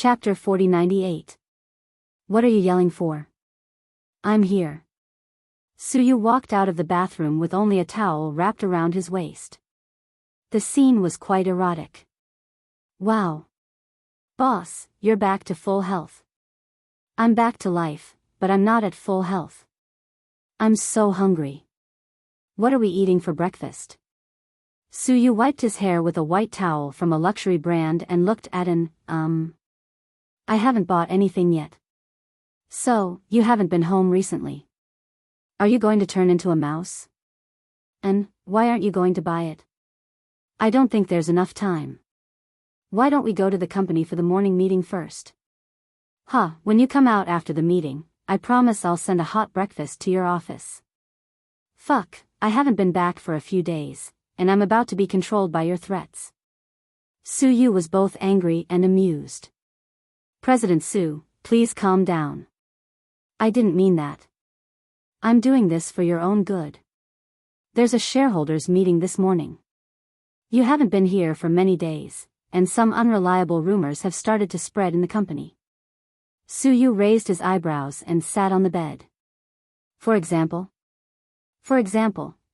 Chapter 4098. What are you yelling for? I'm here. Suyu walked out of the bathroom with only a towel wrapped around his waist. The scene was quite erotic. Wow. Boss, you're back to full health. I'm back to life, but I'm not at full health. I'm so hungry. What are we eating for breakfast? Suyu wiped his hair with a white towel from a luxury brand and looked at I haven't bought anything yet. So, you haven't been home recently. Are you going to turn into a mouse? And, why aren't you going to buy it? I don't think there's enough time. Why don't we go to the company for the morning meeting first? When you come out after the meeting, I promise I'll send a hot breakfast to your office. Fuck, I haven't been back for a few days, and I'm about to be controlled by your threats. Suyu was both angry and amused. President Su, please calm down. I didn't mean that. I'm doing this for your own good. There's a shareholders meeting this morning. You haven't been here for many days, and some unreliable rumors have started to spread in the company. Suyu raised his eyebrows and sat on the bed. For example,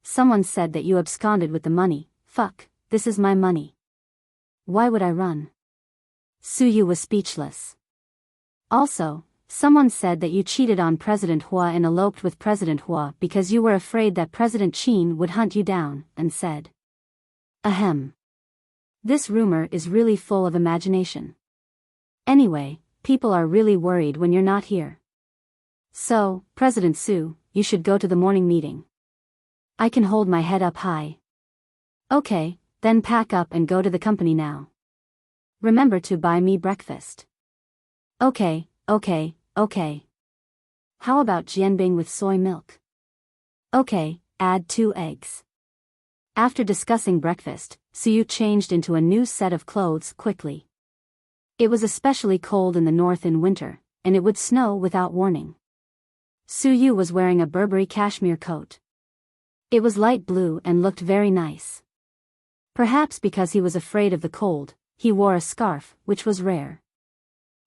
someone said that you absconded with the money. Fuck, this is my money. Why would I run? Suyu was speechless. Also, someone said that you cheated on President Hua and eloped with President Hua because you were afraid that President Qin would hunt you down, and said. Ahem. This rumor is really full of imagination. Anyway, people are really worried when you're not here. So, President Su, you should go to the morning meeting. I can hold my head up high. Okay, then pack up and go to the company now. Remember to buy me breakfast. Okay. How about jianbing with soy milk? Okay, add 2 eggs. After discussing breakfast, Suyu changed into a new set of clothes quickly. It was especially cold in the north in winter, and it would snow without warning. Suyu was wearing a Burberry cashmere coat. It was light blue and looked very nice. Perhaps because he was afraid of the cold, he wore a scarf, which was rare.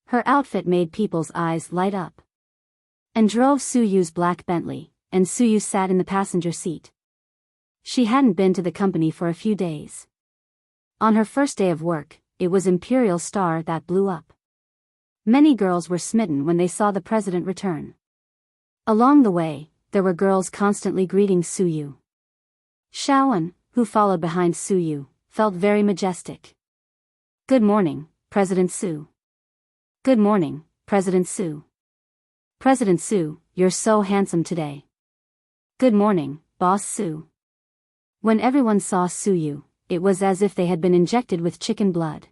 Her outfit made people's eyes light up. And drove Suyu's black Bentley, and Suyu sat in the passenger seat. She hadn't been to the company for a few days. On her first day of work, it was Imperial Star that blew up. Many girls were smitten when they saw the president return. Along the way, there were girls constantly greeting Suyu. Shaoan, who followed behind Suyu, felt very majestic. Good morning, President Su. Good morning, President Su. President Su, you're so handsome today. Good morning, Boss Su. When everyone saw Suyu, it was as if they had been injected with chicken blood.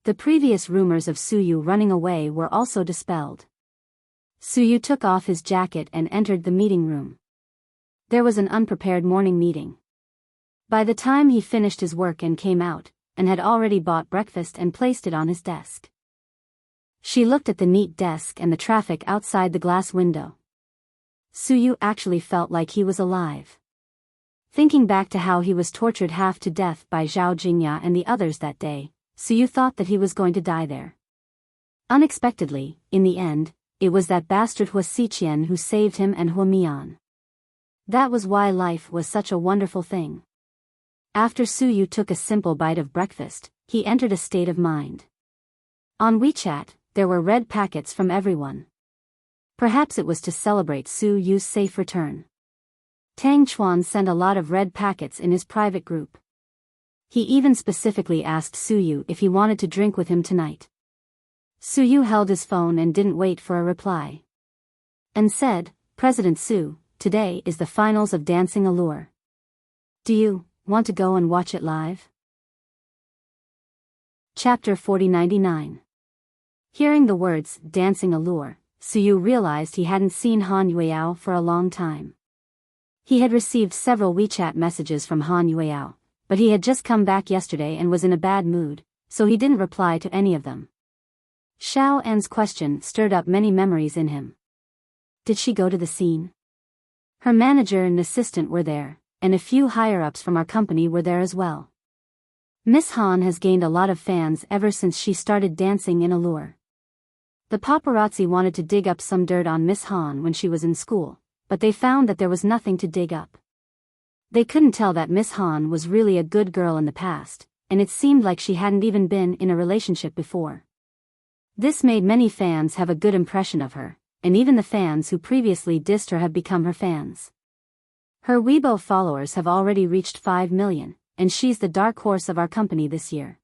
The previous rumors of Suyu running away were also dispelled. Suyu took off his jacket and entered the meeting room. There was an unprepared morning meeting. By the time he finished his work and came out, and had already bought breakfast and placed it on his desk. She looked at the neat desk and the traffic outside the glass window. Suyu actually felt like he was alive. Thinking back to how he was tortured half to death by Zhao Jingya and the others that day, Suyu thought that he was going to die there. Unexpectedly, in the end, it was that bastard Hua Xiqian who saved him and Hua Mian. That was why life was such a wonderful thing. After Suyu took a simple bite of breakfast, he entered a state of mind. On WeChat, there were red packets from everyone. Perhaps it was to celebrate Suyu's safe return. Tang Chuan sent a lot of red packets in his private group. He even specifically asked Suyu if he wanted to drink with him tonight. Suyu held his phone and didn't wait for a reply. And said, President Su, today is the finals of Dancing Allure. Do you want to go and watch it live? Chapter 4099. Hearing the words, Dancing Allure, Suyu realized he hadn't seen Han Yueyao for a long time. He had received several WeChat messages from Han Yueyao, but he had just come back yesterday and was in a bad mood, so he didn't reply to any of them. Xiao An's question stirred up many memories in him. Did she go to the scene? Her manager and assistant were there, and a few higher-ups from our company were there as well. Miss Han has gained a lot of fans ever since she started dancing in Allure. The paparazzi wanted to dig up some dirt on Miss Han when she was in school, but they found that there was nothing to dig up. They couldn't tell that Miss Han was really a good girl in the past, and it seemed like she hadn't even been in a relationship before. This made many fans have a good impression of her, and even the fans who previously dissed her have become her fans. Her Weibo followers have already reached 5 million, and she's the dark horse of our company this year.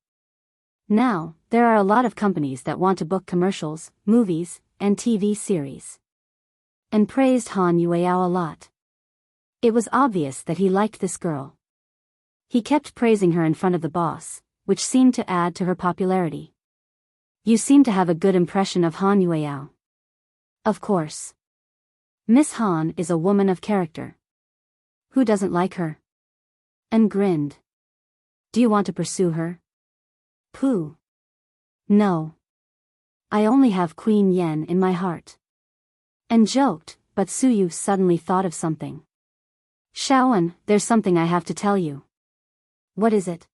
Now, there are a lot of companies that want to book commercials, movies, and TV series. And praised Han Yueao a lot. It was obvious that he liked this girl. He kept praising her in front of the boss, which seemed to add to her popularity. You seem to have a good impression of Han Yueao. Of course. Miss Han is a woman of character. Who doesn't like her? And grinned. Do you want to pursue her? Pooh. No. I only have Queen Yen in my heart. And joked, but Suyu suddenly thought of something. Shaoan, there's something I have to tell you. What is it?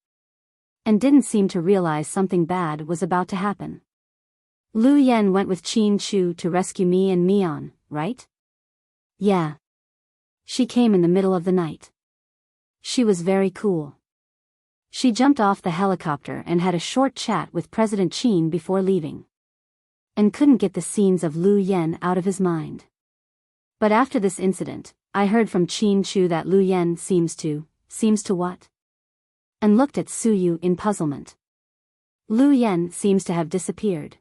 And didn't seem to realize something bad was about to happen. Lu Yen went with Qin Chu to rescue me and Mian, right? Yeah. She came in the middle of the night. She was very cool. She jumped off the helicopter and had a short chat with President Qin before leaving. And couldn't get the scenes of Lu Yen out of his mind. But after this incident, I heard from Qin Chu that Lu Yen seems to what? And looked at Suyu in puzzlement. Lu Yen seems to have disappeared.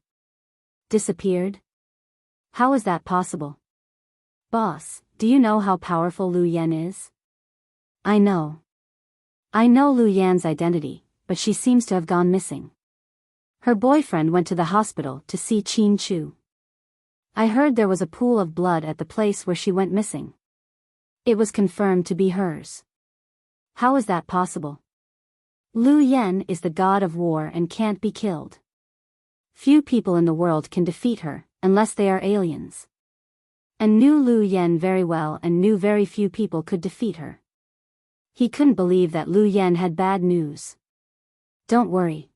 Disappeared? How is that possible? Boss, do you know how powerful Lu Yen is? I know. I know Lu Yan's identity, but she seems to have gone missing. Her boyfriend went to the hospital to see Qin Chu. I heard there was a pool of blood at the place where she went missing. It was confirmed to be hers. How is that possible? Lu Yen is the god of war and can't be killed. Few people in the world can defeat her, unless they are aliens. And knew Lu Yen very well and knew very few people could defeat her. He couldn't believe that Lu Yen had bad news. Don't worry.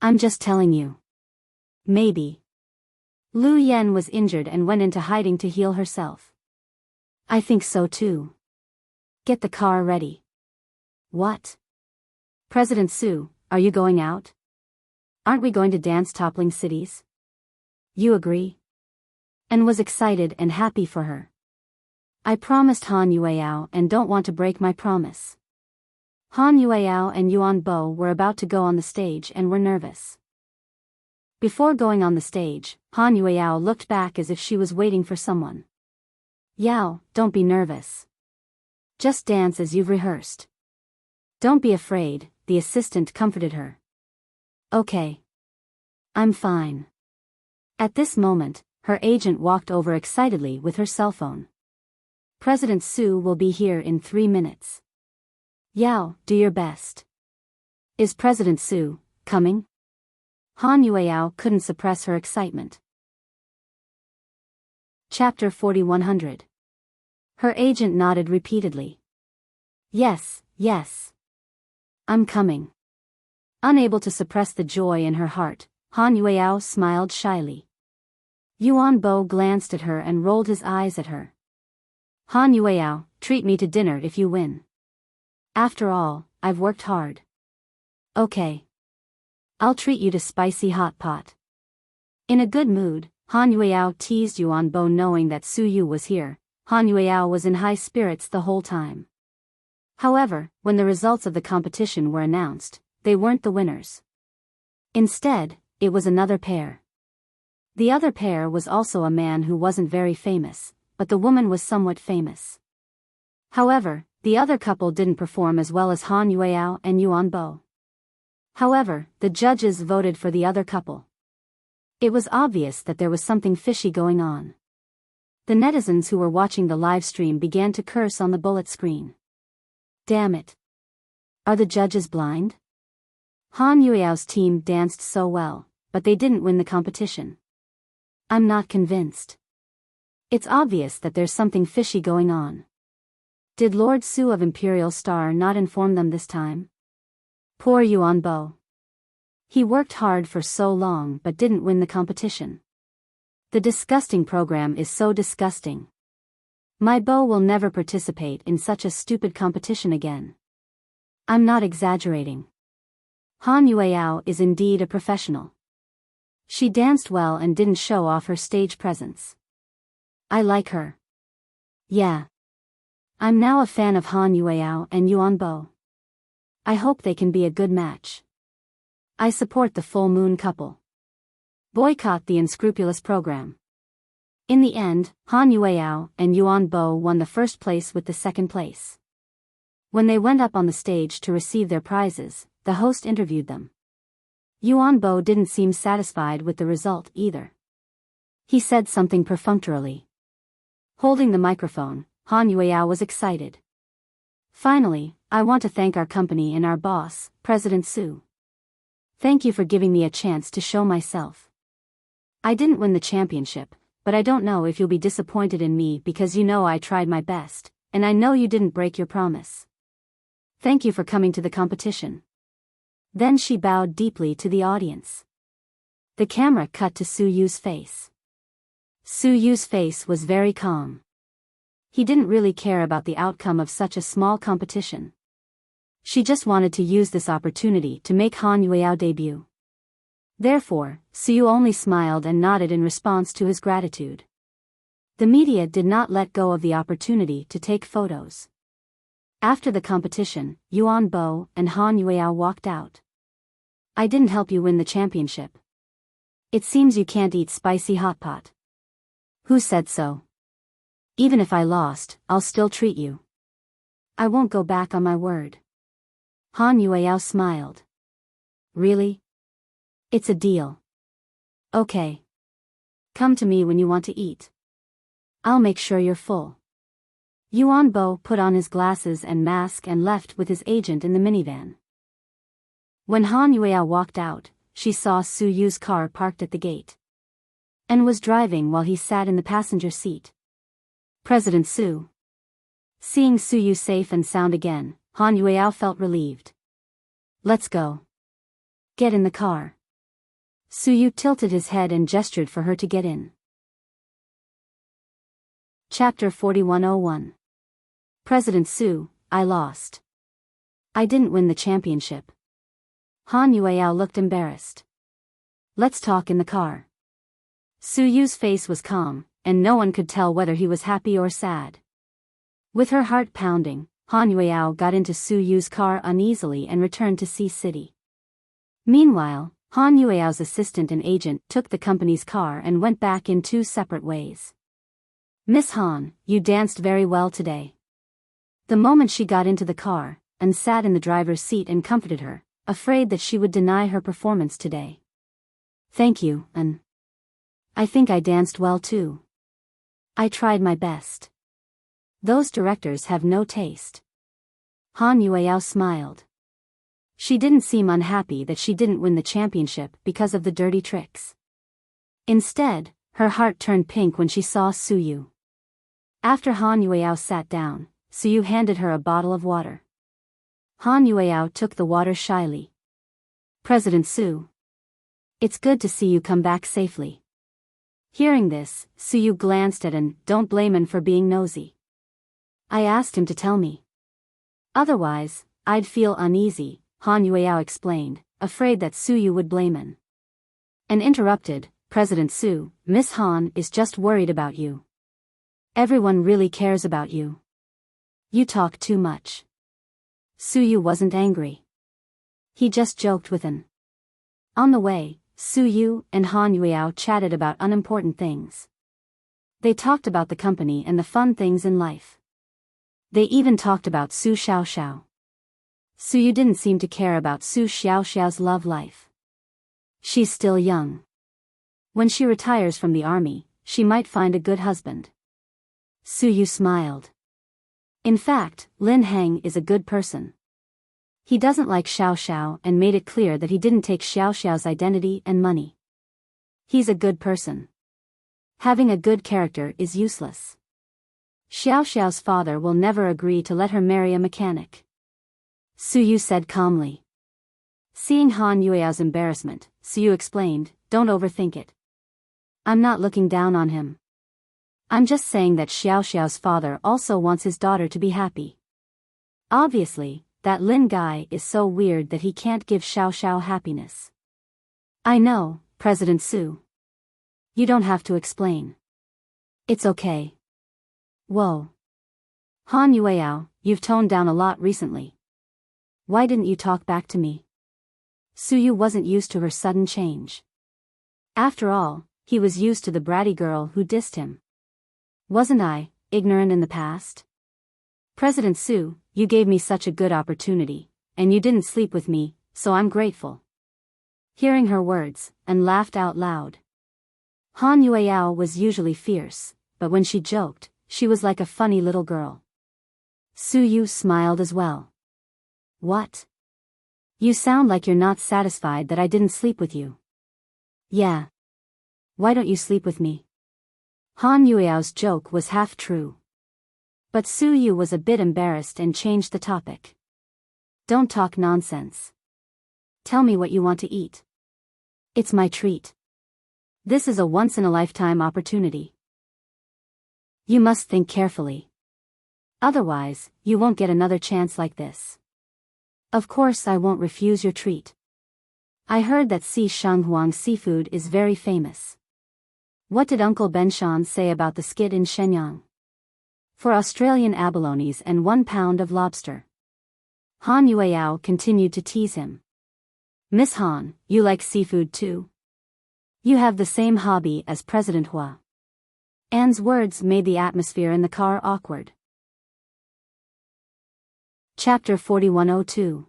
I'm just telling you. Maybe. Lu Yen was injured and went into hiding to heal herself. I think so too. Get the car ready. What? President Su, are you going out? Aren't we going to dance toppling cities? You agree? And was excited and happy for her. I promised Han Yueao and don't want to break my promise. Han Yueao and Yuan Bo were about to go on the stage and were nervous. Before going on the stage, Han Yueao looked back as if she was waiting for someone. Yao, don't be nervous. Just dance as you've rehearsed. Don't be afraid, the assistant comforted her. Okay. I'm fine. At this moment, her agent walked over excitedly with her cell phone. President Su will be here in 3 minutes. Yao, do your best. Is President Su coming? Han Yueao couldn't suppress her excitement. Chapter 4100. Her agent nodded repeatedly. Yes, yes. I'm coming. Unable to suppress the joy in her heart, Han Yueao smiled shyly. Yuan Bo glanced at her and rolled his eyes at her. Han Yueao, treat me to dinner if you win. After all, I've worked hard. Okay. I'll treat you to spicy hot pot. In a good mood, Han Yueao teased Yuan Bo knowing that Su Yu was here. Han Yueao was in high spirits the whole time. However, when the results of the competition were announced, they weren't the winners. Instead, it was another pair. The other pair was also a man who wasn't very famous, but the woman was somewhat famous. However, the other couple didn't perform as well as Han Yueao and Yuan Bo. However, the judges voted for the other couple. It was obvious that there was something fishy going on. The netizens who were watching the live stream began to curse on the bullet screen. Damn it. Are the judges blind? Han Yueao's team danced so well, but they didn't win the competition. I'm not convinced. It's obvious that there's something fishy going on. Did Lord Su of Imperial Star not inform them this time? Poor Yuanbo. He worked hard for so long but didn't win the competition. The disgusting program is so disgusting. My Bo will never participate in such a stupid competition again. I'm not exaggerating. Han Yueao is indeed a professional. She danced well and didn't show off her stage presence. I like her. Yeah. I'm now a fan of Han Yueao and Yuan Bo. I hope they can be a good match. I support the full moon couple. Boycott the unscrupulous program. In the end, Han Yueao and Yuan Bo won the first place with the second place. When they went up on the stage to receive their prizes, the host interviewed them. Yuan Bo didn't seem satisfied with the result either. He said something perfunctorily. Holding the microphone, Han Yueao was excited. Finally, I want to thank our company and our boss, President Su. Thank you for giving me a chance to show myself. I didn't win the championship, but I don't know if you'll be disappointed in me because you know I tried my best, and I know you didn't break your promise. Thank you for coming to the competition. Then she bowed deeply to the audience. The camera cut to Su Yu's face. Su Yu's face was very calm. He didn't really care about the outcome of such a small competition. She just wanted to use this opportunity to make Han Yueao debut. Therefore, Su Yu only smiled and nodded in response to his gratitude. The media did not let go of the opportunity to take photos. After the competition, Yuan Bo and Han Yueao walked out. I didn't help you win the championship. It seems you can't eat spicy hot pot. Who said so? Even if I lost, I'll still treat you. I won't go back on my word. Han Yueao smiled. Really? It's a deal. Okay. Come to me when you want to eat. I'll make sure you're full. Yuan Bo put on his glasses and mask and left with his agent in the minivan. When Han Yueao walked out, she saw Su Yu's car parked at the gate. And was driving while he sat in the passenger seat. President Su. Seeing Su Yu safe and sound again, Han Yueao felt relieved. Let's go. Get in the car. Su Yu tilted his head and gestured for her to get in. Chapter 4101. President Su, I lost. I didn't win the championship. Han Yueao looked embarrassed. Let's talk in the car. Su Yu's face was calm, and no one could tell whether he was happy or sad. With her heart pounding, Han Yueao got into Su Yu's car uneasily and returned to Sea City. Meanwhile, Han Yueao's assistant and agent took the company's car and went back in two separate ways. Miss Han, you danced very well today. The moment she got into the car, and sat in the driver's seat and comforted her, afraid that she would deny her performance today. Thank you, and I think I danced well too. I tried my best. Those directors have no taste. Han Yueao smiled. She didn't seem unhappy that she didn't win the championship because of the dirty tricks. Instead, her heart turned pink when she saw Su Yu. After Han Yueao sat down, Su Yu handed her a bottle of water. Han Yueao took the water shyly. President Su. It's good to see you come back safely. Hearing this, Su Yu glanced at him. Don't blame him for being nosy. I asked him to tell me. Otherwise, I'd feel uneasy, Han Yueao explained, afraid that Su Yu would blame him. And interrupted, President Su, Miss Han is just worried about you. Everyone really cares about you. You talk too much. Su Yu wasn't angry. He just joked with him. On the way, Su Yu and Han Yueao chatted about unimportant things. They talked about the company and the fun things in life. They even talked about Su Xiaoxiao. Su Yu didn't seem to care about Su Xiaoxiao's love life. She's still young. When she retires from the army, she might find a good husband. Su Yu smiled. In fact, Lin Heng is a good person. He doesn't like Xiaoxiao and made it clear that he didn't take Xiaoxiao's identity and money. He's a good person. Having a good character is useless. Xiaoxiao's father will never agree to let her marry a mechanic. Su Yu said calmly. Seeing Han Yueao's embarrassment, Suyu explained, "Don't overthink it. I'm not looking down on him. I'm just saying that Xiao Xiao's father also wants his daughter to be happy. Obviously, that Lin guy is so weird that he can't give Xiao Xiao happiness." "I know, President Su. You don't have to explain. It's okay." "Whoa. Han Yueao, you've toned down a lot recently. Why didn't you talk back to me?" Suyu wasn't used to her sudden change. After all, he was used to the bratty girl who dissed him. "Wasn't I ignorant in the past? President Su, you gave me such a good opportunity, and you didn't sleep with me, so I'm grateful." Hearing her words, and laughed out loud. Han Yueao was usually fierce, but when she joked, she was like a funny little girl. Suyu smiled as well. "What? You sound like you're not satisfied that I didn't sleep with you." "Yeah. Why don't you sleep with me?" Han Yueao's joke was half true. But Suyu was a bit embarrassed and changed the topic. "Don't talk nonsense. Tell me what you want to eat. It's my treat. This is a once-in-a-lifetime opportunity. You must think carefully. Otherwise, you won't get another chance like this." "Of course I won't refuse your treat. I heard that Si Shanghuang seafood is very famous. What did Uncle Benshan say about the skit in Shenyang? For Australian abalones and 1 pound of lobster." Han Yueao continued to tease him. "Miss Han, you like seafood too? You have the same hobby as President Hua." Anne's words made the atmosphere in the car awkward. Chapter 4102.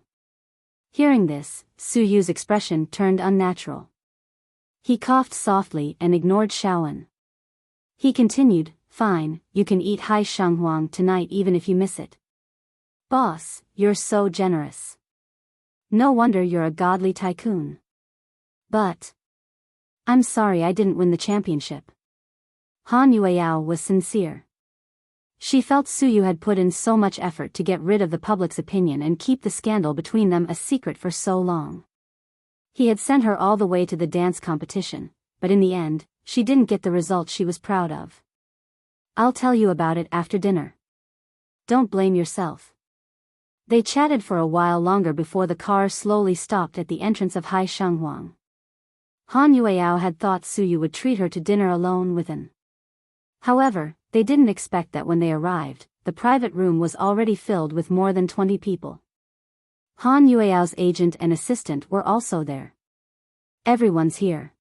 Hearing this, Suyu's expression turned unnatural. He coughed softly and ignored Shaoan. He continued, "Fine, you can eat Hai Shanghuang tonight even if you miss it. Boss, you're so generous. No wonder you're a godly tycoon. But I'm sorry I didn't win the championship." Han Yueao was sincere. She felt Suyu had put in so much effort to get rid of the public's opinion and keep the scandal between them a secret for so long. He had sent her all the way to the dance competition, but in the end, she didn't get the result she was proud of. "I'll tell you about it after dinner. Don't blame yourself." They chatted for a while longer before the car slowly stopped at the entrance of Hai Shanghuang. Han Yueao had thought Suyu would treat her to dinner alone with An. However, they didn't expect that when they arrived, the private room was already filled with more than 20 people. Han Yueao's agent and assistant were also there. "Everyone's here."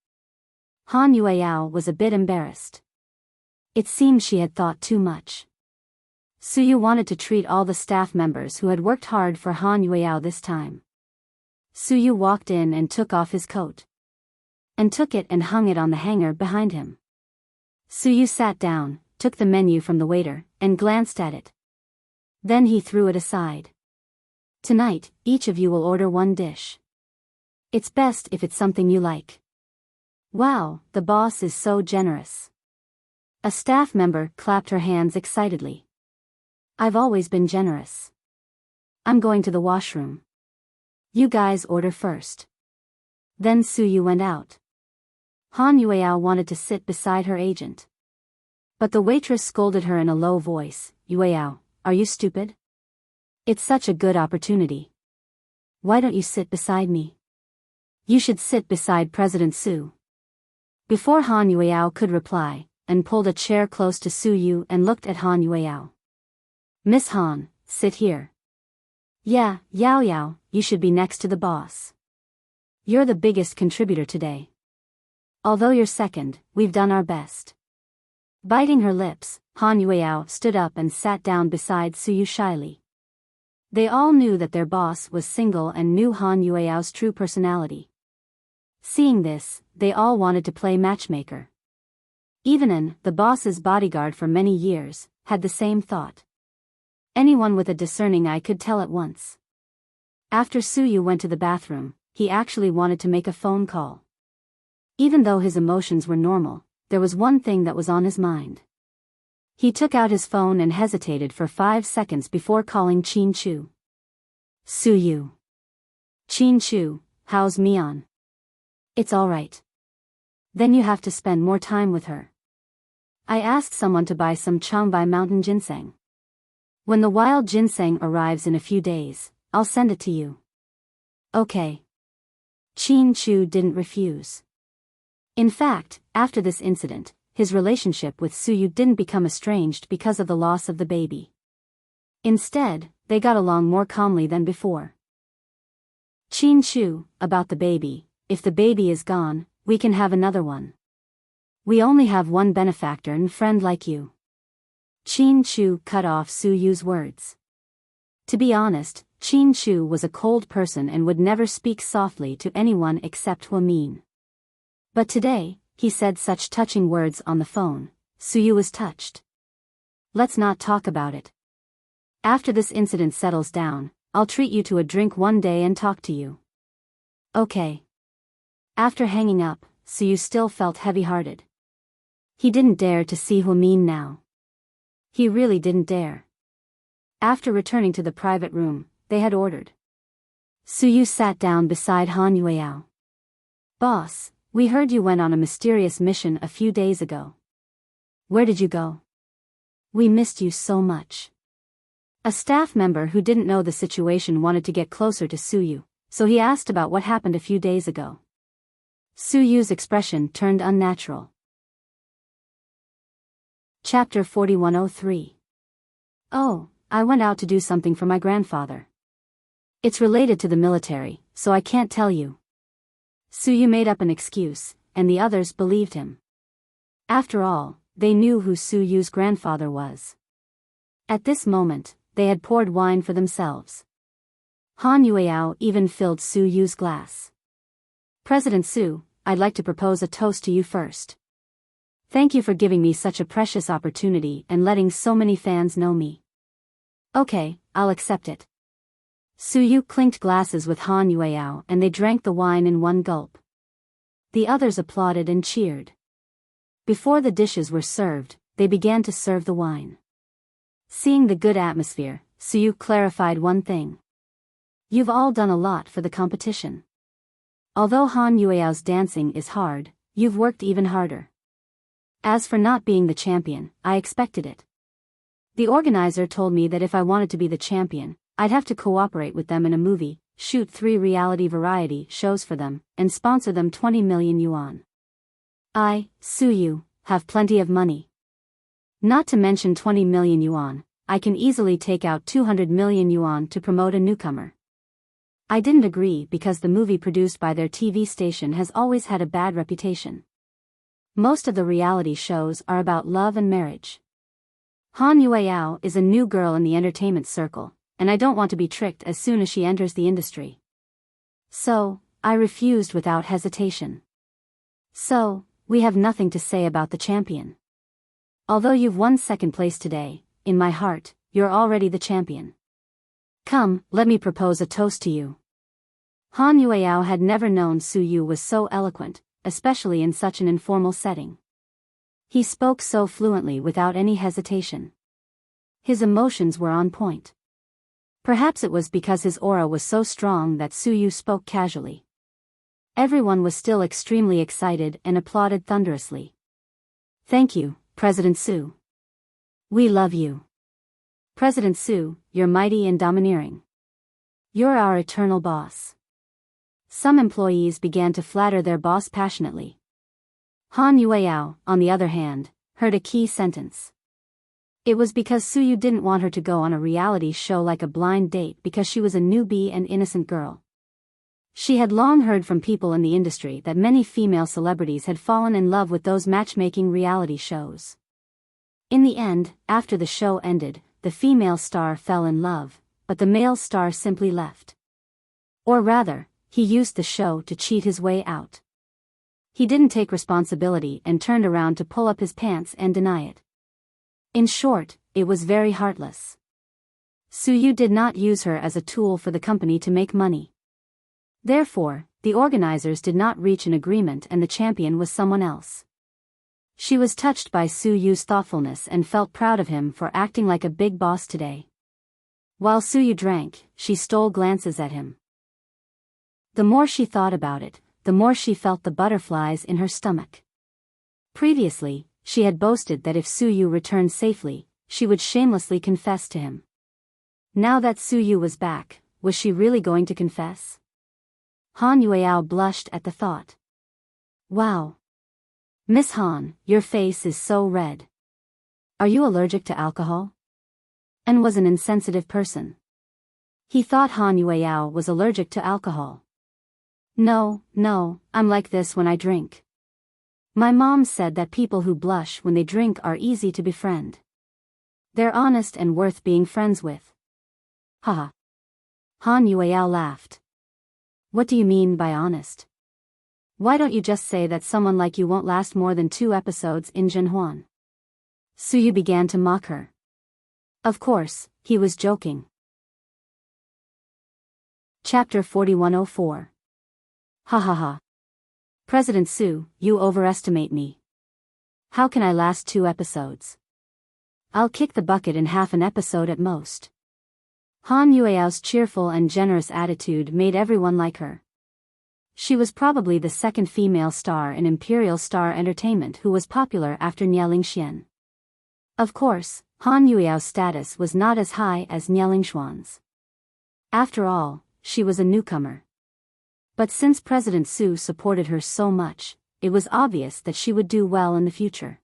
Han Yueao was a bit embarrassed. It seemed she had thought too much. Suyu wanted to treat all the staff members who had worked hard for Han Yueao this time. Suyu walked in and took off his coat. And took it and hung it on the hanger behind him. Suyu sat down, took the menu from the waiter, and glanced at it. Then he threw it aside. "Tonight, each of you will order 1 dish. It's best if it's something you like." "Wow, the boss is so generous." A staff member clapped her hands excitedly. "I've always been generous. I'm going to the washroom. You guys order first." Then Suyu went out. Han Yueao wanted to sit beside her agent. But the waitress scolded her in a low voice, "Yueao, are you stupid? It's such a good opportunity. Why don't you sit beside me? You should sit beside President Su." Before Han Yueao could reply, An pulled a chair close to Suyu and looked at Han Yueao. "Miss Han, sit here." "Yeah, Yao Yao, you should be next to the boss. You're the biggest contributor today. Although you're second, we've done our best." Biting her lips, Han Yueao stood up and sat down beside Suyu shyly. They all knew that their boss was single and knew Han Yueao's true personality. Seeing this, they all wanted to play matchmaker. Even An, the boss's bodyguard for many years, had the same thought. Anyone with a discerning eye could tell at once. After Suyu went to the bathroom, he actually wanted to make a phone call. Even though his emotions were normal, there was one thing that was on his mind. He took out his phone and hesitated for 5 seconds before calling Qin Chu. "Suyu." "Qin Chu, how's Mion? It's alright. Then you have to spend more time with her. I asked someone to buy some Changbai mountain ginseng. When the wild ginseng arrives in a few days, I'll send it to you. Okay. Qin Chu didn't refuse. In fact, after this incident, his relationship with Suyu didn't become estranged because of the loss of the baby. Instead, they got along more calmly than before. Qin Chu, about the baby, if the baby is gone, we can have another one. We only have one benefactor and friend like you. Qin Chu cut off Suyu's words. To be honest, Qin Chu was a cold person and would never speak softly to anyone except Huamin. But today, he said such touching words on the phone. Suyu was touched. Let's not talk about it. After this incident settles down, I'll treat you to a drink one day and talk to you. Okay. After hanging up, Suyu still felt heavy-hearted. He didn't dare to see Huamin now. He really didn't dare. After returning to the private room, they had ordered. Suyu sat down beside Han Yueyao. Boss, we heard you went on a mysterious mission a few days ago. Where did you go? We missed you so much. A staff member who didn't know the situation wanted to get closer to Suyu, so he asked about what happened a few days ago. Suyu's expression turned unnatural. Chapter 4103. Oh, I went out to do something for my grandfather. It's related to the military, so I can't tell you. Suyu made up an excuse, and the others believed him. After all, they knew who Suyu's grandfather was. At this moment, they had poured wine for themselves. Han Yueyao even filled Suyu's glass. President Su, I'd like to propose a toast to you first. Thank you for giving me such a precious opportunity and letting so many fans know me. Okay, I'll accept it. Suyu clinked glasses with Han Yueyao and they drank the wine in one gulp. The others applauded and cheered. Before the dishes were served, they began to serve the wine. Seeing the good atmosphere, Suyu clarified one thing. You've all done a lot for the competition. Although Han Yueyao's dancing is hard, you've worked even harder. As for not being the champion, I expected it. The organizer told me that if I wanted to be the champion, I'd have to cooperate with them in a movie, shoot 3 reality variety shows for them, and sponsor them 20 million yuan. I, Suyu, have plenty of money. Not to mention 20 million yuan, I can easily take out 200 million yuan to promote a newcomer. I didn't agree because the movie produced by their TV station has always had a bad reputation. Most of the reality shows are about love and marriage. Han Yueyao is a new girl in the entertainment circle, and I don't want to be tricked as soon as she enters the industry. So, I refused without hesitation. So, we have nothing to say about the champion. Although you've won second place today, in my heart, you're already the champion. Come, let me propose a toast to you. Han Yueyao had never known Suyu was so eloquent, especially in such an informal setting. He spoke so fluently without any hesitation. His emotions were on point. Perhaps it was because his aura was so strong that Suyu spoke casually. Everyone was still extremely excited and applauded thunderously. Thank you, President Su. We love you. President Su, you're mighty and domineering. You're our eternal boss. Some employees began to flatter their boss passionately. Han Yueyao, on the other hand, heard a key sentence. It was because Suyu didn't want her to go on a reality show like a blind date because she was a newbie and innocent girl. She had long heard from people in the industry that many female celebrities had fallen in love with those matchmaking reality shows. In the end, after the show ended, the female star fell in love, but the male star simply left. Or rather, he used the show to cheat his way out. He didn't take responsibility and turned around to pull up his pants and deny it. In short, it was very heartless. Suyu did not use her as a tool for the company to make money. Therefore, the organizers did not reach an agreement and the champion was someone else. She was touched by Suyu's thoughtfulness and felt proud of him for acting like a big boss today. While Suyu drank, she stole glances at him. The more she thought about it, the more she felt the butterflies in her stomach. Previously, she had boasted that if Suyu returned safely, she would shamelessly confess to him. Now that Suyu was back, was she really going to confess? Han Yueao blushed at the thought. Wow. Miss Han, your face is so red. Are you allergic to alcohol? And was an insensitive person. He thought Han Yueao was allergic to alcohol. No, I'm like this when I drink. My mom said that people who blush when they drink are easy to befriend. They're honest and worth being friends with. Haha. Han Yueao laughed. What do you mean by honest? Why don't you just say that someone like you won't last more than 2 episodes in Jinhuan? Suyu began to mock her. Of course, he was joking. Chapter 4104. Ha ha ha. President Su, you overestimate me. How can I last 2 episodes? I'll kick the bucket in half an episode at most. Han Yueao's cheerful and generous attitude made everyone like her. She was probably the second female star in Imperial Star Entertainment who was popular after Nie Lingxian. Of course, Han Yueao's status was not as high as Nie Lingshuan's. After all, she was a newcomer. But since President Su supported her so much, it was obvious that she would do well in the future.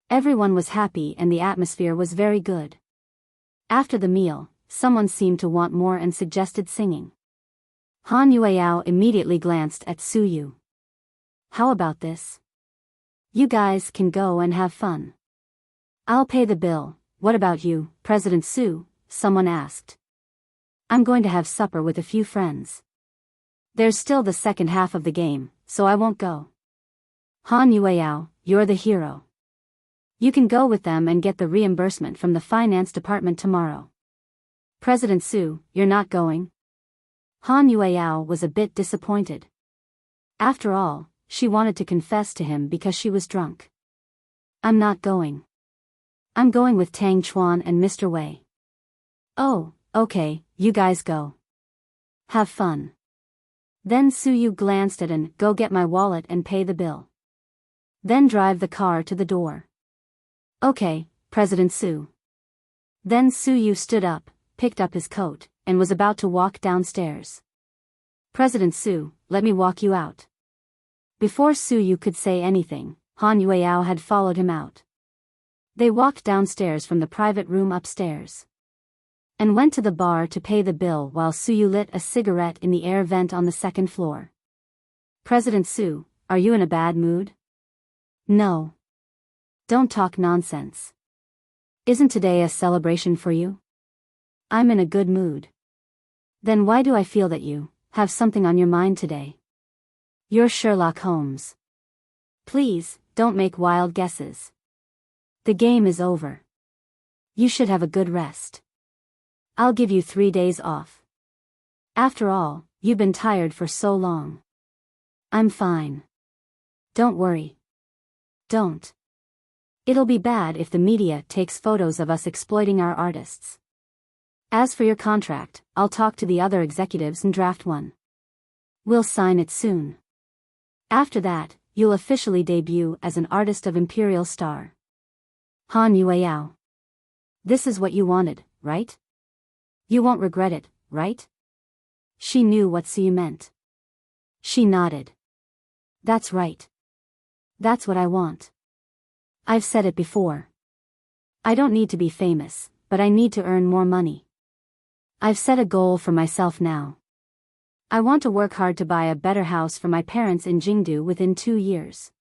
Everyone was happy and the atmosphere was very good. After the meal, someone seemed to want more and suggested singing. Han Yueao immediately glanced at Suyu. How about this? You guys can go and have fun. I'll pay the bill. What about you, President Su? Someone asked. I'm going to have supper with a few friends. There's still the second half of the game, so I won't go. Han Yueao, you're the hero. You can go with them and get the reimbursement from the finance department tomorrow. President Su, you're not going? Han Yueao was a bit disappointed. After all, she wanted to confess to him because she was drunk. I'm not going. I'm going with Tang Chuan and Mr. Wei. Oh, okay, you guys go. Have fun. Then Suyu glanced at an go get my wallet and pay the bill. Then drive the car to the door. Okay, President Su. Then Suyu stood up, picked up his coat, and was about to walk downstairs. President Su, let me walk you out. Before Suyu could say anything, Han Yueao had followed him out. They walked downstairs from the private room upstairs. And went to the bar to pay the bill while Suyu lit a cigarette in the air vent on the second floor. President Su, are you in a bad mood? No. Don't talk nonsense. Isn't today a celebration for you? I'm in a good mood. Then why do I feel that you have something on your mind today? You're Sherlock Holmes. Please, don't make wild guesses. The game is over. You should have a good rest. I'll give you 3 days off. After all, you've been tired for so long. I'm fine. Don't worry. Don't. It'll be bad if the media takes photos of us exploiting our artists. As for your contract, I'll talk to the other executives and draft one. We'll sign it soon. After that, you'll officially debut as an artist of Imperial Star. Han Yueao. This is what you wanted, right? You won't regret it, right? She knew what Suyu meant. She nodded. That's right. That's what I want. I've said it before. I don't need to be famous, but I need to earn more money. I've set a goal for myself now. I want to work hard to buy a better house for my parents in Jingdu within 2 years.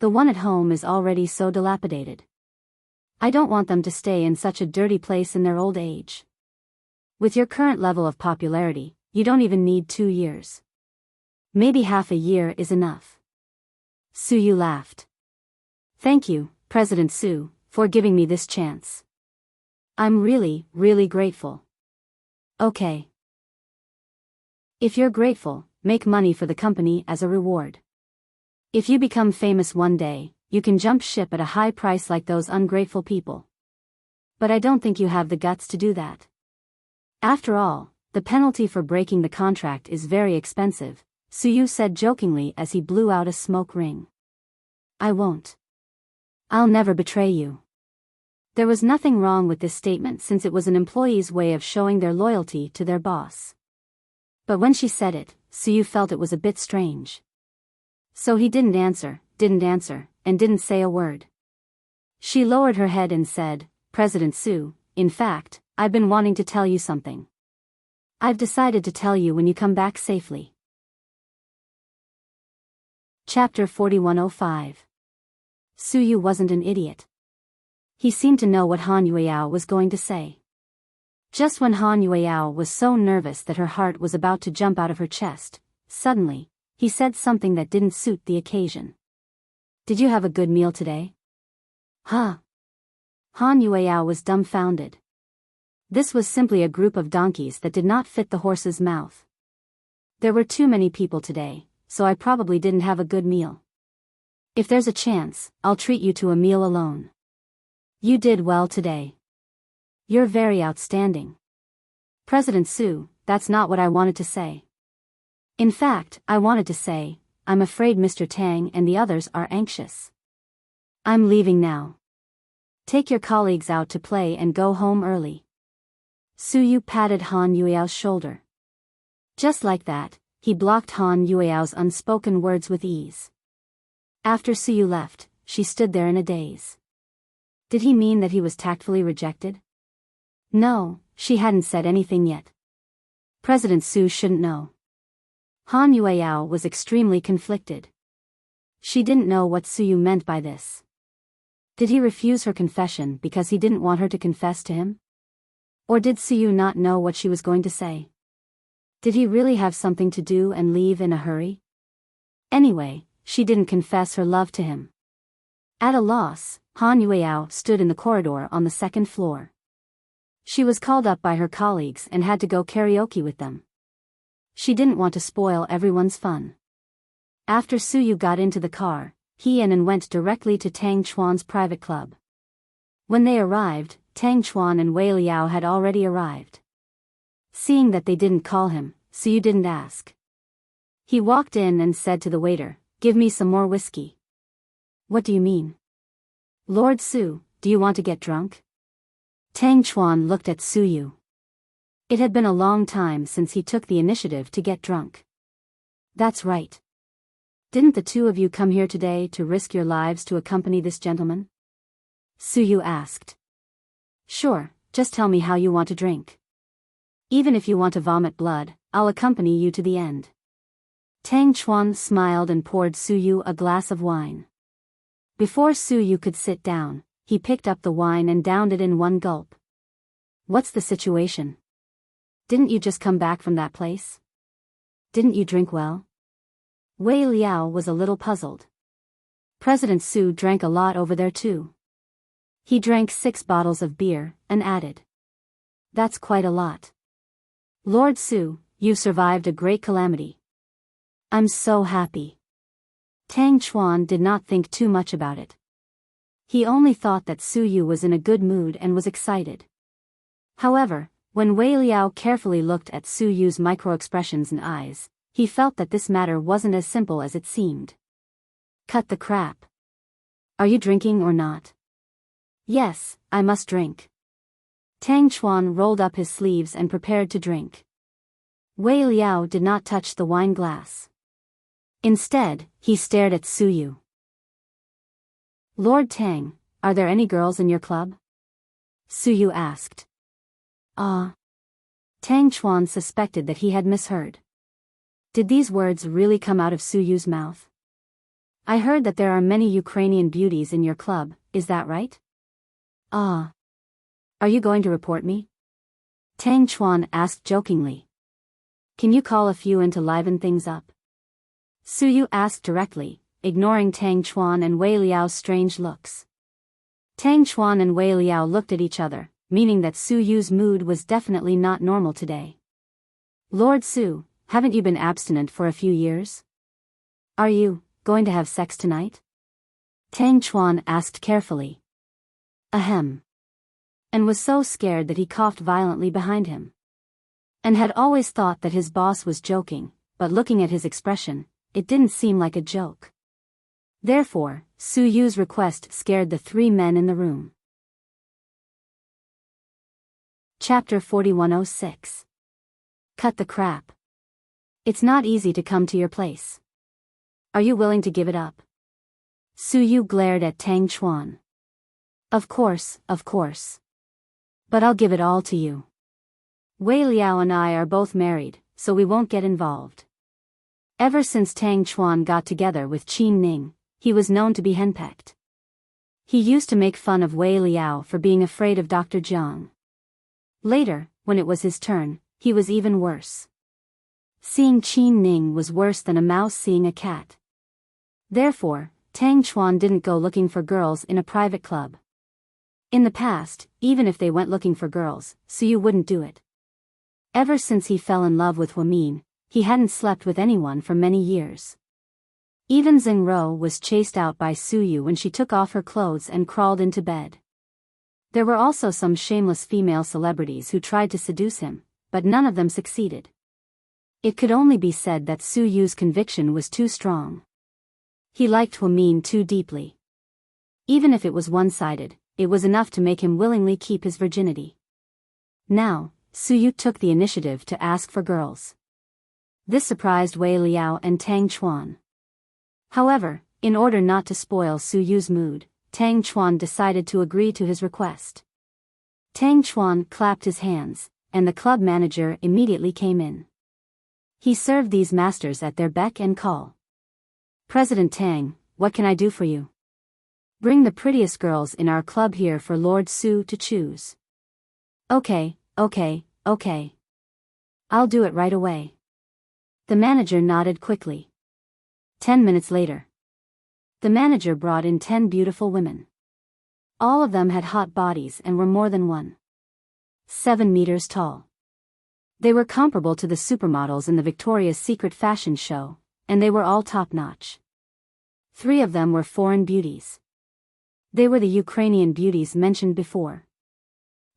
The one at home is already so dilapidated. I don't want them to stay in such a dirty place in their old age. With your current level of popularity, you don't even need 2 years. Maybe half a year is enough. Suyu laughed. Thank you, President Su, for giving me this chance. I'm really, really grateful. Okay. If you're grateful, make money for the company as a reward. If you become famous one day, you can jump ship at a high price like those ungrateful people. But I don't think you have the guts to do that. After all, The penalty for breaking the contract is very expensive, Suyu said jokingly as he blew out a smoke ring. I won't. I'll never betray you. There was nothing wrong with this statement since it was an employee's way of showing their loyalty to their boss. But when she said it, Suyu felt it was a bit strange. So he didn't answer, and didn't say a word. She lowered her head and said, President Su, in fact, I've been wanting to tell you something. I've decided to tell you when you come back safely. Chapter 4105. Suyu wasn't an idiot. He seemed to know what Han Yueyao was going to say. Just when Han Yueyao was so nervous that her heart was about to jump out of her chest, suddenly, he said something that didn't suit the occasion. Did you have a good meal today? Huh? Han Yueyao was dumbfounded. This was simply a group of donkeys that did not fit the horse's mouth. There were too many people today, so I probably didn't have a good meal. If there's a chance, I'll treat you to a meal alone. You did well today. You're very outstanding. President Su, that's not what I wanted to say. In fact, I wanted to say, I'm afraid Mr. Tang and the others are anxious. I'm leaving now. Take your colleagues out to play and go home early. Suyu patted Han Yueao's shoulder. Just like that, he blocked Han Yueao's unspoken words with ease. After Suyu left, she stood there in a daze. Did he mean that he was tactfully rejected? No, she hadn't said anything yet. President Su shouldn't know. Han Yueyao was extremely conflicted. She didn't know what Suyu meant by this. Did he refuse her confession because he didn't want her to confess to him? Or did Suyu not know what she was going to say? Did he really have something to do and leave in a hurry? Anyway, she didn't confess her love to him. At a loss, Han Yueyao stood in the corridor on the second floor. She was called up by her colleagues and had to go karaoke with them. She didn't want to spoil everyone's fun. After Suyu got into the car, he and went directly to Tang Chuan's private club. When they arrived, Tang Chuan and Wei Liao had already arrived. Seeing that they didn't call him, Suyu didn't ask. He walked in and said to the waiter, "Give me some more whiskey." "What do you mean?" "Lord Su, do you want to get drunk?" Tang Chuan looked at Suyu. It had been a long time since he took the initiative to get drunk. "That's right. Didn't the two of you come here today to risk your lives to accompany this gentleman?" Suyu asked. "Sure, just tell me how you want to drink. Even if you want to vomit blood, I'll accompany you to the end." Tang Chuan smiled and poured Suyu a glass of wine. Before Suyu could sit down, he picked up the wine and downed it in one gulp. "What's the situation? Didn't you just come back from that place? Didn't you drink well?" Wei Liao was a little puzzled. President Su drank a lot over there too. He drank 6 bottles of beer, and added, "That's quite a lot. Lord Su, you've survived a great calamity. I'm so happy." Tang Chuan did not think too much about it. He only thought that Suyu was in a good mood and was excited. However, when Wei Liao carefully looked at Suyu's micro-expressions and eyes, he felt that this matter wasn't as simple as it seemed. "Cut the crap. Are you drinking or not?" "Yes, I must drink." Tang Chuan rolled up his sleeves and prepared to drink. Wei Liao did not touch the wine glass. Instead, he stared at Suyu. "Lord Tang, are there any girls in your club?" Suyu asked. Tang Chuan suspected that he had misheard. Did these words really come out of Suyu's mouth? "I heard that there are many Ukrainian beauties in your club, is that right?" Are you going to report me?" Tang Chuan asked jokingly. "Can you call a few in to liven things up?" Suyu asked directly, ignoring Tang Chuan and Wei Liao's strange looks. Tang Chuan and Wei Liao looked at each other, meaning that Suyu's mood was definitely not normal today. "Lord Su, haven't you been abstinent for a few years? Are you going to have sex tonight?" Tang Chuan asked carefully. Ahem. And was so scared that he coughed violently behind him. and had always thought that his boss was joking, but looking at his expression, it didn't seem like a joke. Therefore, Su-yu's request scared the three men in the room. Chapter 4106. Cut the crap. It's not easy to come to your place. Are you willing to give it up? Su-yu glared at Tang Chuan. Of course. But I'll give it all to you. Wei Liao and I are both married, so we won't get involved. Ever since Tang Chuan got together with Qin Ning, he was known to be henpecked. He used to make fun of Wei Liao for being afraid of Dr. Jiang. Later, when it was his turn, he was even worse. Seeing Qin Ning was worse than a mouse seeing a cat. Therefore, Tang Chuan didn't go looking for girls in a private club. In the past, even if they went looking for girls, Su-yu wouldn't do it. Ever since he fell in love with Huamin, he hadn't slept with anyone for many years. Even Zheng Ro was chased out by Su-yu when she took off her clothes and crawled into bed. There were also some shameless female celebrities who tried to seduce him, but none of them succeeded. It could only be said that Su-yu's conviction was too strong. He liked Huamin too deeply. Even if it was one-sided, it was enough to make him willingly keep his virginity. Now, Su-yu took the initiative to ask for girls. This surprised Wei Liao and Tang Chuan. However, in order not to spoil Su-yu's mood, Tang Chuan decided to agree to his request. Tang Chuan clapped his hands, and the club manager immediately came in. He served these masters at their beck and call. President Tang, what can I do for you? Bring the prettiest girls in our club here for Lord Su to choose. Okay. I'll do it right away. The manager nodded quickly. 10 minutes later. The manager brought in 10 beautiful women. All of them had hot bodies and were more than 7 meters tall. They were comparable to the supermodels in the Victoria's Secret fashion show, and they were all top-notch. 3 of them were foreign beauties. They were the Ukrainian beauties mentioned before.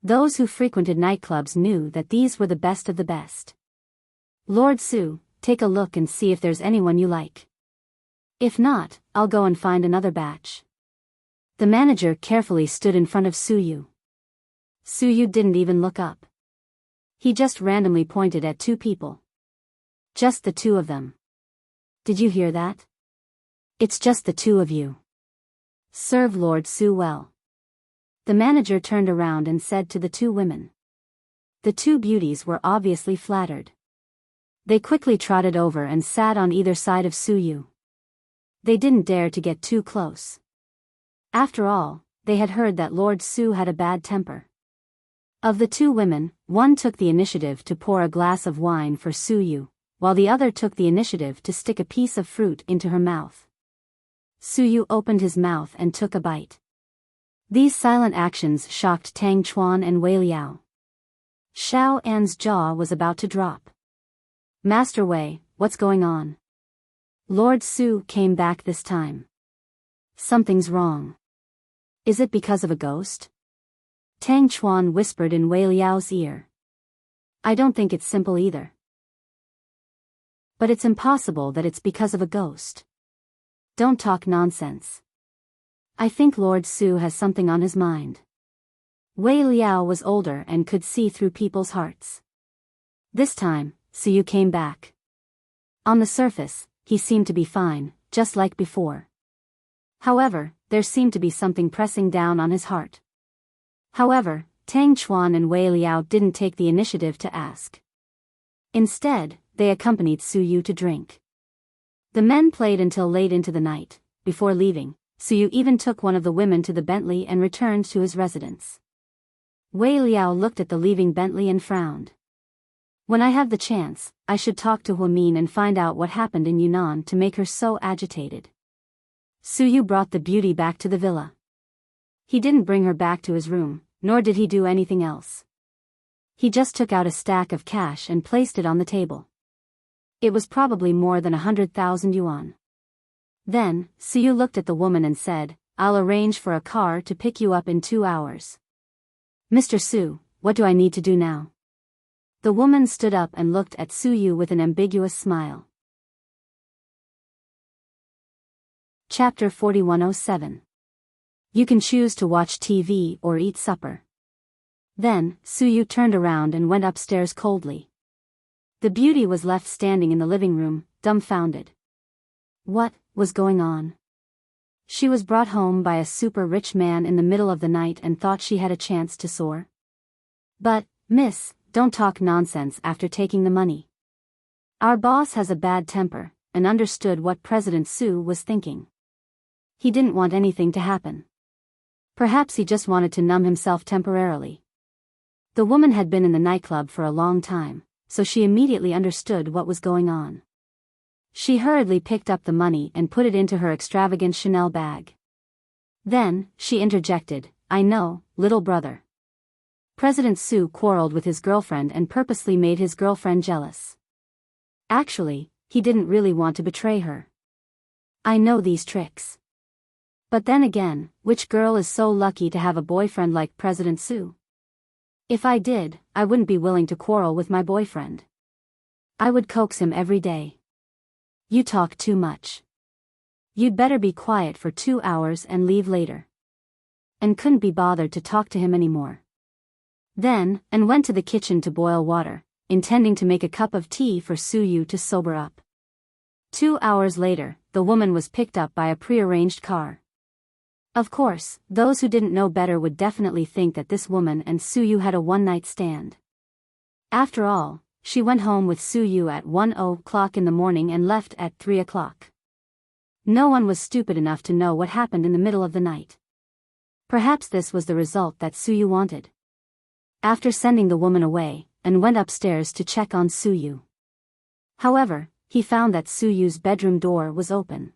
Those who frequented nightclubs knew that these were the best of the best. Lord Su, take a look and see if there's anyone you like. If not, I'll go and find another batch. The manager carefully stood in front of Su-yu. Su-yu didn't even look up. He just randomly pointed at 2 people. Just the 2 of them. Did you hear that? It's just the 2 of you. Serve Lord Su well. The manager turned around and said to the 2 women. The 2 beauties were obviously flattered. They quickly trotted over and sat on either side of Su-yu. They didn't dare to get too close. After all, they had heard that Lord Su had a bad temper. Of the 2 women, one took the initiative to pour a glass of wine for Su-yu, while the other took the initiative to stick a piece of fruit into her mouth. Su-yu opened his mouth and took a bite. These silent actions shocked Tang Chuan and Wei Liao. Xiao An's jaw was about to drop. Master Wei, what's going on? Lord Su came back this time. Something's wrong. Is it because of a ghost? Tang Chuan whispered in Wei Liao's ear. I don't think it's simple either. But it's impossible that it's because of a ghost. Don't talk nonsense. I think Lord Su has something on his mind. Wei Liao was older and could see through people's hearts. This time, Su came back. On the surface, he seemed to be fine, just like before. However, there seemed to be something pressing down on his heart. However, Tang Chuan and Wei Liao didn't take the initiative to ask. Instead, they accompanied Su to drink. The men played until late into the night. Before leaving, Su even took one of the women to the Bentley and returned to his residence. Wei Liao looked at the leaving Bentley and frowned. When I have the chance, I should talk to Huamin and find out what happened in Yunnan to make her so agitated. Su brought the beauty back to the villa. He didn't bring her back to his room, nor did he do anything else. He just took out a stack of cash and placed it on the table. It was probably more than 100,000 yuan. Then, Su looked at the woman and said, I'll arrange for a car to pick you up in 2 hours. Mr. Su, what do I need to do now? The woman stood up and looked at Su Yu with an ambiguous smile. Chapter 4107. You can choose to watch TV or eat supper. Then, Su Yu turned around and went upstairs coldly. The beauty was left standing in the living room, dumbfounded. What was going on? She was brought home by a super rich man in the middle of the night and thought she had a chance to soar. But, miss, don't talk nonsense after taking the money. Our boss has a bad temper, and understood what President Su was thinking. He didn't want anything to happen. Perhaps he just wanted to numb himself temporarily. The woman had been in the nightclub for a long time, so she immediately understood what was going on. She hurriedly picked up the money and put it into her extravagant Chanel bag. Then, she interjected, I know, little brother. President Su quarreled with his girlfriend and purposely made his girlfriend jealous. Actually, he didn't really want to betray her. I know these tricks. But then again, which girl is so lucky to have a boyfriend like President Su? If I did, I wouldn't be willing to quarrel with my boyfriend. I would coax him every day. You talk too much. You'd better be quiet for 2 hours and leave later. And couldn't be bothered to talk to him anymore. Then, and went to the kitchen to boil water, intending to make a cup of tea for Su Yu to sober up. 2 hours later, the woman was picked up by a prearranged car. Of course, those who didn't know better would definitely think that this woman and Su Yu had a one-night stand. After all, she went home with Su Yu at 1:00 in the morning and left at 3:00. No one was stupid enough to know what happened in the middle of the night. Perhaps this was the result that Su Yu wanted. After sending the woman away, and went upstairs to check on Su Yu. However, he found that Su Yu's bedroom door was open.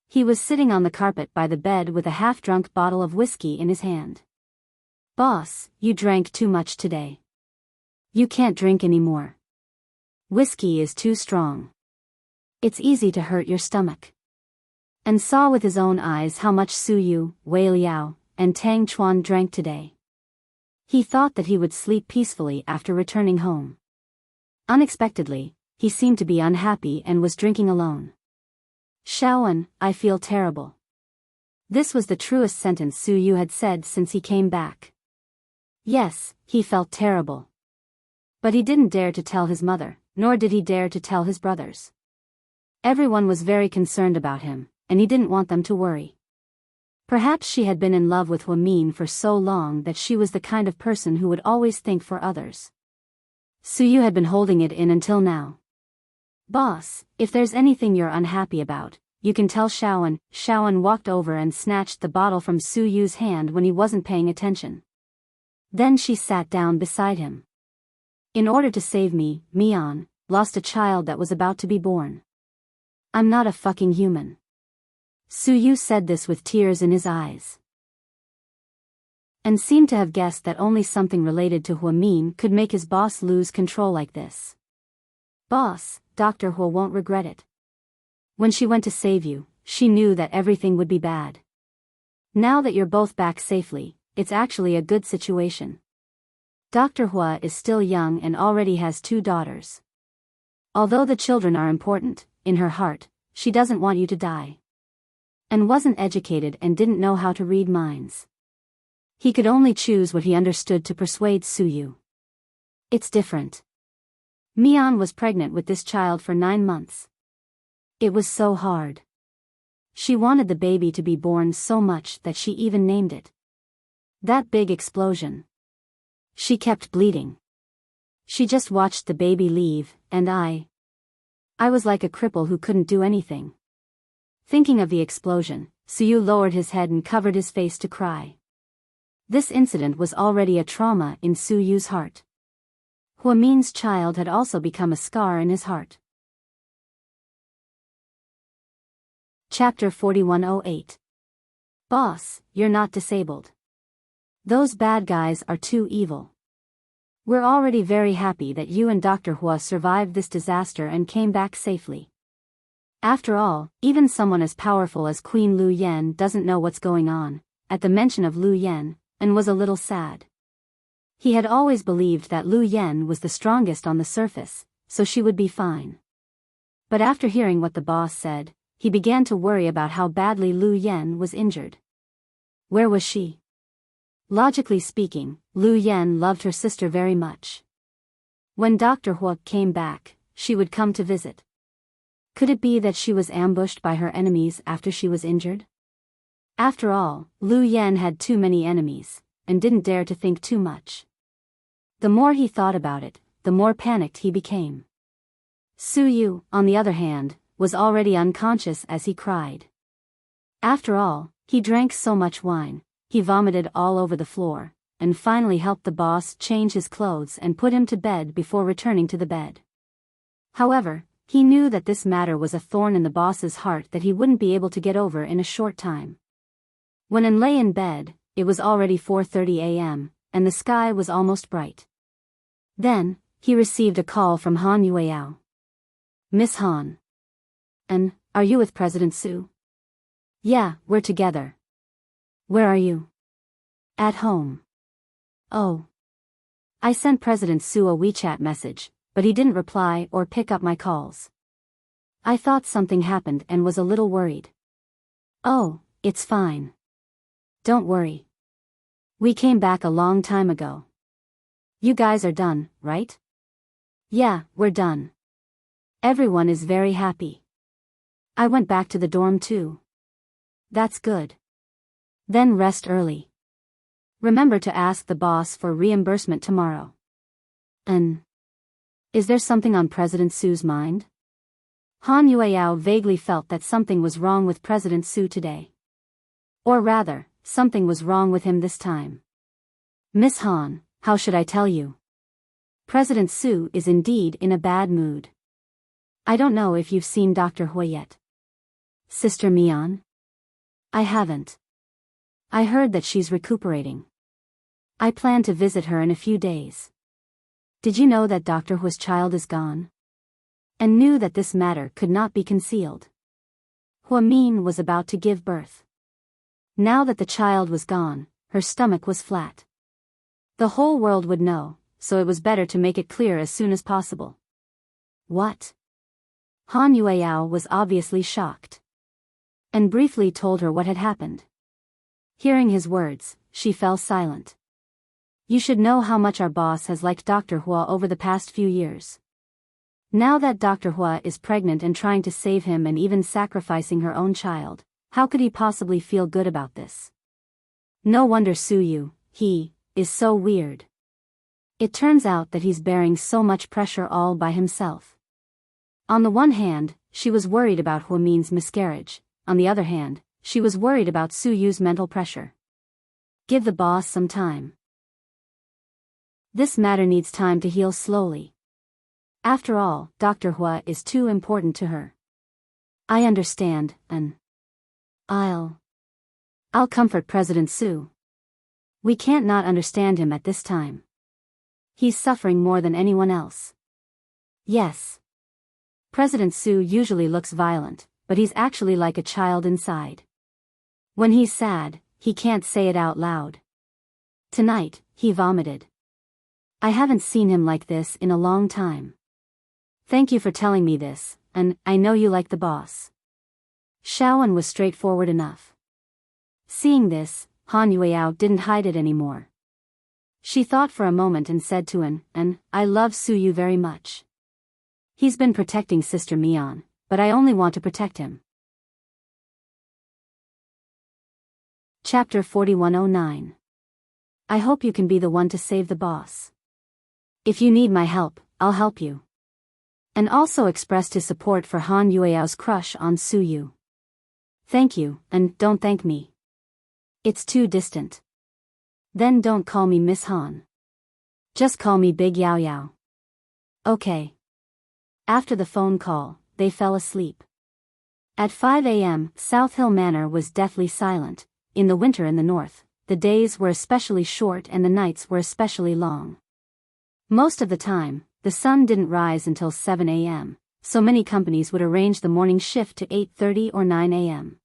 He was sitting on the carpet by the bed with a half-drunk bottle of whiskey in his hand. Boss, you drank too much today. You can't drink anymore. Whiskey is too strong. It's easy to hurt your stomach. And saw with his own eyes how much Su Yu, Wei Liao, and Tang Chuan drank today. He thought that he would sleep peacefully after returning home. Unexpectedly, he seemed to be unhappy and was drinking alone. Shaoan, I feel terrible. This was the truest sentence Su Yu had said since he came back. Yes, he felt terrible. But he didn't dare to tell his mother, nor did he dare to tell his brothers. Everyone was very concerned about him, and he didn't want them to worry. Perhaps she had been in love with Huamin for so long that she was the kind of person who would always think for others. Su Yu had been holding it in until now. Boss, if there's anything you're unhappy about, you can tell Shaoan. Shaoan walked over and snatched the bottle from Su Yu's hand when he wasn't paying attention. Then she sat down beside him. In order to save me, Mian lost a child that was about to be born. I'm not a fucking human. Su Yu said this with tears in his eyes. And seemed to have guessed that only something related to Huamin could make his boss lose control like this. Boss, Dr. Hua won't regret it. When she went to save you, she knew that everything would be bad. Now that you're both back safely, it's actually a good situation. Dr. Hua is still young and already has 2 daughters. Although the children are important, in her heart, she doesn't want you to die. And wasn't educated and didn't know how to read minds. He could only choose what he understood to persuade Su Yu. It's different. Mian was pregnant with this child for 9 months. It was so hard. She wanted the baby to be born so much that she even named it. That big explosion. She kept bleeding. She just watched the baby leave, and I was like a cripple who couldn't do anything. Thinking of the explosion, Su Yu lowered his head and covered his face to cry. This incident was already a trauma in Su Yu's heart. Huamin's child had also become a scar in his heart. Chapter 4108. Boss, you're not disabled. Those bad guys are too evil. We're already very happy that you and Dr. Hua survived this disaster and came back safely. After all, even someone as powerful as Queen Lu Yan doesn't know what's going on, at the mention of Lu Yan, and was a little sad. He had always believed that Lu Yen was the strongest on the surface, so she would be fine. But after hearing what the boss said, he began to worry about how badly Lu Yen was injured. Where was she? Logically speaking, Lu Yen loved her sister very much. When Dr. Hua came back, she would come to visit. Could it be that she was ambushed by her enemies after she was injured? After all, Lu Yen had too many enemies, and didn't dare to think too much. The more he thought about it, the more panicked he became. Su Yu, on the other hand, was already unconscious as he cried. After all, he drank so much wine, he vomited all over the floor, and finally helped the boss change his clothes and put him to bed before returning to the bed. However, he knew that this matter was a thorn in the boss's heart that he wouldn't be able to get over in a short time. When An lay in bed, it was already 4:30 a.m., and the sky was almost bright. Then, he received a call from Han Yueyao. Miss Han. An, are you with President Su? Yeah, we're together. Where are you? At home. Oh. I sent President Su a WeChat message, but he didn't reply or pick up my calls. I thought something happened and was a little worried. Oh, it's fine. Don't worry. We came back a long time ago. You guys are done, right? Yeah, we're done. Everyone is very happy. I went back to the dorm too. That's good. Then rest early. Remember to ask the boss for reimbursement tomorrow. Is there something on President Su's mind? Han Yueyao vaguely felt that something was wrong with President Su today. Or rather, something was wrong with him this time. Miss Han, how should I tell you? President Su is indeed in a bad mood. I don't know if you've seen Dr. Hua yet. Sister Mian? I haven't. I heard that she's recuperating. I plan to visit her in a few days. Did you know that Dr. Hua's child is gone? And knew that this matter could not be concealed. Hua Min was about to give birth. Now that the child was gone, her stomach was flat. The whole world would know, so it was better to make it clear as soon as possible. What? Han Yueyao was obviously shocked. And briefly told her what had happened. Hearing his words, she fell silent. You should know how much our boss has liked Dr. Hua over the past few years. Now that Dr. Hua is pregnant and trying to save him and even sacrificing her own child, how could he possibly feel good about this? No wonder Su Yu, he, is so weird. It turns out that he's bearing so much pressure all by himself. On the one hand, she was worried about Hua Min's miscarriage, on the other hand, she was worried about Su Yu's mental pressure. Give the boss some time. This matter needs time to heal slowly. After all, Dr. Hua is too important to her. I understand, and I'll comfort President Su. We can't not understand him at this time. He's suffering more than anyone else. Yes. President Su usually looks violent, but he's actually like a child inside. When he's sad, he can't say it out loud. Tonight, he vomited. I haven't seen him like this in a long time. Thank you for telling me this, and I know you like the boss. Shaoan was straightforward enough. Seeing this, Han Yueyao didn't hide it anymore. She thought for a moment and said to An, I love Su Yu very much. He's been protecting Sister Mian, but I only want to protect him. Chapter 4109. I hope you can be the one to save the boss. If you need my help, I'll help you. And also expressed his support for Han Yueyao's crush on Su Yu. Thank you, and don't thank me. It's too distant. Then don't call me Miss Han. Just call me Big Yao Yao. Okay. After the phone call, they fell asleep. At 5 a.m., South Hill Manor was deathly silent. In the winter in the north, the days were especially short and the nights were especially long. Most of the time, the sun didn't rise until 7 a.m., so many companies would arrange the morning shift to 8:30 or 9 a.m.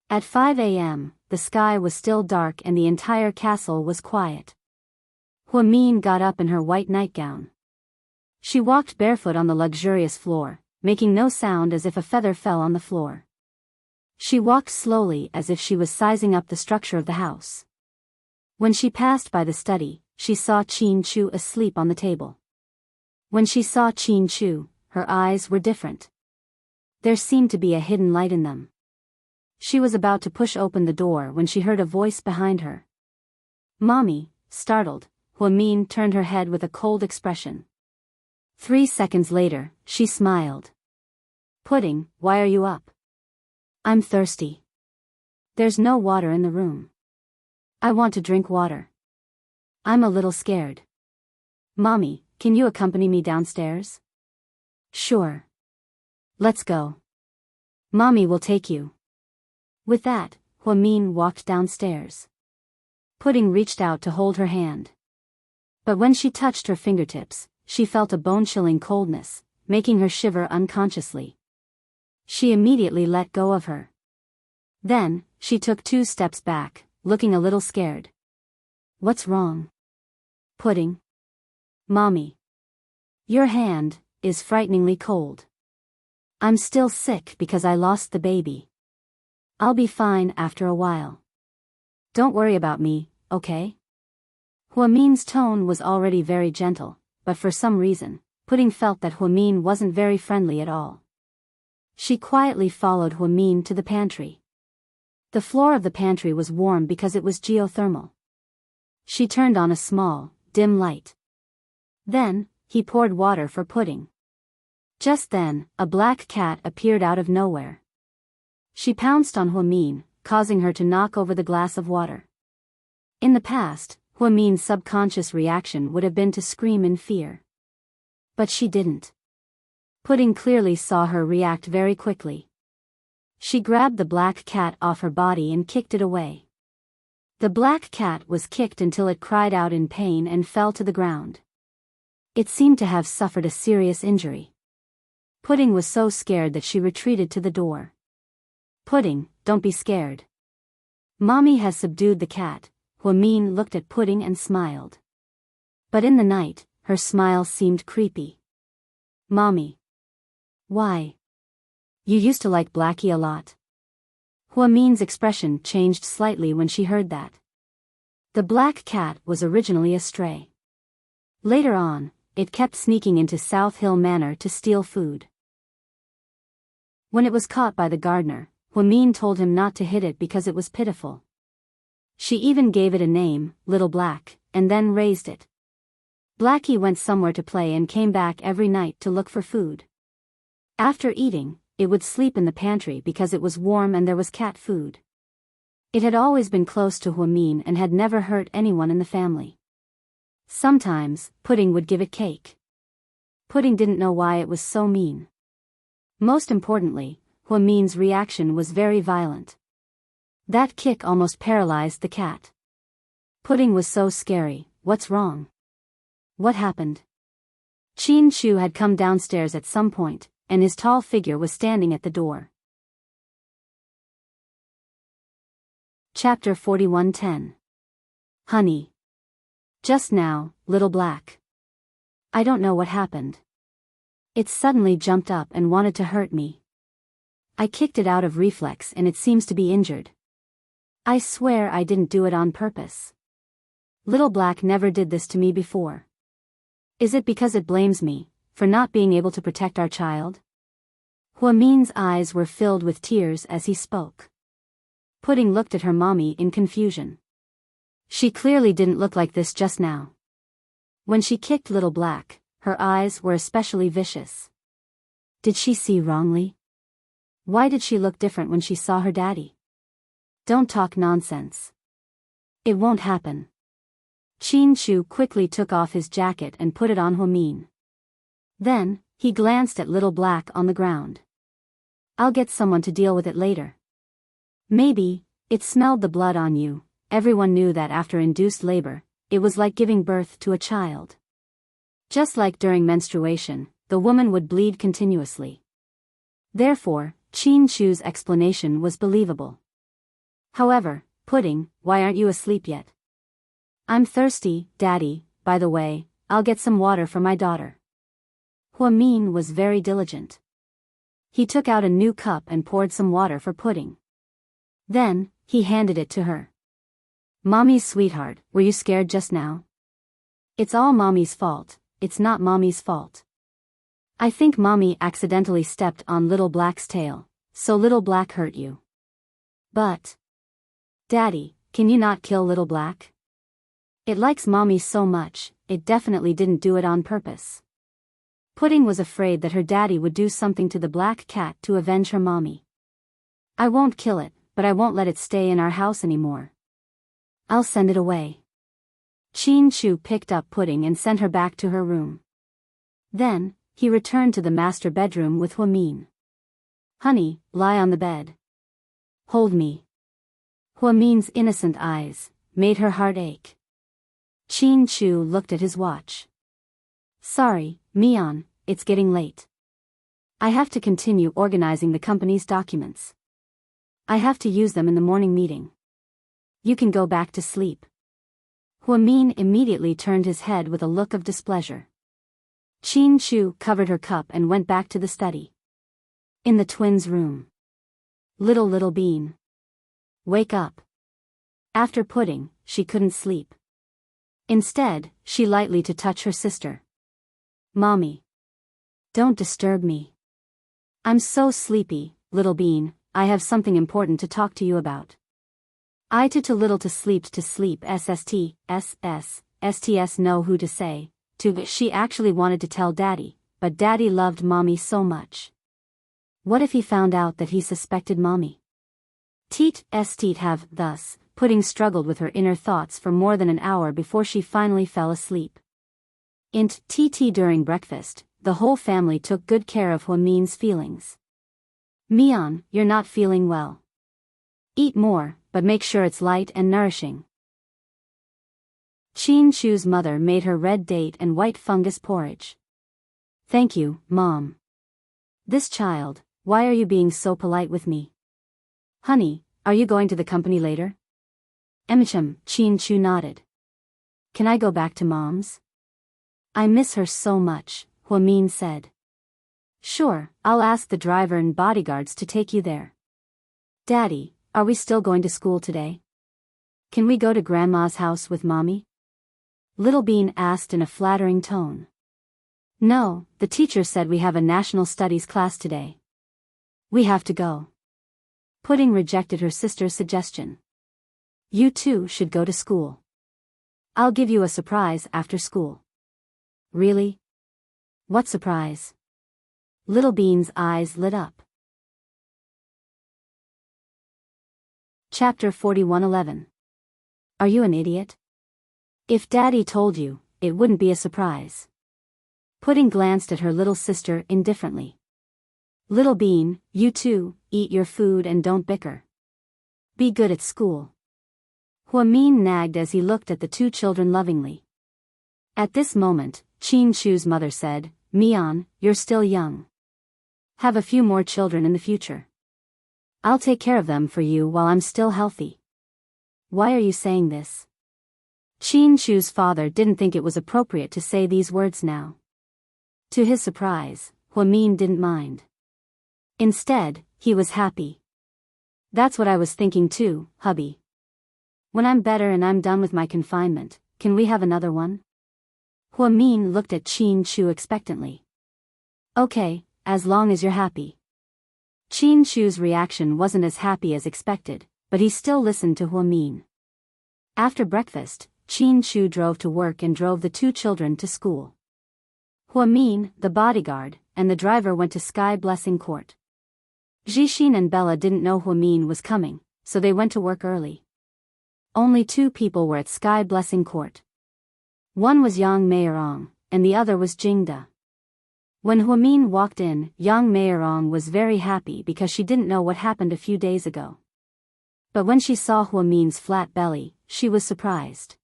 At 5 a.m., the sky was still dark and the entire castle was quiet. Huamin got up in her white nightgown. She walked barefoot on the luxurious floor, making no sound as if a feather fell on the floor. She walked slowly as if she was sizing up the structure of the house. When she passed by the study, she saw Qin Chu asleep on the table. When she saw Qin Chu, her eyes were different. There seemed to be a hidden light in them. She was about to push open the door when she heard a voice behind her. "Mommy," startled, Huamin turned her head with a cold expression. 3 seconds later, she smiled. "Pudding, why are you up?" "I'm thirsty. There's no water in the room. I want to drink water. I'm a little scared. Mommy, can you accompany me downstairs?" "Sure. Let's go. Mommy will take you." With that, Huamin walked downstairs. Pudding reached out to hold her hand. But when she touched her fingertips, she felt a bone-chilling coldness, making her shiver unconsciously. She immediately let go of her. Then, she took 2 steps back, looking a little scared. "What's wrong?" "Pudding. Mommy. Your hand is frighteningly cold. I'm still sick because I lost the baby. I'll be fine after a while. Don't worry about me, okay?" Huamin's tone was already very gentle, but for some reason, Pudding felt that Huamin wasn't very friendly at all. She quietly followed Huamin to the pantry. The floor of the pantry was warm because it was geothermal. She turned on a small, dim light. Then, he poured water for Pudding. Just then, a black cat appeared out of nowhere. She pounced on Huamin, causing her to knock over the glass of water. In the past, Huamin's subconscious reaction would have been to scream in fear. But she didn't. Pudding clearly saw her react very quickly. She grabbed the black cat off her body and kicked it away. The black cat was kicked until it cried out in pain and fell to the ground. It seemed to have suffered a serious injury. Pudding was so scared that she retreated to the door. "Pudding, don't be scared. Mommy has subdued the cat." Huamin looked at Pudding and smiled. But in the night, her smile seemed creepy. "Mommy. Why? You used to like Blackie a lot." Huamin's expression changed slightly when she heard that. The black cat was originally a stray. Later on, it kept sneaking into South Hill Manor to steal food. When it was caught by the gardener, Huamin told him not to hit it because it was pitiful. She even gave it a name, Little Black, and then raised it. Blackie went somewhere to play and came back every night to look for food. After eating, it would sleep in the pantry because it was warm and there was cat food. It had always been close to Huamin and had never hurt anyone in the family. Sometimes, Pudding would give it cake. Pudding didn't know why it was so mean. Most importantly, Huamin's reaction was very violent. That kick almost paralyzed the cat. Pudding was so scary. "What's wrong? What happened?" Qin Chu had come downstairs at some point, and his tall figure was standing at the door. Chapter 41:10. Honey. Just now, Little Black. I don't know what happened. It suddenly jumped up and wanted to hurt me. I kicked it out of reflex and it seems to be injured. I swear I didn't do it on purpose. Little Black never did this to me before. Is it because it blames me for not being able to protect our child? Huamin's eyes were filled with tears as he spoke. Pudding looked at her mommy in confusion. She clearly didn't look like this just now. When she kicked Little Black, her eyes were especially vicious. Did she see wrongly? Why did she look different when she saw her daddy? Don't talk nonsense. It won't happen. Qin Chu quickly took off his jacket and put it on Huamin. Then, he glanced at Little Black on the ground. I'll get someone to deal with it later. Maybe, it smelled the blood on you. Everyone knew that after induced labor, it was like giving birth to a child. Just like during menstruation, the woman would bleed continuously. Therefore, Qin Chu's explanation was believable. However, Pudding, why aren't you asleep yet? I'm thirsty, Daddy, by the way, I'll get some water for my daughter. Huamin was very diligent. He took out a new cup and poured some water for Pudding. Then, he handed it to her. Mommy's sweetheart, were you scared just now? It's all Mommy's fault, it's not Mommy's fault. I think Mommy accidentally stepped on Little Black's tail, so Little Black hurt you. But... Daddy, can you not kill Little Black? It likes Mommy so much, it definitely didn't do it on purpose. Pudding was afraid that her daddy would do something to the black cat to avenge her mommy. I won't kill it, but I won't let it stay in our house anymore. I'll send it away. Chin Chu picked up Pudding and sent her back to her room. Then, he returned to the master bedroom with Huamin. Honey, lie on the bed. Hold me. Huamin's innocent eyes made her heart ache. Chin Chu looked at his watch. Sorry, Mian, it's getting late. I have to continue organizing the company's documents. I have to use them in the morning meeting. You can go back to sleep. Huamin immediately turned his head with a look of displeasure. Chin Chu covered her cup and went back to the study. In the twins' room. Little Bean. Wake up. After Pudding, she couldn't sleep. Instead, she lightly to touch her sister. Mommy. Don't disturb me. I'm so sleepy, Little Bean, I have something important to talk to you about. I too little to sleep SST know who to say, to she actually wanted to tell Daddy, but Daddy loved Mommy so much. What if he found out that he suspected Mommy? Teet have, thus, Pudding struggled with her inner thoughts for more than an hour before she finally fell asleep. During breakfast, the whole family took good care of Huamin's feelings. Mian, you're not feeling well. Eat more, but make sure it's light and nourishing. Chin Chu's mother made her red date and white fungus porridge. Thank you, Mom. This child, why are you being so polite with me? Honey, are you going to the company later? Chin Chu nodded. Can I go back to Mom's? I miss her so much, Huamin said. Sure, I'll ask the driver and bodyguards to take you there. Daddy, are we still going to school today? Can we go to Grandma's house with Mommy? Little Bean asked in a flattering tone. No, the teacher said we have a national studies class today. We have to go. Pudding rejected her sister's suggestion. You two should go to school. I'll give you a surprise after school. Really? What surprise? Little Bean's eyes lit up. Chapter 41:11. Are you an idiot? If Daddy told you, it wouldn't be a surprise. Pudding glanced at her little sister indifferently. Little Bean, you two, eat your food and don't bicker. Be good at school. Huamin nagged as he looked at the two children lovingly. At this moment, Chin Chu's mother said, Mian, you're still young. Have a few more children in the future. I'll take care of them for you while I'm still healthy. Why are you saying this? Chin Chu's father didn't think it was appropriate to say these words now. To his surprise, Huamin didn't mind. Instead, he was happy. That's what I was thinking too, hubby. When I'm better and I'm done with my confinement, can we have another one? Huamin looked at Chin Chu expectantly. Okay, as long as you're happy. Chin Chu's reaction wasn't as happy as expected, but he still listened to Huamin. After breakfast, Chin Chu drove to work and drove the two children to school. Huamin, the bodyguard, and the driver went to Sky Blessing Court. Jixin and Bella didn't know Huamin was coming, so they went to work early. Only two people were at Sky Blessing Court. One was Yang Meirong, and the other was Jingda. When Huamin walked in, Yang Meirong was very happy because she didn't know what happened a few days ago. But when she saw Huamin's flat belly, she was surprised.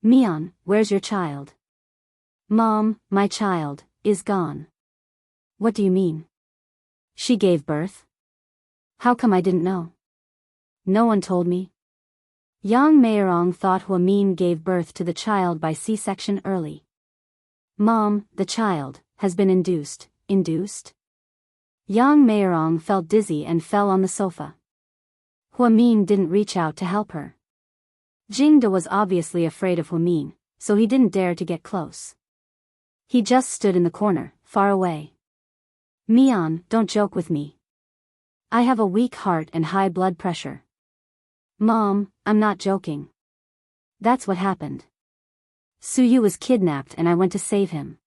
Mian, where's your child? Mom, my child, is gone. What do you mean? She gave birth? How come I didn't know? No one told me. Yang Meirong thought Huamin gave birth to the child by C-section early. Mom, the child has been induced. Induced? Yang Meirong felt dizzy and fell on the sofa. Huamin didn't reach out to help her. Jingde was obviously afraid of Huamin, so he didn't dare to get close. He just stood in the corner, far away. Mian, don't joke with me. I have a weak heart and high blood pressure. Mom, I'm not joking. That's what happened. Suyu was kidnapped and I went to save him.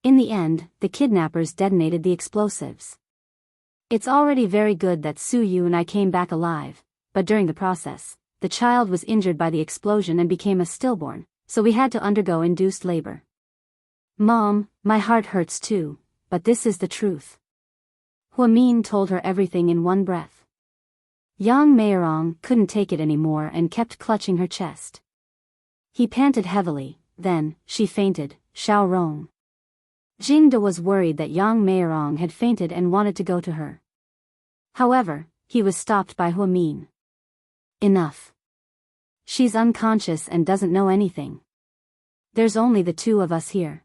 In the end, the kidnappers detonated the explosives. It's already very good that Suyu and I came back alive, but during the process, the child was injured by the explosion and became a stillborn, so we had to undergo induced labor. Mom, my heart hurts too, but this is the truth. Huamin told her everything in one breath. Yang Meirong couldn't take it anymore and kept clutching her chest. He panted heavily, then, she fainted, Xiao Rong. Jingde was worried that Yang Meirong had fainted and wanted to go to her. However, he was stopped by Huamin. Enough. She's unconscious and doesn't know anything. There's only the two of us here.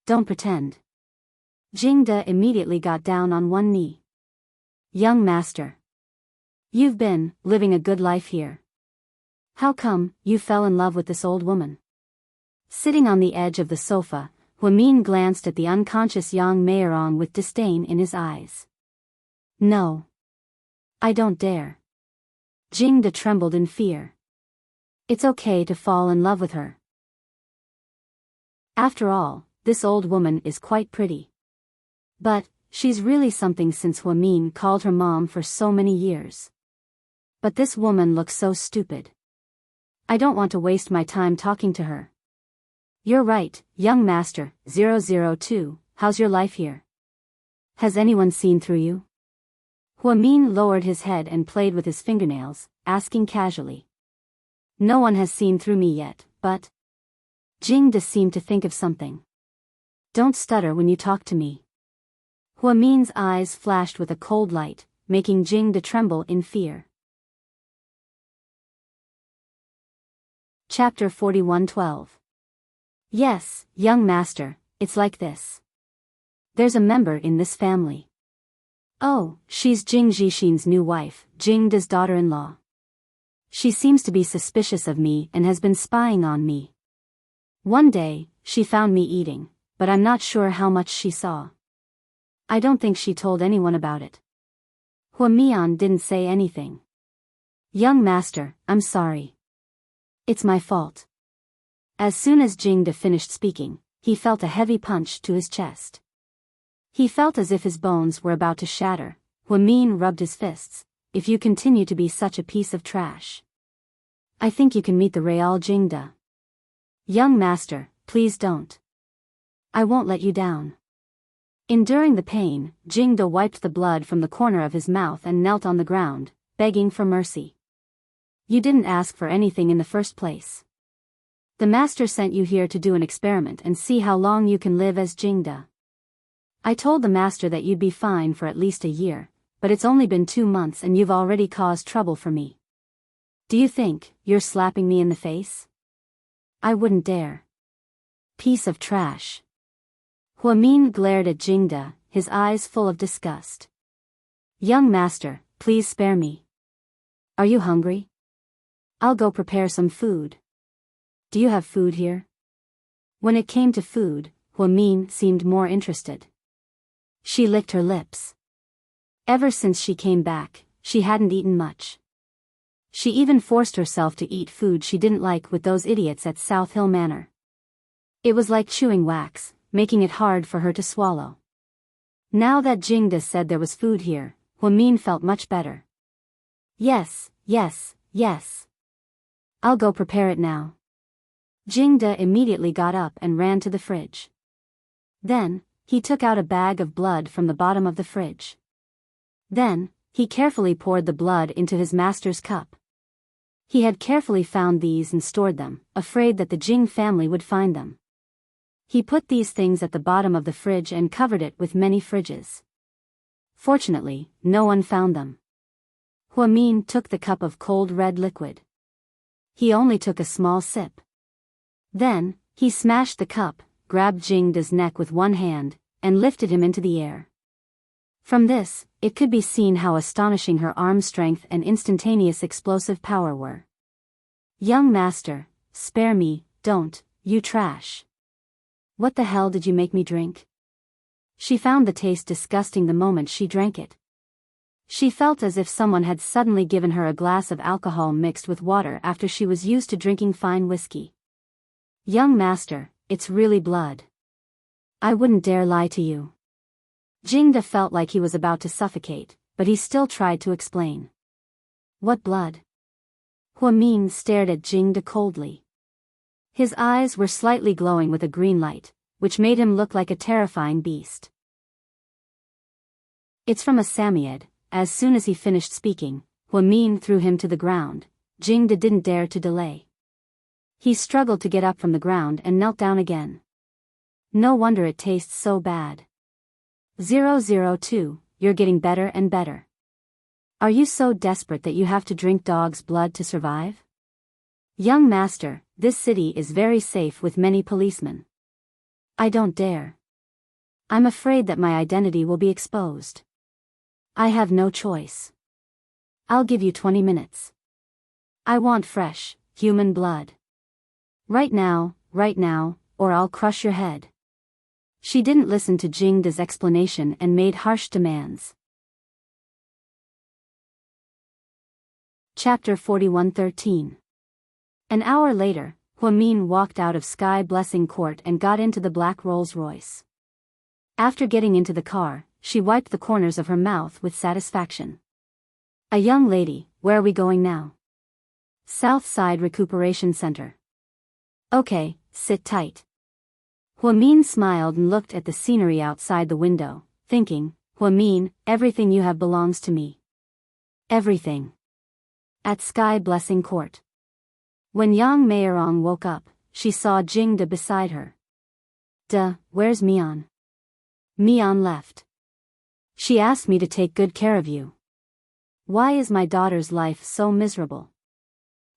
Don't pretend. Jingde immediately got down on one knee. Young master. You've been living a good life here. How come you fell in love with this old woman? Sitting on the edge of the sofa, Huamin glanced at the unconscious Yang Meirong with disdain in his eyes. No. I don't dare. Jingde trembled in fear. It's okay to fall in love with her. After all, this old woman is quite pretty. But, she's really something since Huamin called her mom for so many years. But this woman looks so stupid. I don't want to waste my time talking to her. You're right, young master, 002, how's your life here? Has anyone seen through you? Huamin lowered his head and played with his fingernails, asking casually. No one has seen through me yet, but... Jingde seemed to think of something. Don't stutter when you talk to me. Huamin's eyes flashed with a cold light, making Jingde tremble in fear. Chapter 41:12. Yes, young master, it's like this. There's a member in this family. Oh, she's Jing Jixin's new wife, Jingde's daughter-in-law. She seems to be suspicious of me and has been spying on me. One day, she found me eating, but I'm not sure how much she saw. I don't think she told anyone about it. Huamian didn't say anything. Young master, I'm sorry. It's my fault. As soon as Jingde finished speaking, he felt a heavy punch to his chest. He felt as if his bones were about to shatter. Huamin rubbed his fists. If you continue to be such a piece of trash, I think you can meet the Real Jingde. Young master, please don't. I won't let you down. Enduring the pain, Jingde wiped the blood from the corner of his mouth and knelt on the ground, begging for mercy. You didn't ask for anything in the first place. The master sent you here to do an experiment and see how long you can live as Jingde. I told the master that you'd be fine for at least a year, but it's only been 2 months and you've already caused trouble for me. Do you think you're slapping me in the face? I wouldn't dare. Piece of trash. Huamin glared at Jingde, his eyes full of disgust. Young master, please spare me. Are you hungry? I'll go prepare some food. Do you have food here? When it came to food, Huamin seemed more interested. She licked her lips. Ever since she came back, she hadn't eaten much. She even forced herself to eat food she didn't like with those idiots at South Hill Manor. It was like chewing wax, making it hard for her to swallow. Now that Jingde said there was food here, Huamin felt much better. Yes, yes, yes. I'll go prepare it now. Jingde immediately got up and ran to the fridge. Then, he took out a bag of blood from the bottom of the fridge. Then, he carefully poured the blood into his master's cup. He had carefully found these and stored them, afraid that the Jing family would find them. He put these things at the bottom of the fridge and covered it with many fridges. Fortunately, no one found them. Huamin took the cup of cold red liquid. He only took a small sip. Then, he smashed the cup, grabbed Jingda's neck with one hand, and lifted him into the air. From this, it could be seen how astonishing her arm strength and instantaneous explosive power were. Young master, spare me, don't, you trash. What the hell did you make me drink? She found the taste disgusting the moment she drank it. She felt as if someone had suddenly given her a glass of alcohol mixed with water after she was used to drinking fine whiskey. Young master, it's really blood. I wouldn't dare lie to you. Jingda felt like he was about to suffocate, but he still tried to explain. What blood? Huamin stared at Jingda coldly. His eyes were slightly glowing with a green light, which made him look like a terrifying beast. It's from a Samoyed. As soon as he finished speaking, Huamin threw him to the ground. Jingda didn't dare to delay. He struggled to get up from the ground and knelt down again. No wonder it tastes so bad. 002, you're getting better and better. Are you so desperate that you have to drink dog's blood to survive? Young master, this city is very safe with many policemen. I don't dare. I'm afraid that my identity will be exposed. I have no choice. I'll give you 20 minutes. I want fresh, human blood. Right now, or I'll crush your head. She didn't listen to Jingda's explanation and made harsh demands. Chapter 41:13. An hour later, Huamin walked out of Sky Blessing Court and got into the black Rolls-Royce. After getting into the car, she wiped the corners of her mouth with satisfaction. A young lady, where are we going now? South Side Recuperation Center. Okay, sit tight. Huamin smiled and looked at the scenery outside the window, thinking, Huamin, everything you have belongs to me. Everything. At Sky Blessing Court. When Yang Meirong woke up, she saw Jingda beside her. Where's Mian? Mian left. She asked me to take good care of you. Why is my daughter's life so miserable?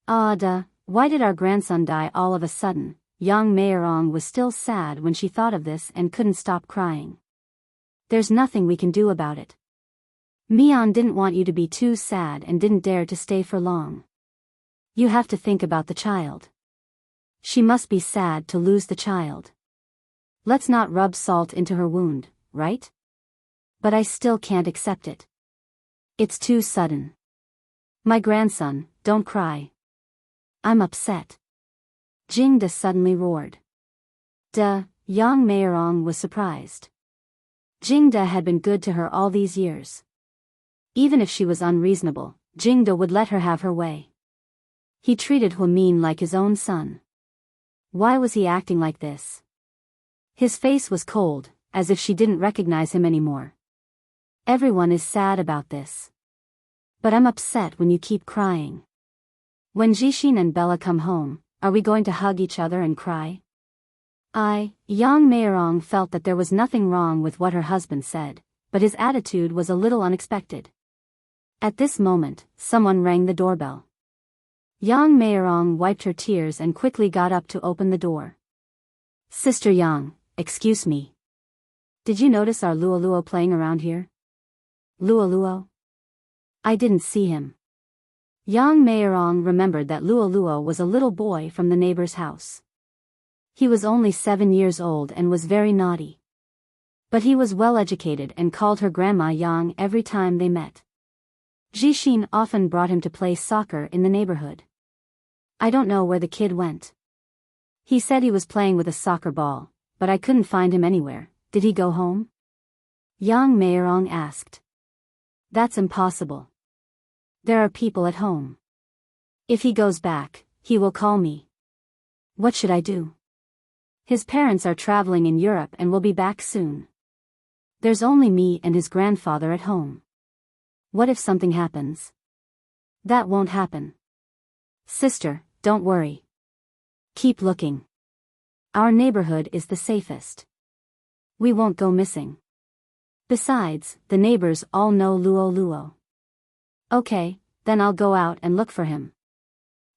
Why did our grandson die all of a sudden? Yang Meirong was still sad when she thought of this and couldn't stop crying. There's nothing we can do about it. Mian didn't want you to be too sad and didn't dare to stay for long. You have to think about the child. She must be sad to lose the child. Let's not rub salt into her wound, right? But I still can't accept it. It's too sudden. My grandson, don't cry. I'm upset. Jingda suddenly roared. Yang Meirong was surprised. Jingda had been good to her all these years. Even if she was unreasonable, Jingda would let her have her way. He treated Huamin like his own son. Why was he acting like this? His face was cold, as if she didn't recognize him anymore. Everyone is sad about this. But I'm upset when you keep crying. When Jixin and Bella come home, are we going to hug each other and cry? Yang Meirong felt that there was nothing wrong with what her husband said, but his attitude was a little unexpected. At this moment, someone rang the doorbell. Yang Meirong wiped her tears and quickly got up to open the door. Sister Yang, excuse me. Did you notice our Luo playing around here? Luo? I didn't see him. Yang Meirong remembered that Luo was a little boy from the neighbor's house. He was only 7 years old and was very naughty. But he was well educated and called her Grandma Yang every time they met. Jixin often brought him to play soccer in the neighborhood. I don't know where the kid went. He said he was playing with a soccer ball, but I couldn't find him anywhere. Did he go home? Yang Meirong asked. That's impossible. There are people at home. If he goes back, he will call me. What should I do? His parents are traveling in Europe and will be back soon. There's only me and his grandfather at home. What if something happens? That won't happen. Sister, don't worry. Keep looking. Our neighborhood is the safest. We won't go missing. Besides, the neighbors all know Luo. Okay, then I'll go out and look for him.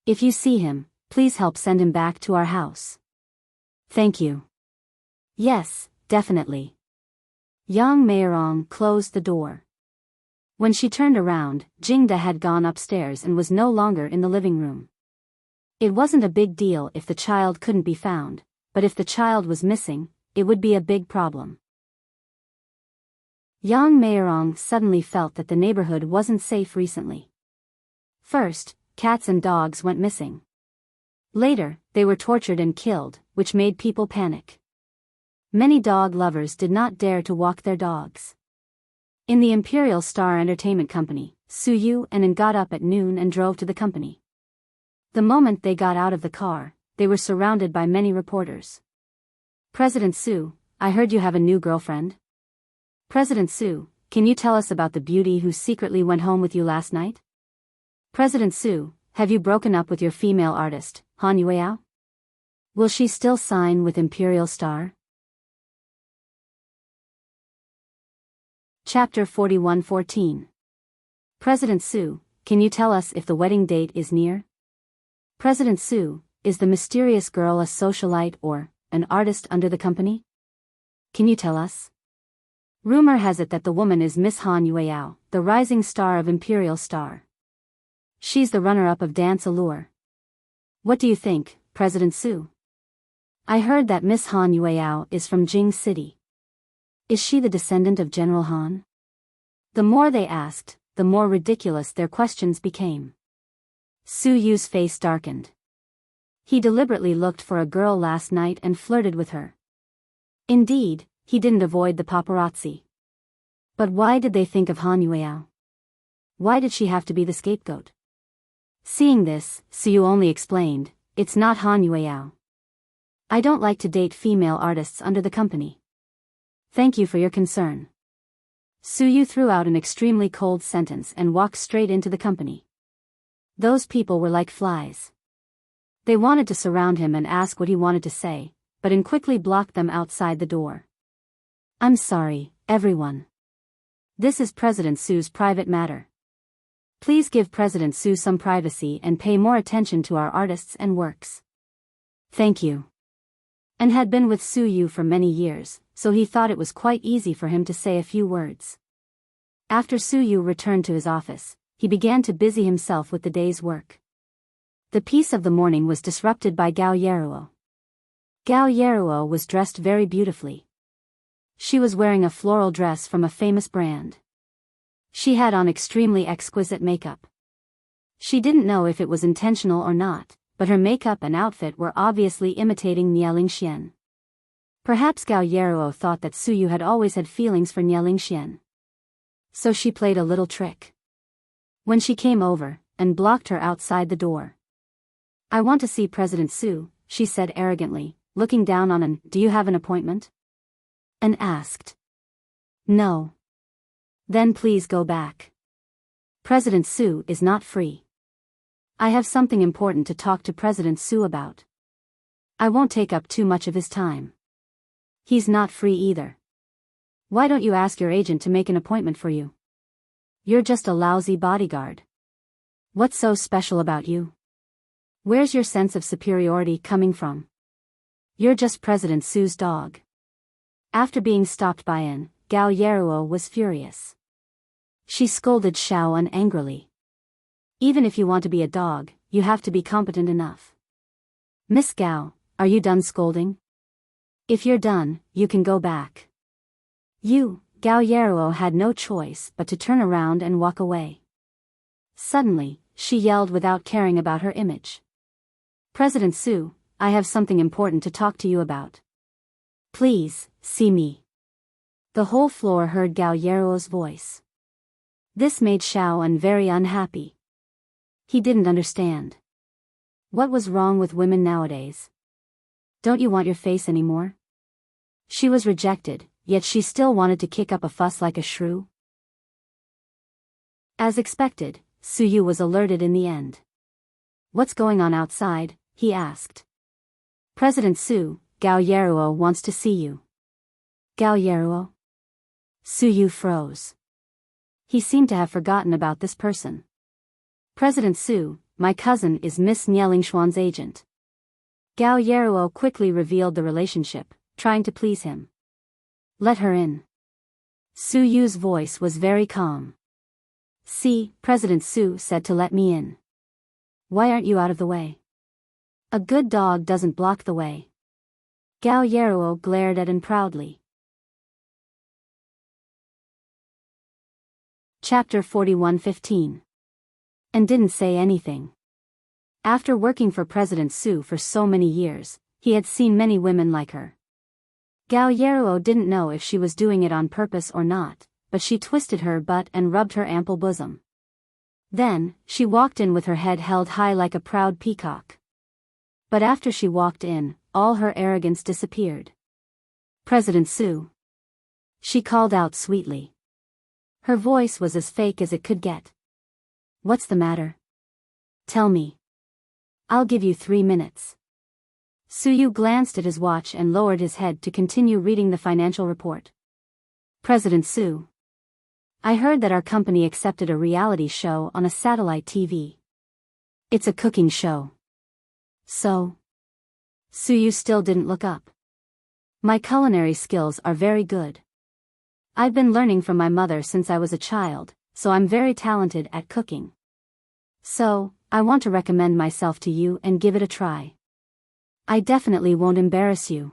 If you see him, please help send him back to our house. Thank you. Yes, definitely. Yang Meirong closed the door. When she turned around, Jingda had gone upstairs and was no longer in the living room. It wasn't a big deal if the child couldn't be found, but if the child was missing, it would be a big problem. Yang Meirong suddenly felt that the neighborhood wasn't safe recently. First, cats and dogs went missing. Later, they were tortured and killed, which made people panic. Many dog lovers did not dare to walk their dogs. In the Imperial Star Entertainment Company, Suyu and En got up at noon and drove to the company. The moment they got out of the car, they were surrounded by many reporters. President Su, I heard you have a new girlfriend. President Su, can you tell us about the beauty who secretly went home with you last night? President Su, have you broken up with your female artist, Han Yueyao? Will she still sign with Imperial Star? Chapter 41:14. President Su, can you tell us if the wedding date is near? President Su, is the mysterious girl a socialite or an artist under the company? Can you tell us? Rumor has it that the woman is Miss Han Yueyao, the rising star of Imperial Star. She's the runner-up of Dance Allure. What do you think, President Su? I heard that Miss Han Yueyao is from Jing City. Is she the descendant of General Han? The more they asked, the more ridiculous their questions became. Su Yu's face darkened. He deliberately looked for a girl last night and flirted with her. Indeed, he didn't avoid the paparazzi. But why did they think of Han Yueyao? Why did she have to be the scapegoat? Seeing this, Su Yu only explained, it's not Han Yueyao. I don't like to date female artists under the company. Thank you for your concern. Su Yu threw out an extremely cold sentence and walked straight into the company. Those people were like flies. They wanted to surround him and ask what he wanted to say, but he quickly blocked them outside the door. I'm sorry, everyone. This is President Su's private matter. Please give President Su some privacy and pay more attention to our artists and works. Thank you. And had been with Su Yu for many years, so he thought it was quite easy for him to say a few words. After Su Yu returned to his office, he began to busy himself with the day's work. The peace of the morning was disrupted by Gao Yeruo. Gao Yeruo was dressed very beautifully. She was wearing a floral dress from a famous brand. She had on extremely exquisite makeup. She didn't know if it was intentional or not, but her makeup and outfit were obviously imitating Nie Lingxian. Perhaps Gao Yeruo thought that Su Yu had always had feelings for Nie Lingxian. So she played a little trick. When she came over, and blocked her outside the door. I want to see President Su, she said arrogantly, looking down on An. Do you have an appointment? An asked. No. Then please go back. President Su is not free. I have something important to talk to President Su about. I won't take up too much of his time. He's not free either. Why don't you ask your agent to make an appointment for you? You're just a lousy bodyguard. What's so special about you? Where's your sense of superiority coming from? You're just President Su's dog. After being stopped by An, Gao Yeruo was furious. She scolded Xiaoan angrily. Even if you want to be a dog, you have to be competent enough. Miss Gao, are you done scolding? If you're done, you can go back. Gao Yeruo had no choice but to turn around and walk away. Suddenly, she yelled without caring about her image. President Su, I have something important to talk to you about. Please, see me. The whole floor heard Gao Yeruo's voice. This made Xiaoan very unhappy. He didn't understand. What was wrong with women nowadays? Don't you want your face anymore? She was rejected, yet she still wanted to kick up a fuss like a shrew. As expected, Su Yu was alerted in the end. What's going on outside? He asked. President Su, Gao Yeruo wants to see you. Gao Yeruo? Su Yu froze. He seemed to have forgotten about this person. President Su, my cousin is Miss Nielingxuan's agent. Gao Yeruo quickly revealed the relationship, trying to please him. Let her in. Su Yu's voice was very calm. See, President Su said to let me in. Why aren't you out of the way? A good dog doesn't block the way. Gao Yeruo glared at him proudly. Chapter 41:15. And didn't say anything. After working for President Su for so many years, he had seen many women like her. Gao Yeruo didn't know if she was doing it on purpose or not, but she twisted her butt and rubbed her ample bosom. Then, she walked in with her head held high like a proud peacock. But after she walked in, all her arrogance disappeared. President Su. She called out sweetly. Her voice was as fake as it could get. What's the matter? Tell me. I'll give you 3 minutes. Su Yu glanced at his watch and lowered his head to continue reading the financial report. President Su. I heard that our company accepted a reality show on a satellite TV. It's a cooking show. So? Su Yu still didn't look up. My culinary skills are very good. I've been learning from my mother since I was a child, so I'm very talented at cooking. So, I want to recommend myself to you and give it a try. I definitely won't embarrass you.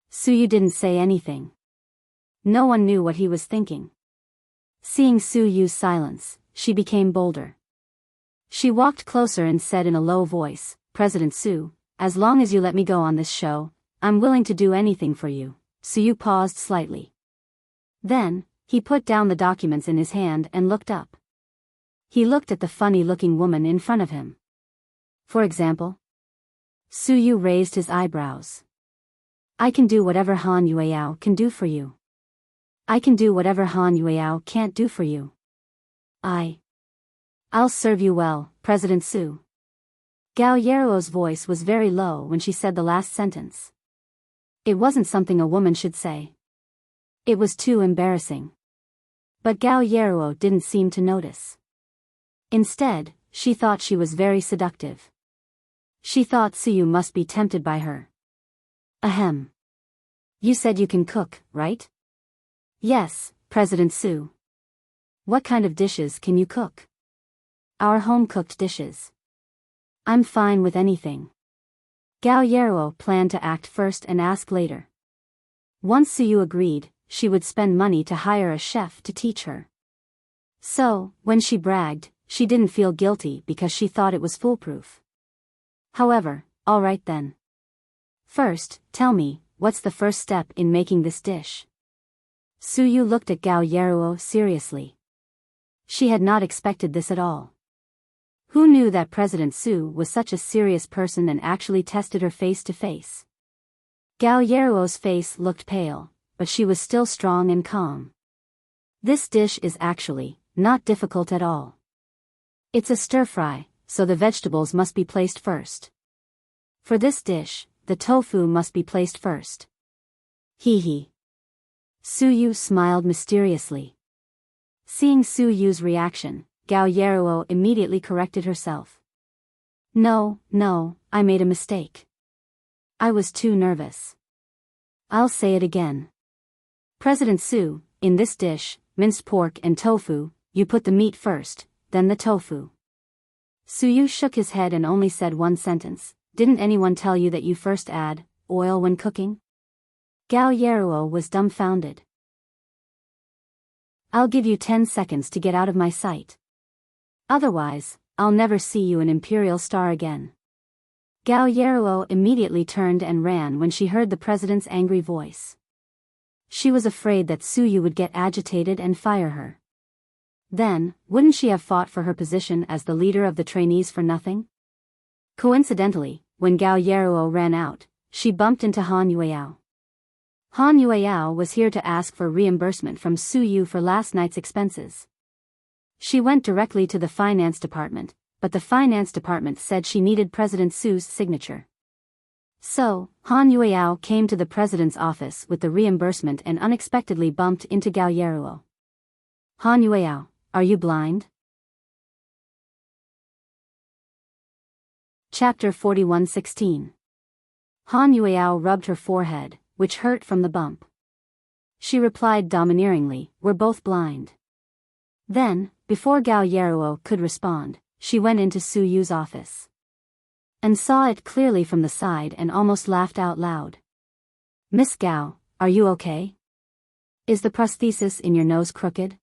Su Yu didn't say anything. No one knew what he was thinking. Seeing Su Yu's silence, she became bolder. She walked closer and said in a low voice, President Su, as long as you let me go on this show, I'm willing to do anything for you. Su Yu paused slightly. Then, he put down the documents in his hand and looked up. He looked at the funny-looking woman in front of him. For example? Su Yu raised his eyebrows. I can do whatever Han Yueyao can do for you. I can do whatever Han Yueyao can't do for you. I'll serve you well, President Su. Gao Yeruo's voice was very low when she said the last sentence. It wasn't something a woman should say. It was too embarrassing. But Gao Yeruo didn't seem to notice. Instead, she thought she was very seductive. She thought Su Yu must be tempted by her. Ahem. You said you can cook, right? Yes, President Su. What kind of dishes can you cook? Our home-cooked dishes. I'm fine with anything. Gao Yeruo planned to act first and ask later. Once Su Yu agreed, she would spend money to hire a chef to teach her. So, when she bragged, she didn't feel guilty because she thought it was foolproof. However, all right then. First, tell me, what's the first step in making this dish? Su Yu looked at Gao Yeruo seriously. She had not expected this at all. Who knew that President Su was such a serious person and actually tested her face to face? Gao Yeruo's face looked pale, but she was still strong and calm. This dish is actually not difficult at all. It's a stir-fry, so the vegetables must be placed first. For this dish, the tofu must be placed first. Hee hee. Su Yu smiled mysteriously. Seeing Su Yu's reaction, Gao Yeruo immediately corrected herself. No, I made a mistake. I was too nervous. I'll say it again. President Su, in this dish, minced pork and tofu, you put the meat first, then the tofu. Su Yu shook his head and only said one sentence. Didn't anyone tell you that you first add oil when cooking? Gao Yeruo was dumbfounded. I'll give you 10 seconds to get out of my sight. Otherwise, I'll never see you an imperial star again. Gao Yeruo immediately turned and ran when she heard the president's angry voice. She was afraid that Su Yu would get agitated and fire her. Then, wouldn't she have fought for her position as the leader of the trainees for nothing? Coincidentally, when Gao Yeruo ran out, she bumped into Han Yueyao. Han Yueyao was here to ask for reimbursement from Su Yu for last night's expenses. She went directly to the finance department, but the finance department said she needed President Su's signature. So, Han Yueyao came to the president's office with the reimbursement and unexpectedly bumped into Gao Yeruo. Han Yueyao, are you blind? Chapter 41:16. Han Yueao rubbed her forehead, which hurt from the bump. She replied domineeringly, "We're both blind." Then, before Gao Yeruo could respond, she went into Su Yu's office. And saw it clearly from the side and almost laughed out loud. "Miss Gao, are you okay? Is the prosthesis in your nose crooked?"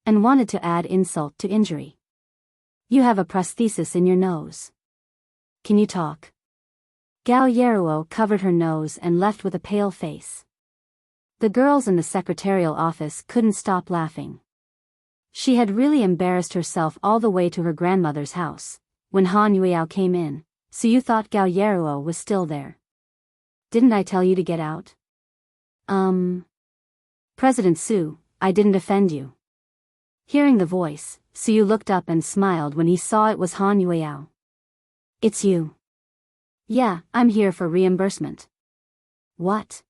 And wanted to add insult to injury. "You have a prosthesis in your nose. Can you talk?" Gao Yeruo covered her nose and left with a pale face. The girls in the secretarial office couldn't stop laughing. She had really embarrassed herself all the way to her grandmother's house. When Han Yueao came in, Suyu thought Gao Yeruo was still there. "Didn't I tell you to get out?" President Su, I didn't offend you." Hearing the voice, Suyu looked up and smiled when he saw it was Han Yueao. "It's you." "Yeah, I'm here for reimbursement." "What?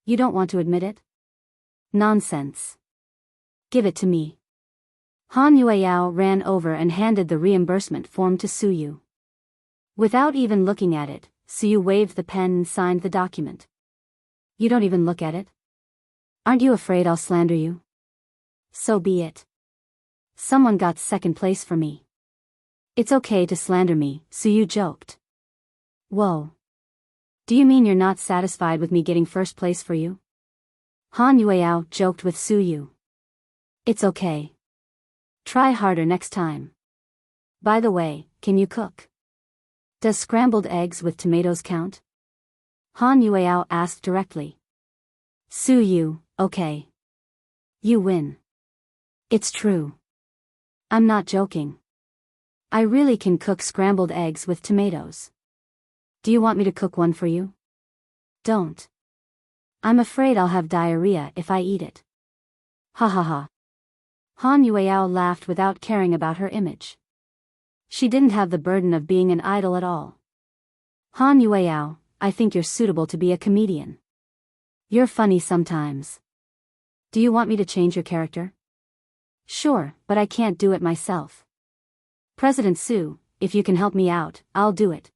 You don't want to admit it?" "Nonsense. Give it to me." Han Yueao ran over and handed the reimbursement form to Suyu. Without even looking at it, Suyu waved the pen and signed the document. "You don't even look at it? Aren't you afraid I'll slander you?" "So be it. Someone got second place for me." "It's okay to slander me," Suyu joked. "Whoa. Do you mean you're not satisfied with me getting first place for you?" Han Yueao joked with Suyu. "It's okay. Try harder next time. By the way, can you cook? Does scrambled eggs with tomatoes count?" Han Yueao asked directly. Suyu, okay. You win. It's true. I'm not joking. I really can cook scrambled eggs with tomatoes. Do you want me to cook one for you? Don't. I'm afraid I'll have diarrhea if I eat it. Ha ha ha. Han Yueao laughed without caring about her image. She didn't have the burden of being an idol at all. Han Yueao, I think you're suitable to be a comedian. You're funny sometimes. Do you want me to change your character? Sure, but I can't do it myself. President Su, if you can help me out, I'll do it.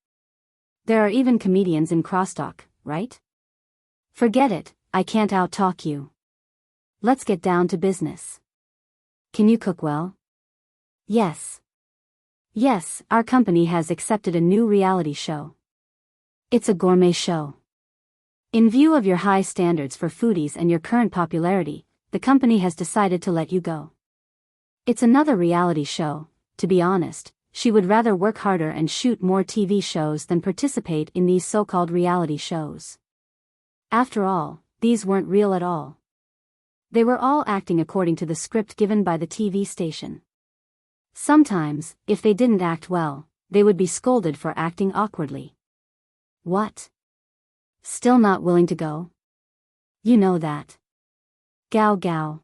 There are even comedians in crosstalk, right? Forget it, I can't out-talk you. Let's get down to business. Can you cook well? Yes. Yes, our company has accepted a new reality show. It's a gourmet show. In view of your high standards for foodies and your current popularity, the company has decided to let you go. It's another reality show. To be honest, she would rather work harder and shoot more TV shows than participate in these so-called reality shows. After all, these weren't real at all. They were all acting according to the script given by the TV station. Sometimes, if they didn't act well, they would be scolded for acting awkwardly. What? Still not willing to go? You know that. Gao Gao.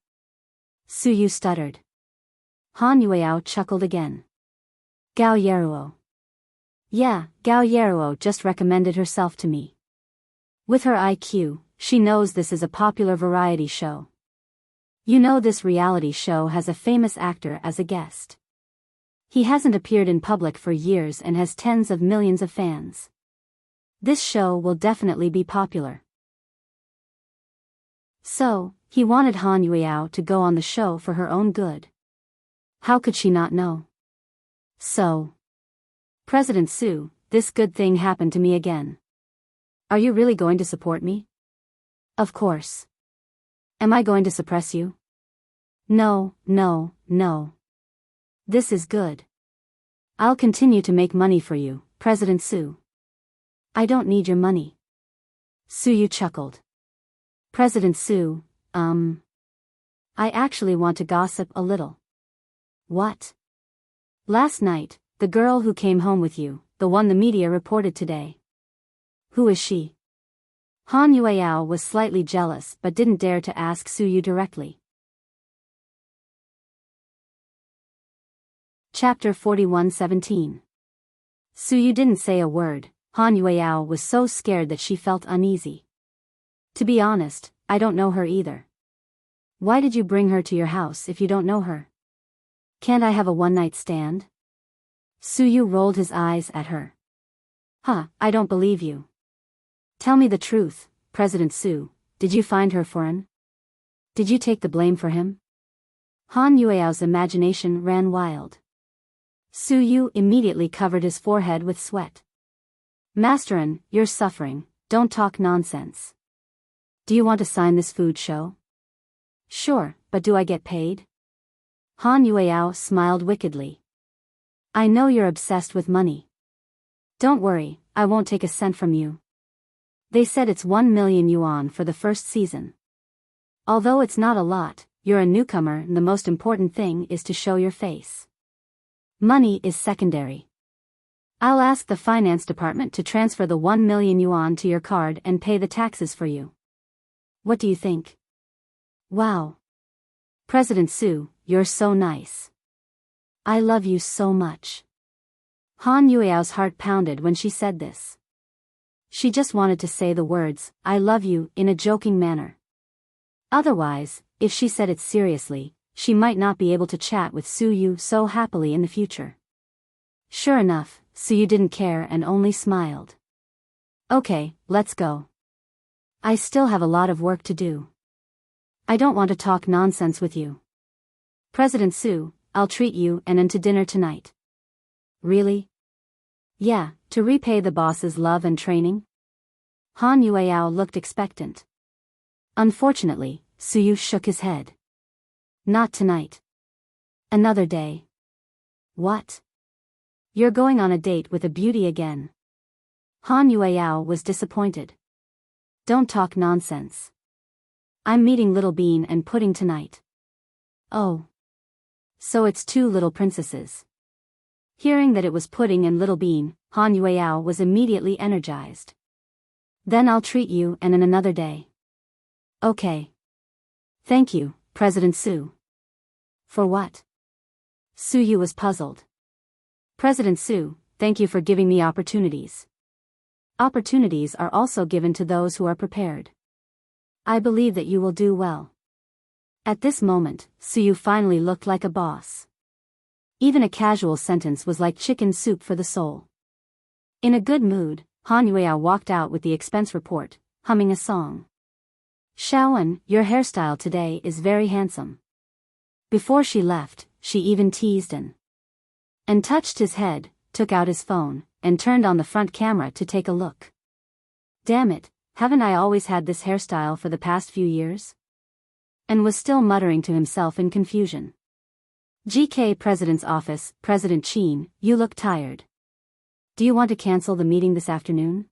Suyu stuttered. Han Yueao chuckled again. Gao Yeruo. Yeah, Gao Yeruo just recommended herself to me. With her IQ, she knows this is a popular variety show. You know this reality show has a famous actor as a guest. He hasn't appeared in public for years and has tens of millions of fans. This show will definitely be popular. So, he wanted Han Yueao to go on the show for her own good. How could she not know? So, President Su, this good thing happened to me again. Are you really going to support me? Of course. Am I going to suppress you? No, no, no. This is good. I'll continue to make money for you, President Su. I don't need your money. Suyu chuckled. President Su, I actually want to gossip a little. What? Last night, the girl who came home with you, the one the media reported today. Who is she? Han Yueao was slightly jealous but didn't dare to ask Suyu directly. Chapter 41:17. Suyu didn't say a word. Han Yueao was so scared that she felt uneasy. To be honest, I don't know her either. Why did you bring her to your house if you don't know her? Can't I have a one-night stand? Suyu rolled his eyes at her. Huh, I don't believe you. Tell me the truth, President Su, did you find her foreign? Did you take the blame for him? Han Yueao's imagination ran wild. Su Yu immediately covered his forehead with sweat. Masterin, you're suffering, don't talk nonsense. Do you want to sign this food show? Sure, but do I get paid? Han Yueao smiled wickedly. I know you're obsessed with money. Don't worry, I won't take a cent from you. They said it's 1 million yuan for the first season. Although it's not a lot, you're a newcomer and the most important thing is to show your face. Money is secondary. I'll ask the finance department to transfer the 1 million yuan to your card and pay the taxes for you. What do you think? Wow. President Su, you're so nice. I love you so much. Han Yueao's heart pounded when she said this. She just wanted to say the words, I love you, in a joking manner. Otherwise, if she said it seriously, she might not be able to chat with Su Yu so happily in the future. Sure enough, Su Yu didn't care and only smiled. Okay, let's go. I still have a lot of work to do. I don't want to talk nonsense with you. President Su, I'll treat you and to dinner tonight. Really? Yeah, to repay the boss's love and training? Han Yueao looked expectant. Unfortunately, Su Yu shook his head. Not tonight. Another day. What? You're going on a date with a beauty again. Han Yueao was disappointed. Don't talk nonsense. I'm meeting Little Bean and Pudding tonight. Oh. So it's two little princesses. Hearing that it was Pudding and Little Bean, Han Yueao was immediately energized. Then I'll treat you and in another day. Okay. Thank you, President Su. For what? Su Yu was puzzled. President Su, thank you for giving me opportunities. Opportunities are also given to those who are prepared. I believe that you will do well. At this moment, Su Yu finally looked like a boss. Even a casual sentence was like chicken soup for the soul. In a good mood, Han Yueao walked out with the expense report, humming a song. Shaoan, your hairstyle today is very handsome. Before she left, she even teased and touched his head, took out his phone, and turned on the front camera to take a look. Damn it, haven't I always had this hairstyle for the past few years? And was still muttering to himself in confusion. GK President's office, President Qin, you look tired. Do you want to cancel the meeting this afternoon?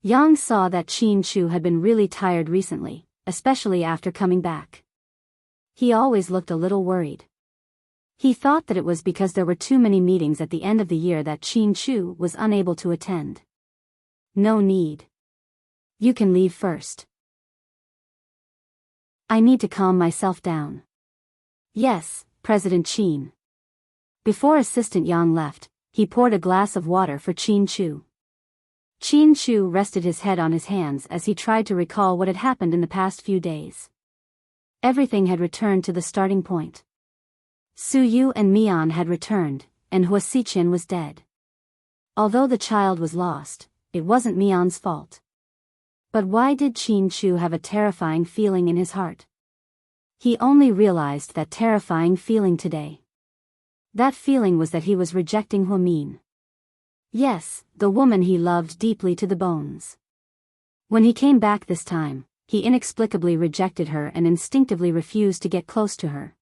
Yang saw that Qin Chu had been really tired recently, especially after coming back. He always looked a little worried. He thought that it was because there were too many meetings at the end of the year that Qin Chu was unable to attend. No need. You can leave first. I need to calm myself down. Yes, President Qin. Before Assistant Yang left, he poured a glass of water for Qin Chu. Qin Chu rested his head on his hands as he tried to recall what had happened in the past few days. Everything had returned to the starting point. Su Yu and Mian had returned, and Hua Xiqin was dead. Although the child was lost, it wasn't Mian's fault. But why did Qin Chu have a terrifying feeling in his heart? He only realized that terrifying feeling today. That feeling was that he was rejecting Hua Min. Yes, the woman he loved deeply to the bones. When he came back this time, he inexplicably rejected her and instinctively refused to get close to her.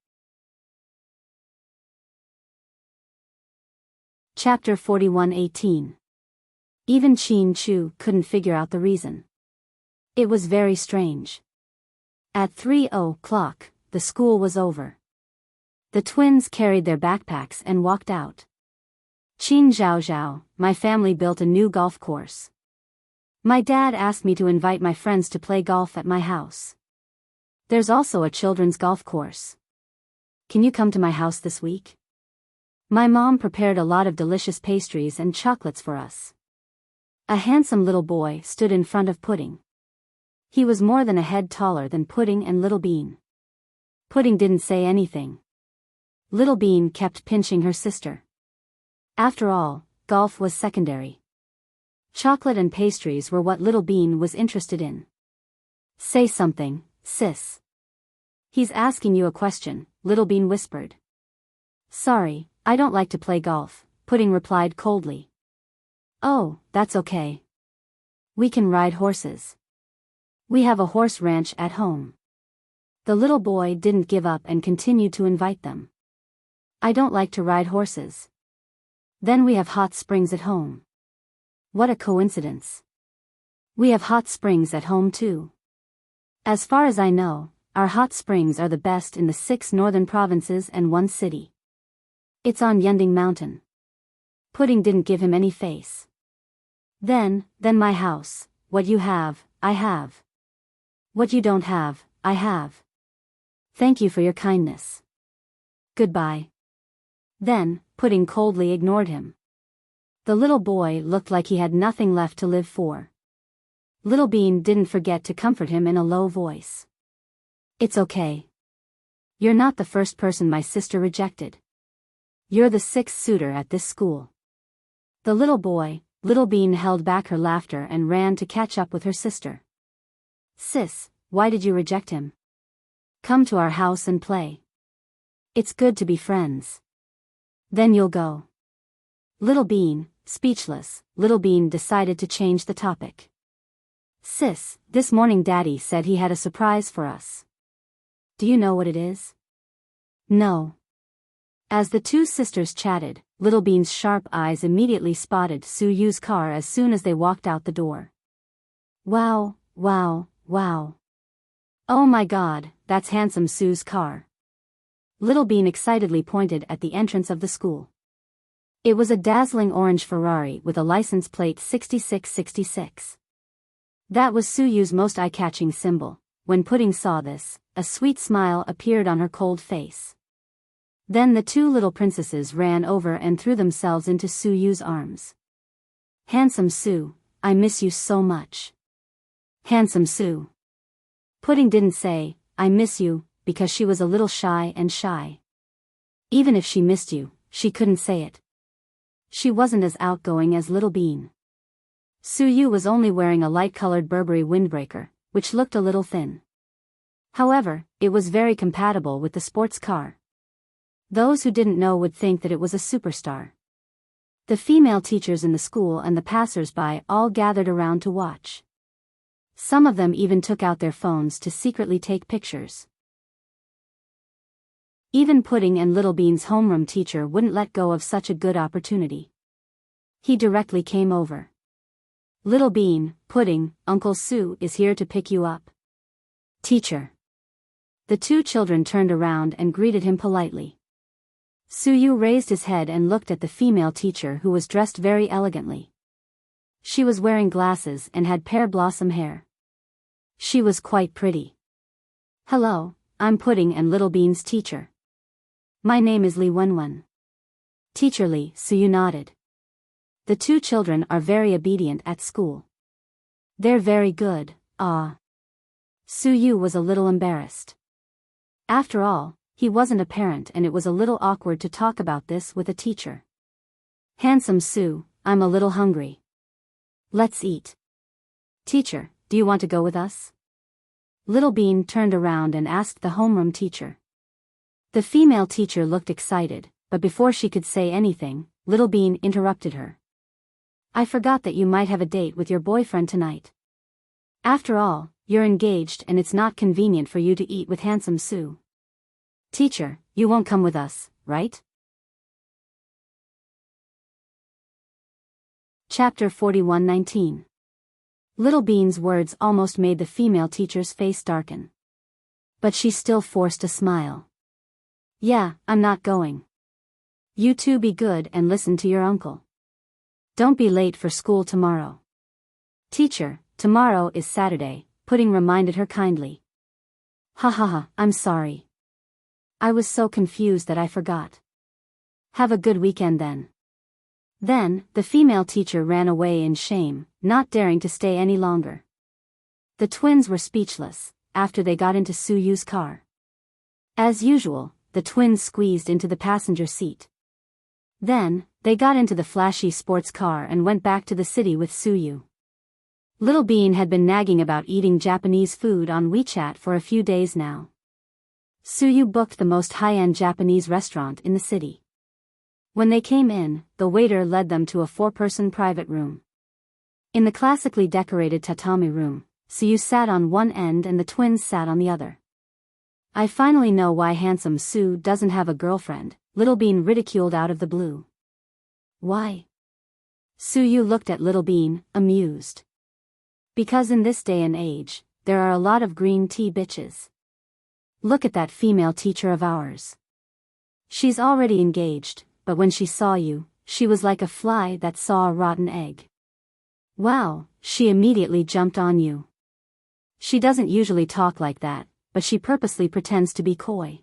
Chapter 41:18. Even Qin Chu couldn't figure out the reason. It was very strange. At 3:00, the school was over. The twins carried their backpacks and walked out. Qin Zhao, my family built a new golf course. My dad asked me to invite my friends to play golf at my house. There's also a children's golf course. Can you come to my house this week? My mom prepared a lot of delicious pastries and chocolates for us. A handsome little boy stood in front of Pudding. He was more than a head taller than Pudding and Little Bean. Pudding didn't say anything. Little Bean kept pinching her sister. After all, golf was secondary. Chocolate and pastries were what Little Bean was interested in. Say something, sis. He's asking you a question, Little Bean whispered. Sorry, I don't like to play golf, Pudding replied coldly. Oh, that's okay. We can ride horses. We have a horse ranch at home. The little boy didn't give up and continued to invite them. I don't like to ride horses. Then we have hot springs at home. What a coincidence. We have hot springs at home too. As far as I know, our hot springs are the best in the 6 northern provinces and 1 city. It's on Yending Mountain. Pudding didn't give him any face. Then my house, what you have, I have. What you don't have, I have. Thank you for your kindness. Goodbye. Then, Pudding coldly ignored him. The little boy looked like he had nothing left to live for. Little Bean didn't forget to comfort him in a low voice. It's okay. You're not the first person my sister rejected. You're the 6th suitor at this school. The little boy, Little Bean held back her laughter and ran to catch up with her sister. Sis, why did you reject him? Come to our house and play. It's good to be friends. Then you'll go. Little Bean, speechless, Little Bean decided to change the topic. Sis, this morning Daddy said he had a surprise for us. Do you know what it is? No. As the 2 sisters chatted, Little Bean's sharp eyes immediately spotted Su Yu's car as soon as they walked out the door. Wow, wow, wow. Oh my God, that's handsome Su's car. Little Bean excitedly pointed at the entrance of the school. It was a dazzling orange Ferrari with a license plate 6666. That was Su Yu's most eye-catching symbol. When Pudding saw this, a sweet smile appeared on her cold face. Then the 2 little princesses ran over and threw themselves into Su Yu's arms. Handsome Su, I miss you so much. Handsome Su. Pudding didn't say, I miss you, because she was a little shy. Even if she missed you, she couldn't say it. She wasn't as outgoing as Little Bean. Su Yu was only wearing a light-colored Burberry windbreaker, which looked a little thin. However, it was very compatible with the sports car. Those who didn't know would think that it was a superstar. The female teachers in the school and the passers-by all gathered around to watch. Some of them even took out their phones to secretly take pictures. Even Pudding and Little Bean's homeroom teacher wouldn't let go of such a good opportunity. He directly came over. Little Bean, Pudding, Uncle Su is here to pick you up. Teacher. The 2 children turned around and greeted him politely. Su Yu raised his head and looked at the female teacher who was dressed very elegantly. She was wearing glasses and had pear blossom hair. She was quite pretty. Hello, I'm Pudding and Little Bean's teacher. My name is Li Wenwen. Teacher Li, Su Yu nodded. The 2 children are very obedient at school. They're very good, ah. Su Yu was a little embarrassed. After all, he wasn't a parent and it was a little awkward to talk about this with a teacher. Handsome Su, I'm a little hungry. Let's eat. Teacher, do you want to go with us? Little Bean turned around and asked the homeroom teacher. The female teacher looked excited, but before she could say anything, Little Bean interrupted her. I forgot that you might have a date with your boyfriend tonight. After all, you're engaged and it's not convenient for you to eat with handsome Su. Teacher, you won't come with us, right? Chapter 41:19. Little Bean's words almost made the female teacher's face darken. But she still forced a smile. Yeah, I'm not going. You 2 be good and listen to your uncle. Don't be late for school tomorrow. Teacher, tomorrow is Saturday, Pudding reminded her kindly. Ha ha ha, I'm sorry. I was so confused that I forgot. Have a good weekend then. Then, the female teacher ran away in shame, not daring to stay any longer. The twins were speechless, after they got into Su Yu's car. As usual, the twins squeezed into the passenger seat. Then, They got into the flashy sports car and went back to the city with Suyu. Little Bean had been nagging about eating Japanese food on WeChat for a few days now. Suyu booked the most high-end Japanese restaurant in the city. When they came in, the waiter led them to a 4-person private room. In the classically decorated tatami room, Suyu sat on one end and the twins sat on the other. "I finally know why handsome Sue doesn't have a girlfriend," Little Bean ridiculed out of the blue. "Why?" Suyu looked at Little Bean, amused. "Because in this day and age, there are a lot of green tea bitches. Look at that female teacher of ours. She's already engaged, but when she saw you, she was like a fly that saw a rotten egg. Wow, she immediately jumped on you. She doesn't usually talk like that, but she purposely pretends to be coy.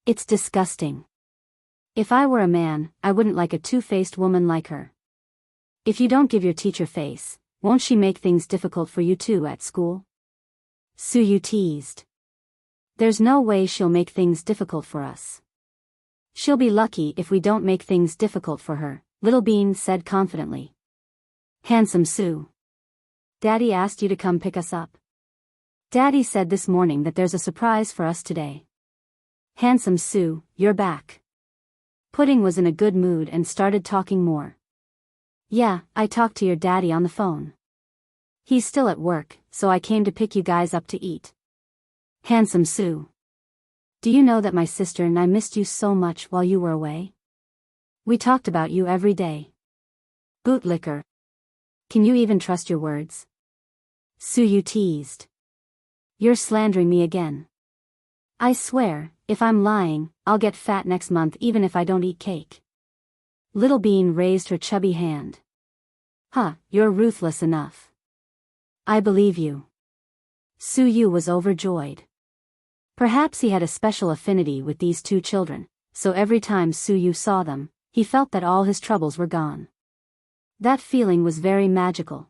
It's disgusting. If I were a man, I wouldn't like a two-faced woman like her. If you don't give your teacher face, won't she make things difficult for you too at school?" Suyu teased. "There's no way she'll make things difficult for us. She'll be lucky if we don't make things difficult for her," Little Bean said confidently. "Handsome Sue. Daddy asked you to come pick us up. Daddy said this morning that there's a surprise for us today. Handsome Sue, you're back." Pudding was in a good mood and started talking more. "Yeah, I talked to your daddy on the phone. He's still at work, so I came to pick you guys up to eat. Handsome Sue. Do you know that my sister and I missed you so much while you were away? We talked about you every day. Bootlicker. Can you even trust your words?" Suyu teased. "You're slandering me again. I swear, if I'm lying, I'll get fat next month even if I don't eat cake." Little Bean raised her chubby hand. "Huh, you're ruthless enough. I believe you." Suyu was overjoyed. Perhaps he had a special affinity with these two children, so every time Suyu saw them, he felt that all his troubles were gone. That feeling was very magical.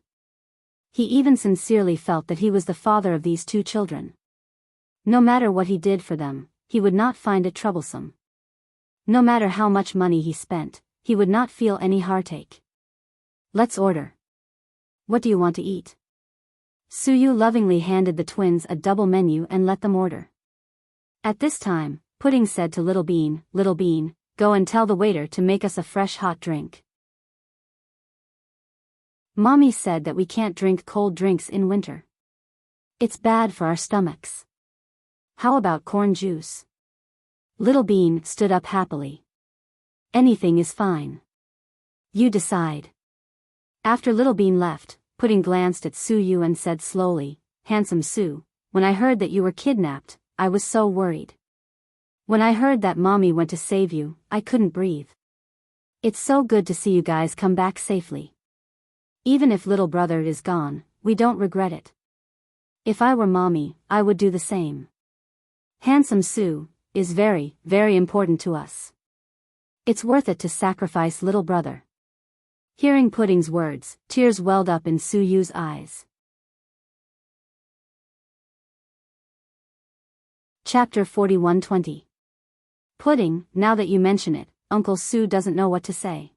He even sincerely felt that he was the father of these two children. No matter what he did for them, he would not find it troublesome. No matter how much money he spent, he would not feel any heartache. "Let's order. What do you want to eat?" Suyu lovingly handed the twins a double menu and let them order. At this time, Pudding said to Little Bean, "Little Bean, go and tell the waiter to make us a fresh hot drink. Mommy said that we can't drink cold drinks in winter. It's bad for our stomachs. How about corn juice?" Little Bean stood up happily. "Anything is fine. You decide." After Little Bean left, Pudding glanced at Suyu and said slowly, "Handsome Sue, when I heard that you were kidnapped, I was so worried. When I heard that Mommy went to save you, I couldn't breathe. It's so good to see you guys come back safely. Even if little brother is gone, we don't regret it. If I were Mommy, I would do the same. Handsome Sue is very, very important to us. It's worth it to sacrifice little brother." Hearing Pudding's words, tears welled up in Suyu's eyes. Chapter 41:20. Pudding, now that you mention it, Uncle Sue doesn't know what to say.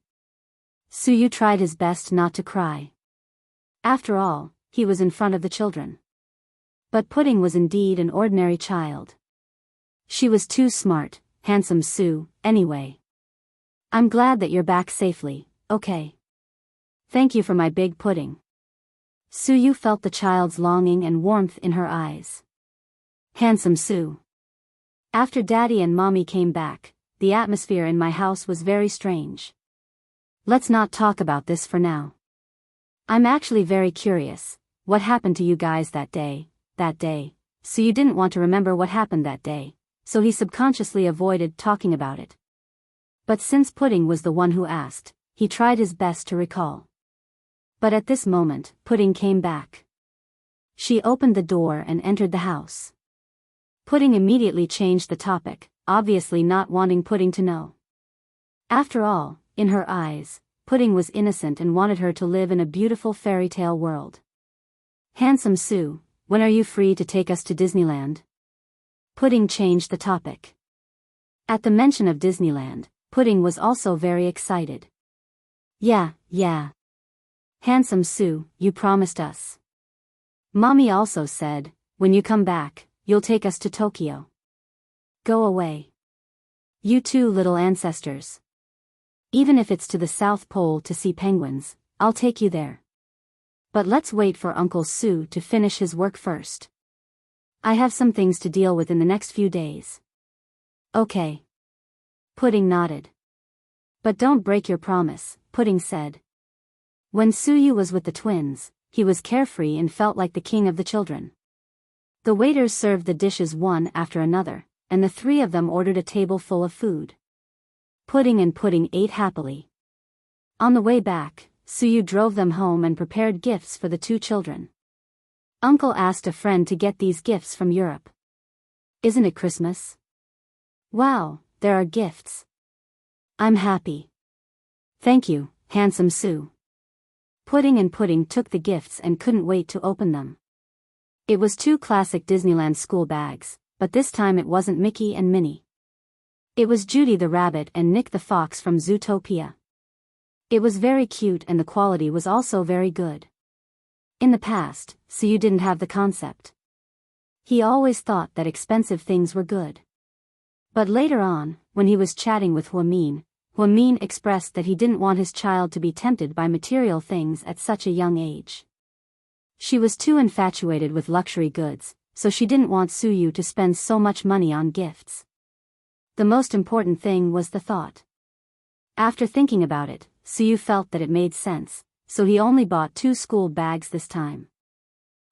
Suyu tried his best not to cry. After all, he was in front of the children. But Pudding was indeed an ordinary child. She was too smart, handsome Sue, anyway. "I'm glad that you're back safely, okay? Thank you for my big pudding." Suyu felt the child's longing and warmth in her eyes. "Handsome Sue. After Daddy and Mommy came back, the atmosphere in my house was very strange. Let's not talk about this for now. I'm actually very curious, what happened to you guys that day? Suyu didn't want to remember what happened that day, so he subconsciously avoided talking about it. But since Pudding was the one who asked, he tried his best to recall. But at this moment, Pudding came back. She opened the door and entered the house. Pudding immediately changed the topic, obviously not wanting Pudding to know. After all, in her eyes, Pudding was innocent and wanted her to live in a beautiful fairy tale world. "Handsome Sue, when are you free to take us to Disneyland?" Pudding changed the topic. At the mention of Disneyland, Pudding was also very excited. Yeah. Handsome Sue, you promised us. Mommy also said, when you come back, you'll take us to Tokyo. Go away. You two little ancestors. Even if it's to the South Pole to see penguins, I'll take you there. But let's wait for Uncle Sue to finish his work first. I have some things to deal with in the next few days. Okay. Pudding nodded. But don't break your promise, Pudding said. When Suyu was with the twins, he was carefree and felt like the king of the children. The waiters served the dishes one after another, and the three of them ordered a table full of food. Pudding and Pudding ate happily. On the way back, Suyu drove them home and prepared gifts for the two children. Uncle asked a friend to get these gifts from Europe. Isn't it Christmas? Wow, there are gifts. I'm happy. Thank you, handsome Sue. Pudding and Pudding took the gifts and couldn't wait to open them. It was two classic Disneyland school bags, but this time it wasn't Mickey and Minnie. It was Judy the rabbit and Nick the fox from Zootopia. It was very cute and the quality was also very good. In the past, Suyu didn't have the concept. He always thought that expensive things were good. But later on, when he was chatting with Huamin expressed that he didn't want his child to be tempted by material things at such a young age. She was too infatuated with luxury goods, so she didn't want Suyu to spend so much money on gifts. The most important thing was the thought. After thinking about it, Suyu felt that it made sense, so he only bought 2 school bags this time.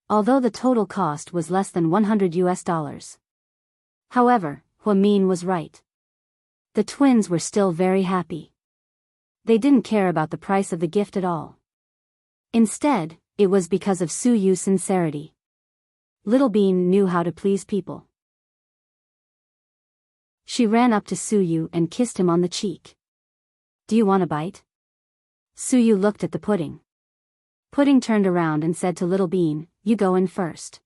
Although the total cost was less than $100. However, Huamin was right. The twins were still very happy. They didn't care about the price of the gift at all. Instead, it was because of Suyu's sincerity. Little Bean knew how to please people. She ran up to Suyu and kissed him on the cheek. Do you want a bite? Suyu looked at the pudding. Pudding turned around and said to Little Bean, you go in first.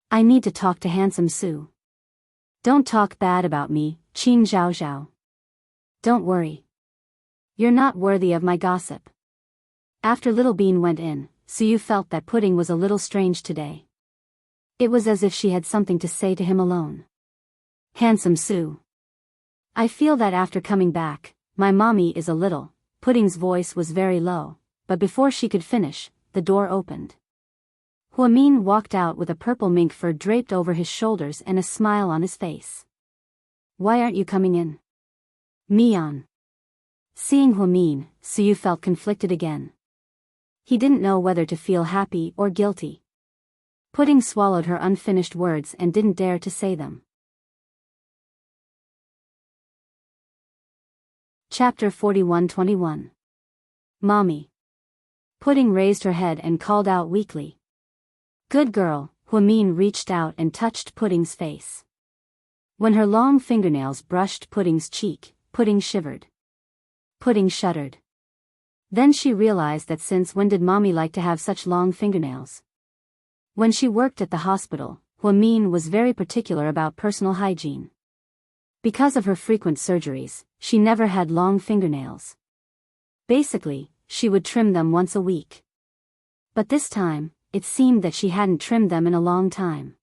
I need to talk to handsome Sue. Don't talk bad about me, Qin Zhao Zhao. Don't worry. You're not worthy of my gossip. After Little Bean went in, Suyu felt that Pudding was a little strange today. It was as if she had something to say to him alone. Handsome Sue. I feel that after coming back, my mommy is a little. Pudding's voice was very low, but before she could finish, the door opened. Huamin walked out with a purple mink fur draped over his shoulders and a smile on his face. Why aren't you coming in? Mian. Seeing Huamin, Suyu felt conflicted again. He didn't know whether to feel happy or guilty. Pudding swallowed her unfinished words and didn't dare to say them. Chapter 41-21. Mommy. Pudding raised her head and called out weakly. Good girl. Huamin reached out and touched Pudding's face. When her long fingernails brushed Pudding's cheek, Pudding shivered. Pudding shuddered. Then she realized that since when did Mommy like to have such long fingernails? When she worked at the hospital, Huamin was very particular about personal hygiene. Because of her frequent surgeries, she never had long fingernails. Basically, she would trim them once a week. But this time, it seemed that she hadn't trimmed them in a long time.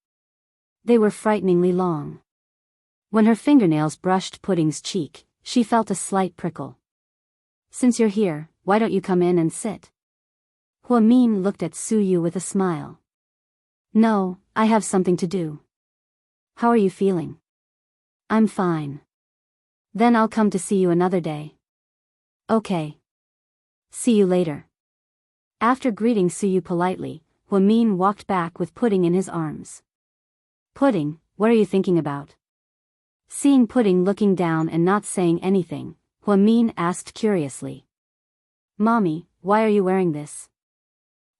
They were frighteningly long. When her fingernails brushed Pudding's cheek, she felt a slight prickle. Since you're here, why don't you come in and sit? Huamin looked at Suyu with a smile. No, I have something to do. How are you feeling? I'm fine. Then I'll come to see you another day. Okay. See you later. After greeting Suyu politely, Huamin walked back with Pudding in his arms. Pudding, what are you thinking about? Seeing Pudding looking down and not saying anything, Huamin asked curiously. Mommy, why are you wearing this?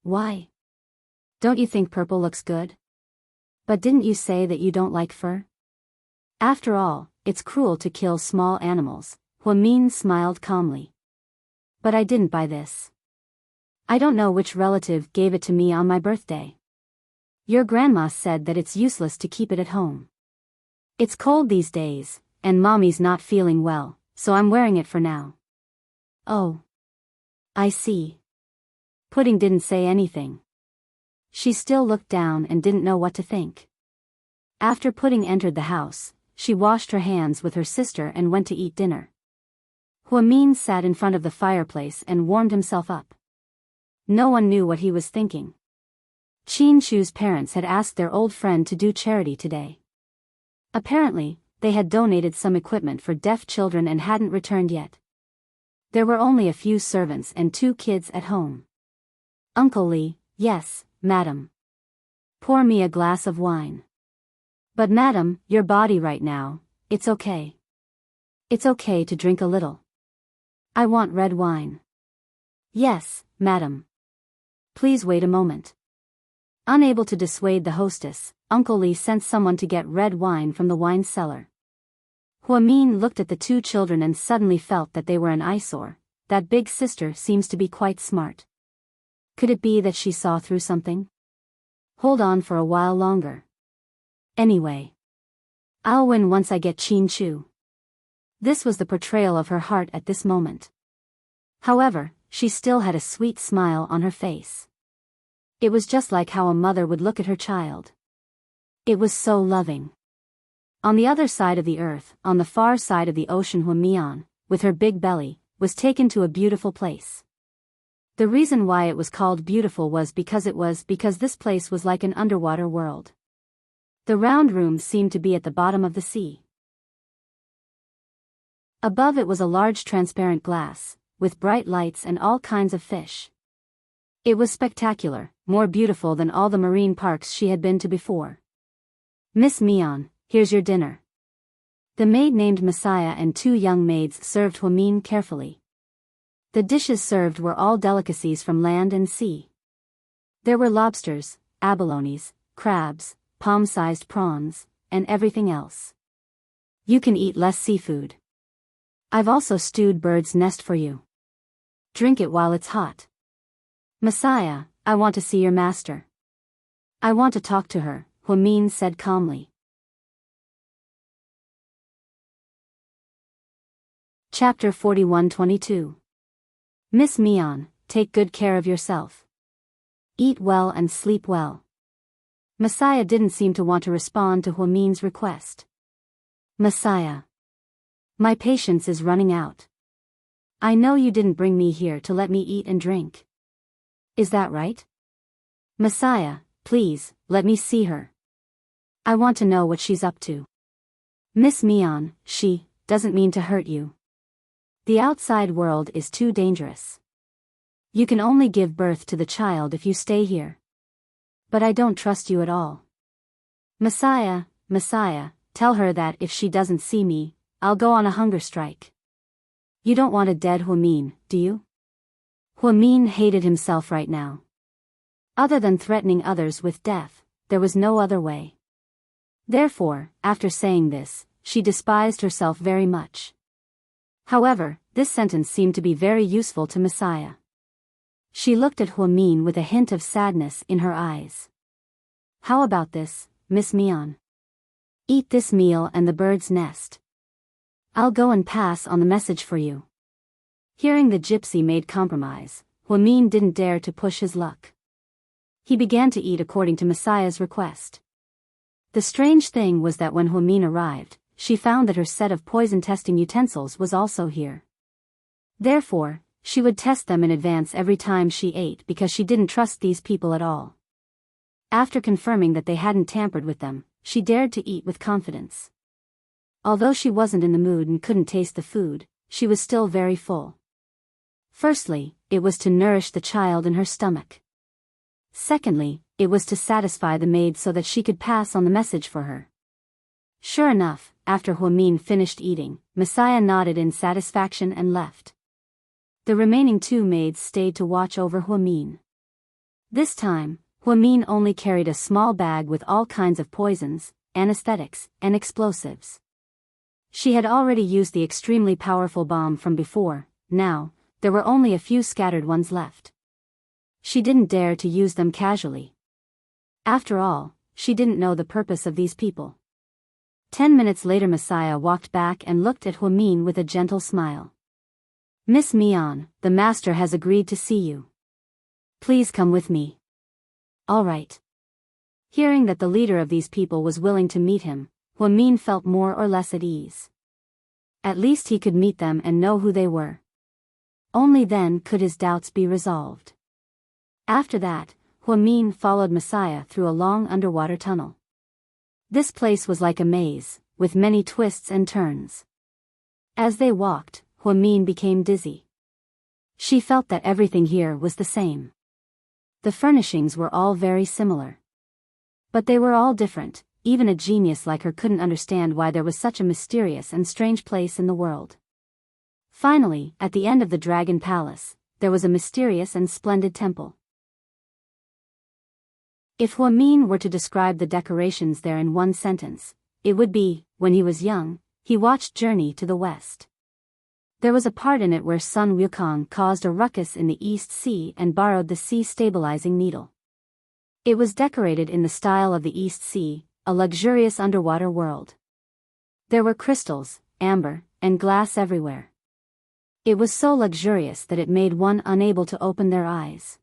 Why? Don't you think purple looks good? But didn't you say that you don't like fur? After all, it's cruel to kill small animals, Huamin smiled calmly. But I didn't buy this. I don't know which relative gave it to me on my birthday. Your grandma said that it's useless to keep it at home. It's cold these days, and Mommy's not feeling well, so I'm wearing it for now. Oh. I see. Pudding didn't say anything. She still looked down and didn't know what to think. After Pudding entered the house, she washed her hands with her sister and went to eat dinner. Huamin sat in front of the fireplace and warmed himself up. No one knew what he was thinking. Qin Shu's parents had asked their old friend to do charity today. Apparently, they had donated some equipment for deaf children and hadn't returned yet. There were only a few servants and 2 kids at home. Uncle Li, yes, madam. Pour me a glass of wine. But madam, your body right now, it's okay. It's okay to drink a little. I want red wine. Yes, madam. Please wait a moment. Unable to dissuade the hostess, Uncle Li sent someone to get red wine from the wine cellar. Huamin looked at the 2 children and suddenly felt that they were an eyesore. That big sister seems to be quite smart. Could it be that she saw through something? Hold on for a while longer. Anyway, I'll win once I get Qin Shu. This was the portrayal of her heart at this moment. However, she still had a sweet smile on her face. It was just like how a mother would look at her child. It was so loving. On the other side of the earth, on the far side of the ocean, Huamian, with her big belly, was taken to a beautiful place. The reason why it was called beautiful was because this place was like an underwater world. The round rooms seemed to be at the bottom of the sea. Above it was a large transparent glass, with bright lights and all kinds of fish. It was spectacular, more beautiful than all the marine parks she had been to before. Miss Mian, here's your dinner. The maid named Messiah and 2 young maids served Huamin carefully. The dishes served were all delicacies from land and sea. There were lobsters, abalones, crabs, palm-sized prawns, and everything else. You can eat less seafood. I've also stewed bird's nest for you. Drink it while it's hot. Messiah, I want to see your master. I want to talk to her, Huamin said calmly. Chapter 41-22. Miss Mian, take good care of yourself. Eat well and sleep well. Messiah didn't seem to want to respond to Huamin's request. Messiah. My patience is running out. I know you didn't bring me here to let me eat and drink. Is that right? Messiah, please, let me see her. I want to know what she's up to. Miss Mian, she doesn't mean to hurt you. The outside world is too dangerous. You can only give birth to the child if you stay here. But I don't trust you at all. Messiah, tell her that if she doesn't see me, I'll go on a hunger strike. You don't want a dead Huamin, do you? Huamin hated himself right now. Other than threatening others with death, there was no other way. Therefore, after saying this, she despised herself very much. However, this sentence seemed to be very useful to Messiah. She looked at Huamin with a hint of sadness in her eyes. How about this, Miss Mian? Eat this meal and the bird's nest. I'll go and pass on the message for you. Hearing the gypsy made compromise, Huamin didn't dare to push his luck. He began to eat according to Messiah's request. The strange thing was that when Huamin arrived, she found that her set of poison-testing utensils was also here. Therefore, she would test them in advance every time she ate because she didn't trust these people at all. After confirming that they hadn't tampered with them, she dared to eat with confidence. Although she wasn't in the mood and couldn't taste the food, she was still very full. Firstly, it was to nourish the child in her stomach. Secondly, it was to satisfy the maid so that she could pass on the message for her. Sure enough, after Huamin finished eating, Messiah nodded in satisfaction and left. The remaining 2 maids stayed to watch over Huamin. This time, Huamin only carried a small bag with all kinds of poisons, anesthetics, and explosives. She had already used the extremely powerful bomb from before. Now, there were only a few scattered ones left. She didn't dare to use them casually. After all, she didn't know the purpose of these people. 10 minutes later Messiah walked back and looked at Huamin with a gentle smile. Miss Mian, the master has agreed to see you. Please come with me. All right. Hearing that the leader of these people was willing to meet him, Huamin felt more or less at ease. At least he could meet them and know who they were. Only then could his doubts be resolved. After that, Huamin followed Messiah through a long underwater tunnel. This place was like a maze, with many twists and turns. As they walked, Huamin became dizzy. She felt that everything here was the same. The furnishings were all very similar. But they were all different. Even a genius like her couldn't understand why there was such a mysterious and strange place in the world. Finally, at the end of the Dragon Palace, there was a mysterious and splendid temple. If Huamin were to describe the decorations there in one sentence, it would be, when he was young, he watched Journey to the West. There was a part in it where Sun Wukong caused a ruckus in the East Sea and borrowed the sea-stabilizing needle. It was decorated in the style of the East Sea, a luxurious underwater world. There were crystals, amber, and glass everywhere. It was so luxurious that it made one unable to open their eyes.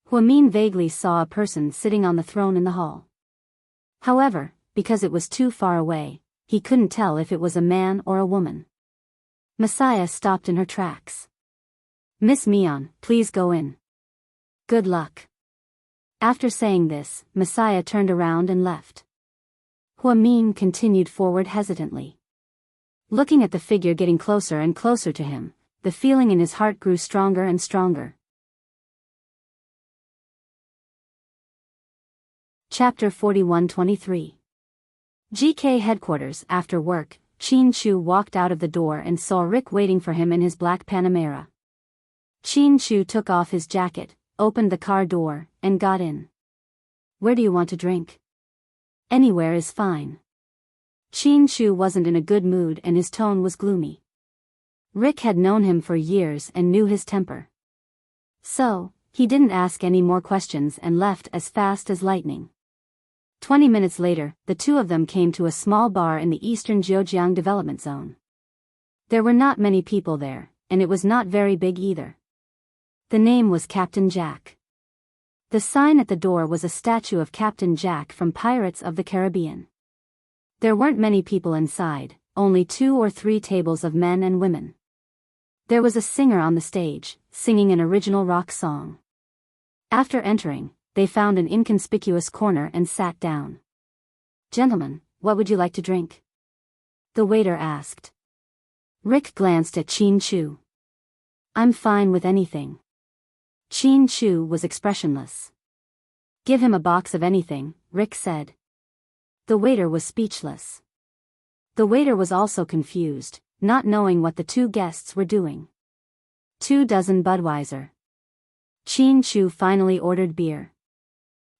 Huamin vaguely saw a person sitting on the throne in the hall. However, because it was too far away, he couldn't tell if it was a man or a woman. Messiah stopped in her tracks. Miss Mian, please go in. Good luck. After saying this, Messiah turned around and left. Huamin continued forward hesitantly. Looking at the figure getting closer and closer to him, the feeling in his heart grew stronger and stronger. Chapter 41-23. GK headquarters. After work, Qin Chu walked out of the door and saw Rick waiting for him in his black Panamera. Qin Chu took off his jacket, opened the car door, and got in. Where do you want to drink? Anywhere is fine. Qin Chu wasn't in a good mood and his tone was gloomy. Rick had known him for years and knew his temper. So, he didn't ask any more questions and left as fast as lightning. 20 minutes later, the two of them came to a small bar in the eastern Zhejiang development zone. There were not many people there, and it was not very big either. The name was Captain Jack. The sign at the door was a statue of Captain Jack from Pirates of the Caribbean. There weren't many people inside, only 2 or 3 tables of men and women. There was a singer on the stage, singing an original rock song. After entering, they found an inconspicuous corner and sat down. Gentlemen, what would you like to drink? The waiter asked. Rick glanced at Qin Chu. I'm fine with anything. Qin Chu was expressionless. Give him a box of anything, Rick said. The waiter was speechless. The waiter was also confused, not knowing what the two guests were doing. 2 dozen Budweiser. Qin Chu finally ordered beer.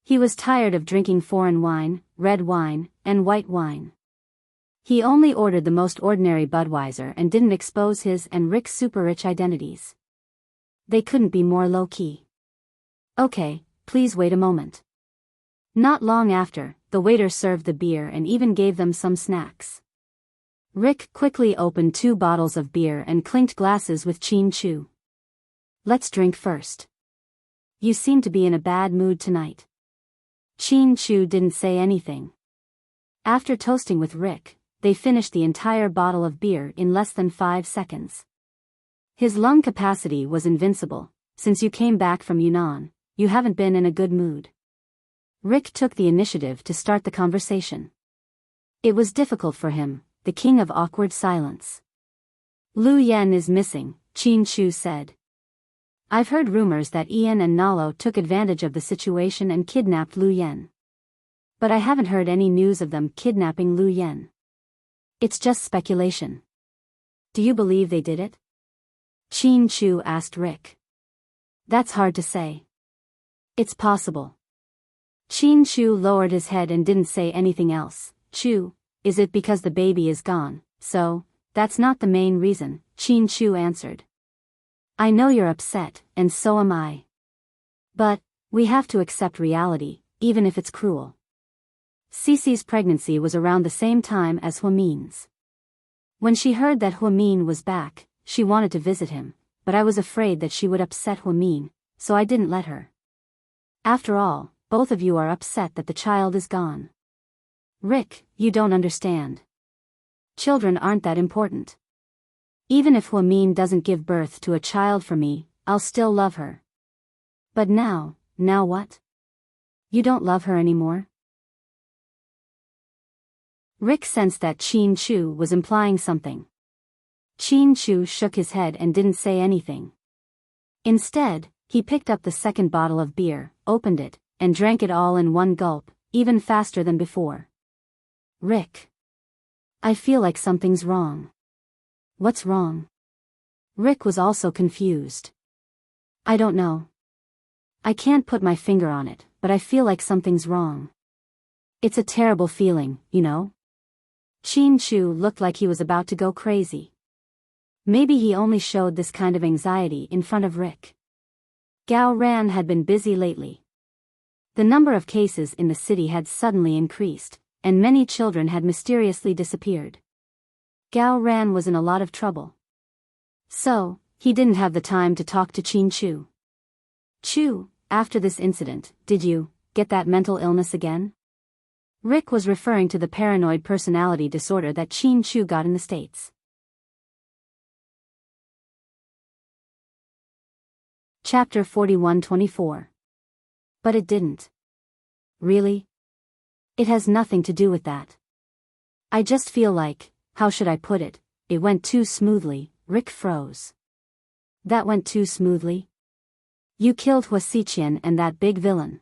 He was tired of drinking foreign wine, red wine, and white wine. He only ordered the most ordinary Budweiser and didn't expose his and Rick's super-rich identities. They couldn't be more low-key. Okay, please wait a moment. Not long after, the waiter served the beer and even gave them some snacks. Rick quickly opened 2 bottles of beer and clinked glasses with Qin Chu. Let's drink first. You seem to be in a bad mood tonight. Qin Chu didn't say anything. After toasting with Rick, they finished the entire bottle of beer in less than 5 seconds. His lung capacity was invincible. Since you came back from Yunnan, you haven't been in a good mood. Rick took the initiative to start the conversation. It was difficult for him, the king of awkward silence. Lu Yen is missing, Qin Chu said. I've heard rumors that Ian and Nalo took advantage of the situation and kidnapped Lu Yen. But I haven't heard any news of them kidnapping Lu Yen. It's just speculation. Do you believe they did it? Qin Chu asked Rick. That's hard to say. It's possible. Qin Chu lowered his head and didn't say anything else. Chu, is it because the baby is gone? So, that's not the main reason, Qin Chu answered. I know you're upset, and so am I. But, we have to accept reality, even if it's cruel. Cece's pregnancy was around the same time as Huamin's. When she heard that Huamin was back, she wanted to visit him, but I was afraid that she would upset Huamin, so I didn't let her. After all, both of you are upset that the child is gone. Rick, you don't understand. Children aren't that important. Even if Huamin doesn't give birth to a child for me, I'll still love her. But now what? You don't love her anymore? Rick sensed that Qin Chu was implying something. Qin Chu shook his head and didn't say anything. Instead, he picked up the second bottle of beer, opened it, and drank it all in one gulp, even faster than before. Rick. I feel like something's wrong. What's wrong? Rick was also confused. I don't know. I can't put my finger on it, but I feel like something's wrong. It's a terrible feeling, you know? Qin Chu looked like he was about to go crazy. Maybe he only showed this kind of anxiety in front of Rick. Gao Ran had been busy lately. The number of cases in the city had suddenly increased, and many children had mysteriously disappeared. Gao Ran was in a lot of trouble. So, he didn't have the time to talk to Qin Chu. Chu, after this incident, did you get that mental illness again? Rick was referring to the paranoid personality disorder that Qin Chu got in the States. Chapter 41-24. But it didn't. Really? It has nothing to do with that. I just feel like, how should I put it, it went too smoothly. Rick froze. That went too smoothly? You killed Hua Xiqian and that big villain.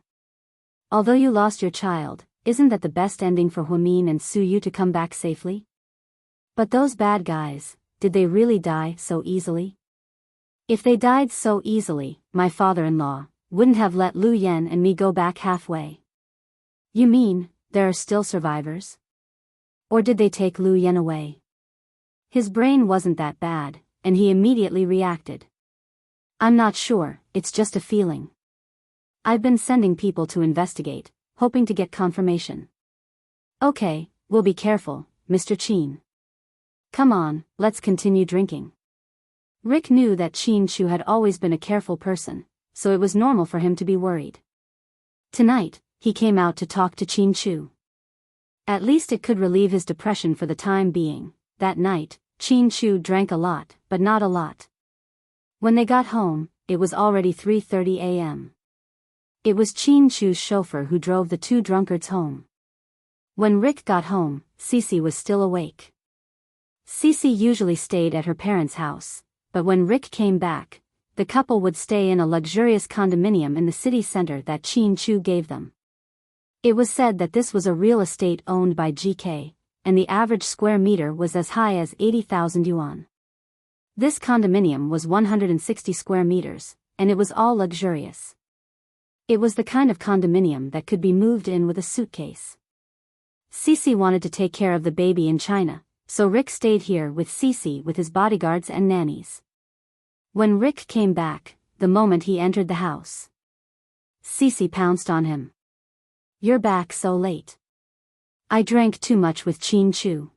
Although you lost your child, isn't that the best ending for Huamin and Su Yu to come back safely? But those bad guys, did they really die so easily? If they died so easily, my father-in-law wouldn't have let Lu Yan and me go back halfway. You mean, there are still survivors? Or did they take Lu Yan away? His brain wasn't that bad, and he immediately reacted. I'm not sure, it's just a feeling. I've been sending people to investigate, hoping to get confirmation. Okay, we'll be careful, Mr. Qin. Come on, let's continue drinking. Rick knew that Qin Chu had always been a careful person, so it was normal for him to be worried. Tonight, he came out to talk to Qin Chu. At least it could relieve his depression for the time being. That night, Qin Chu drank a lot, but not a lot. When they got home, it was already 3:30 a.m. It was Qin Chu's chauffeur who drove the two drunkards home. When Rick got home, Cece was still awake. Cece usually stayed at her parents' house, but when Rick came back, the couple would stay in a luxurious condominium in the city center that Qin Chu gave them. It was said that this was a real estate owned by GK, and the average square meter was as high as 80,000 yuan. This condominium was 160 square meters, and it was all luxurious. It was the kind of condominium that could be moved in with a suitcase. Cece wanted to take care of the baby in China, so Rick stayed here with Cece with his bodyguards and nannies. When Rick came back, the moment he entered the house, Cece pounced on him. You're back so late. I drank too much with Qin Chu.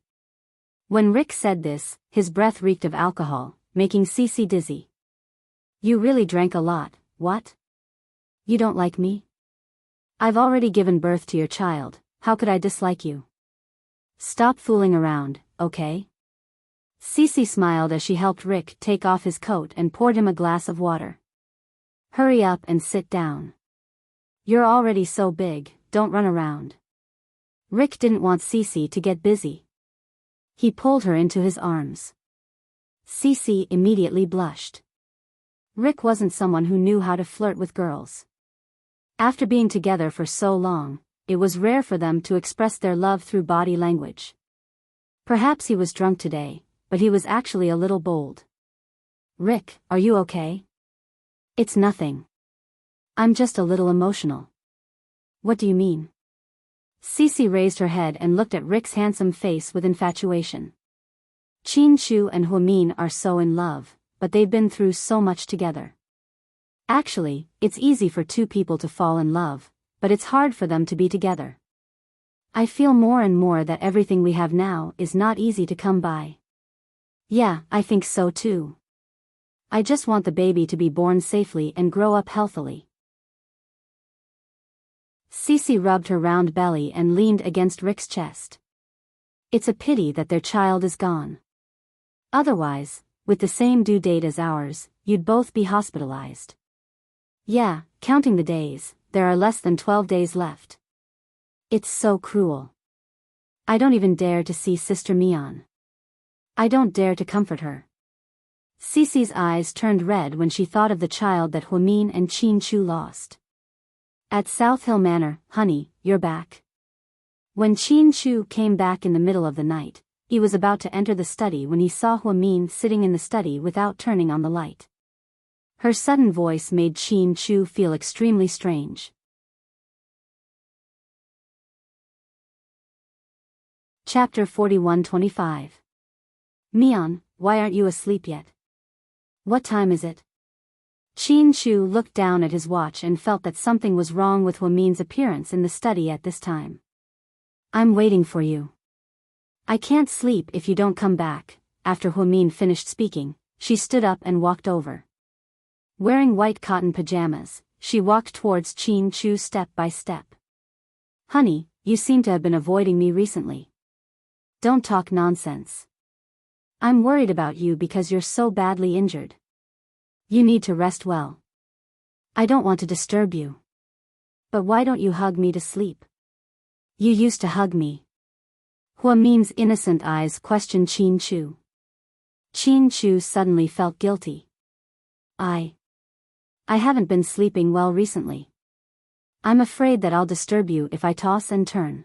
When Rick said this, his breath reeked of alcohol, making Cece dizzy. You really drank a lot, what? You don't like me? I've already given birth to your child, how could I dislike you? Stop fooling around, okay? Cece smiled as she helped Rick take off his coat and poured him a glass of water. Hurry up and sit down. You're already so big, don't run around. Rick didn't want Cece to get busy. He pulled her into his arms. Cece immediately blushed. Rick wasn't someone who knew how to flirt with girls. After being together for so long, it was rare for them to express their love through body language. Perhaps he was drunk today, but he was actually a little bold. Rick, are you okay? It's nothing. I'm just a little emotional. What do you mean? Cece raised her head and looked at Rick's handsome face with infatuation. Qin Chu and Huamin are so in love, but they've been through so much together. Actually, it's easy for two people to fall in love, but it's hard for them to be together. I feel more and more that everything we have now is not easy to come by. Yeah, I think so too. I just want the baby to be born safely and grow up healthily. Cece rubbed her round belly and leaned against Rick's chest. It's a pity that their child is gone. Otherwise, with the same due date as ours, you'd both be hospitalized. Yeah, counting the days, there are less than 12 days left. It's so cruel. I don't even dare to see Sister Mian. I don't dare to comfort her. Cece's eyes turned red when she thought of the child that Huamin and Qin Chu lost. At South Hill Manor, honey, you're back. When Qin Chu came back in the middle of the night, he was about to enter the study when he saw Huamin sitting in the study without turning on the light. Her sudden voice made Qin Chu feel extremely strange. Chapter 41-25. Mian, why aren't you asleep yet? What time is it? Qin Chu looked down at his watch and felt that something was wrong with Huamin's appearance in the study at this time. I'm waiting for you. I can't sleep if you don't come back. After Huamin finished speaking, she stood up and walked over. Wearing white cotton pajamas, she walked towards Qin Chu step by step. Honey, you seem to have been avoiding me recently. Don't talk nonsense. I'm worried about you because you're so badly injured. You need to rest well. I don't want to disturb you. But why don't you hug me to sleep? You used to hug me. Huamin's innocent eyes questioned Qin Chu. Qin Chu suddenly felt guilty. I haven't been sleeping well recently. I'm afraid that I'll disturb you if I toss and turn.